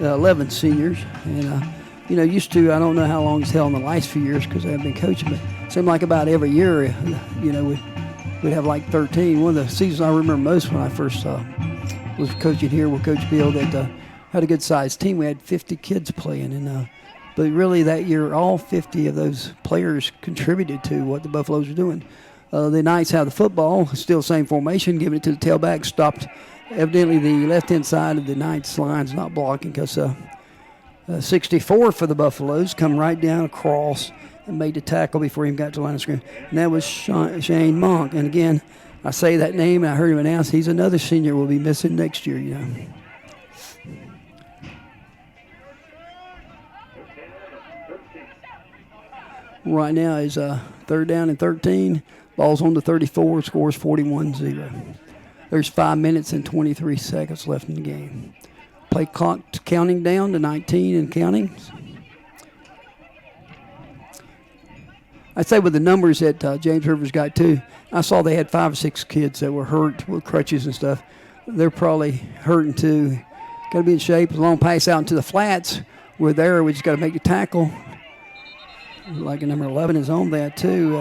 11 seniors, and used to, I don't know how long it's held in the last few years because I haven't been coaching, but it seemed like about every year, we'd have like 13. One of the seasons I remember most when I first was coaching here with Coach Bill that had a good sized team. We had 50 kids playing, and but really that year, all 50 of those players contributed to what the Buffaloes were doing. The Knights have the football, still same formation, giving it to the tailback, stopped. Evidently, the left-hand side of the Knights line's not blocking because 64 for the Buffaloes come right down across and made the tackle before he even got to the line of scrimmage. And that was Shane Monk. And again, I say that name, and I heard him announce he's another senior we'll be missing next year, Right now is third down and 13. Ball's on the 34, scores 41-0. There's 5 minutes and 23 seconds left in the game. Play clock counting down to 19 and counting. I'd say with the numbers that James Rivers got too, I saw they had 5 or 6 kids that were hurt with crutches and stuff. They're probably hurting too. Got to be in shape. A long pass out into the flats. We're there. We just got to make the tackle. Like number 11 is on that too.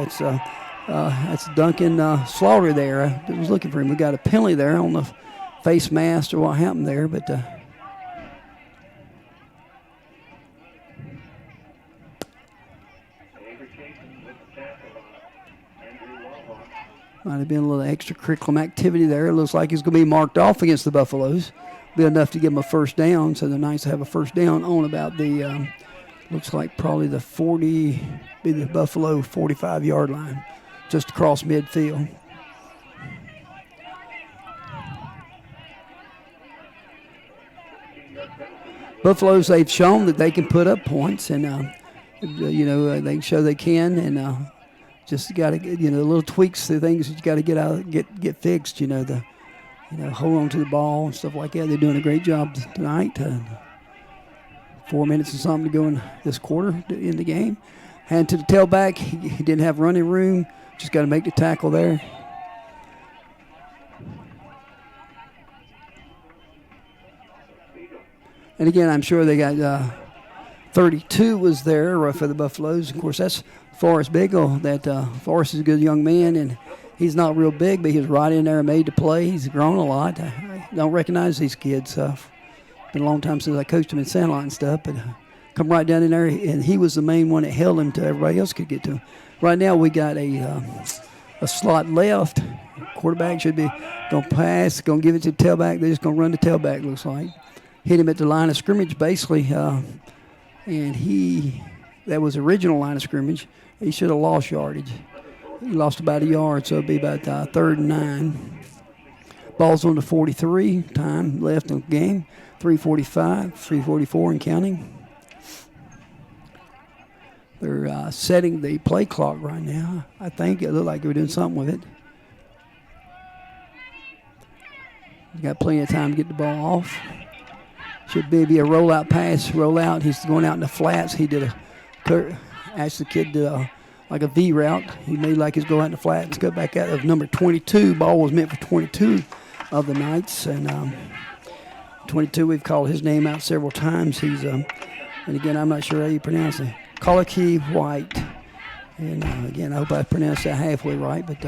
That's Duncan Slaughter there. I was looking for him. We got a penalty there. I don't know if face mask or what happened there, but might have been a little extracurricular activity there. It looks like he's going to be marked off against the Buffaloes. Be enough to give him a first down, so the Knights have a first down on about the, looks like probably the Buffalo 45-yard line, just across midfield. Buffaloes, they've shown that they can put up points, and they can show they can, and just got to little tweaks, the things that you got to get fixed. Hold on to the ball and stuff like that. They're doing a great job tonight. 4 minutes or something to go in this quarter in the game. Hand to the tailback. He didn't have running room. Just got to make the tackle there. And again, I'm sure they got 32 was there for the Buffaloes. Of course, that's Forrest Biggle. That Forrest is a good young man, and he's not real big, but he was right in there, made to play. He's grown a lot. I don't recognize these kids. Been a long time since I coached him in Sandlot and stuff, but come right down in there, and he was the main one that held him till everybody else could get to him. Right now, we got a slot left. Quarterback should be going to pass, going to give it to the tailback. They're just going to run the tailback, looks like. Hit him at the line of scrimmage, basically, and that was the original line of scrimmage. He should have lost yardage. He lost about a yard, so it'll be about 3rd and 9. Ball's on the 43, time left in the game. 3:45, 3:44 and counting. They're setting the play clock right now. I think it looked like they were doing something with it. You got plenty of time to get the ball off. Should be a rollout pass, roll out. He's going out in the flats. He did asked the kid to like a V route. He made like he's going out in the flats, go back out of number 22. Ball was meant for 22 of the Knights, and 22. We've called his name out several times. He's and again, I'm not sure how you pronounce it. Colakey White, and again, I hope I pronounced that halfway right, but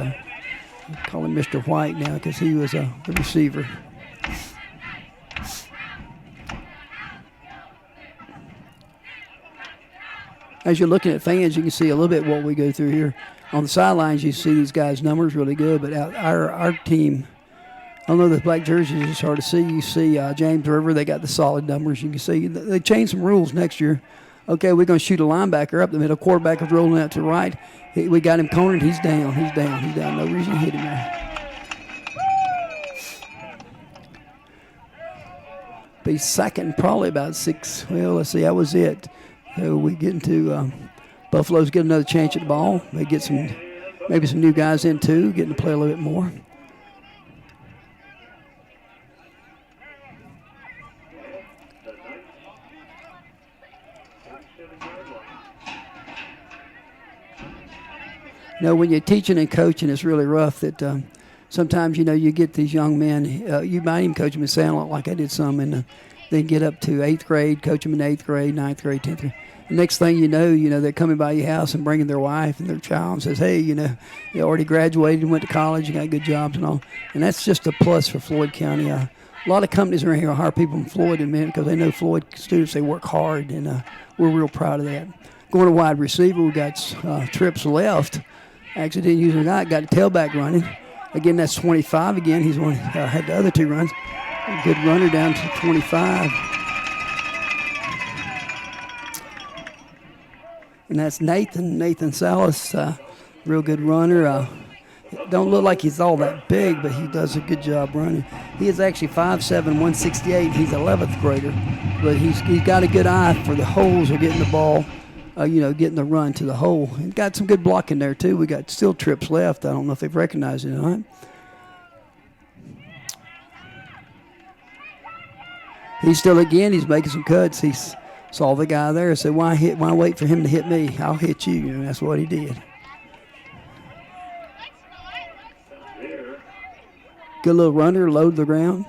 call him Mr. White now because he was the receiver. As you're looking at fans, you can see a little bit what we go through here. On the sidelines, you see these guys' numbers really good, but our team, I don't know, the black jerseys is hard to see. You see James River, they got the solid numbers. You can see they changed some rules next year. Okay, we're going to shoot a linebacker up the middle. Quarterback is rolling out to the right. We got him cornered. He's down. No reason to hit him there. Be second, probably about 6. Well, let's see. That was it. So we get into Buffalo's get another chance at the ball. They get maybe some new guys in too, getting to play a little bit more. You know, when you're teaching and coaching, it's really rough that sometimes, you know, you get these young men, you might even coach them and sound like I did some, and they get up to 8th grade, coach them in 8th grade, 9th grade, 10th grade. The next thing you know, they're coming by your house and bringing their wife and their child and says, hey, you already graduated and went to college, you got good jobs and all. And that's just a plus for Floyd County. A lot of companies around here hire people from Floyd because they know Floyd students, they work hard, and we're real proud of that. Going to wide receiver, we got trips left. Actually didn't use a guy, got a tailback running. Again, that's 25 again. He's one had the other two runs. A good runner down to 25. And that's Nathan Salas, real good runner. Don't look like he's all that big, but he does a good job running. He is actually 5'7", 168. He's 11th grader, but he's got a good eye for the holes or getting the ball, getting the run to the hole. And got some good blocking there too. We got still trips left. I don't know if they've recognized it or not. He's making some cuts. He saw the guy there and said, why wait for him to hit me? I'll hit you. And that's what he did. Good little runner, load the ground.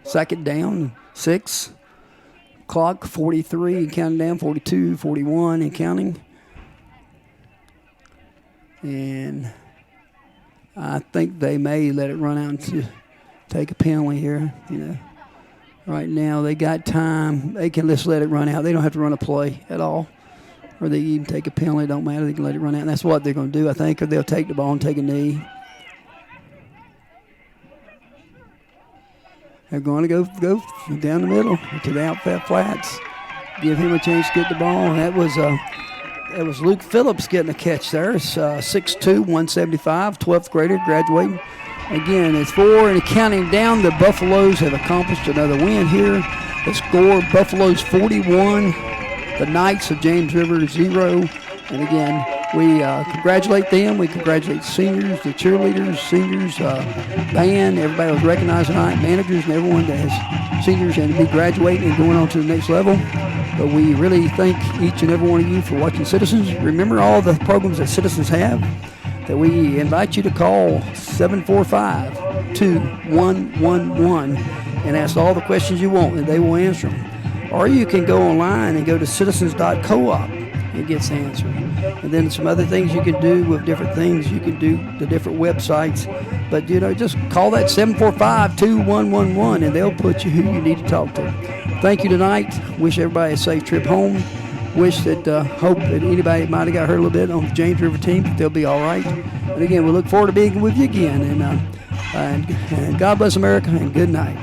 Second down, 6. Clock, 43 and counting down, 42, 41 and counting. And I think they may let it run out to take a penalty here, Right now, they got time. They can just let it run out. They don't have to run a play at all. Or they even take a penalty. It don't matter. They can let it run out. And that's what they're going to do, I think, or they'll take the ball and take a knee. They're going to go down the middle to the outfit flats. Give him a chance to get the ball. And that was Luke Phillips getting a catch there. It's 6'2", 175, 12th grader, graduating. Again, it's 4 and counting down. The Buffaloes have accomplished another win here. The score, Buffaloes 41, the Knights of James River 0. And again, we congratulate them. We congratulate the seniors, the cheerleaders, seniors, band, everybody was recognized tonight, managers and everyone that has seniors and to be graduating and going on to the next level. But we really thank each and every one of you for watching Citizens. Remember all the programs that Citizens have, that we invite you to call 745-2111 and ask all the questions you want, and they will answer them. Or you can go online and go to citizens.coop. It gets answered. And then some other things you can do with different things. You can do the different websites. But, just call that 745-2111, and they'll put you who you need to talk to. Thank you tonight. Wish everybody a safe trip home. Wish that, hope that anybody might have got hurt a little bit on the James River team, but they'll be all right. And again, we look forward to being with you again. And God bless America, and good night.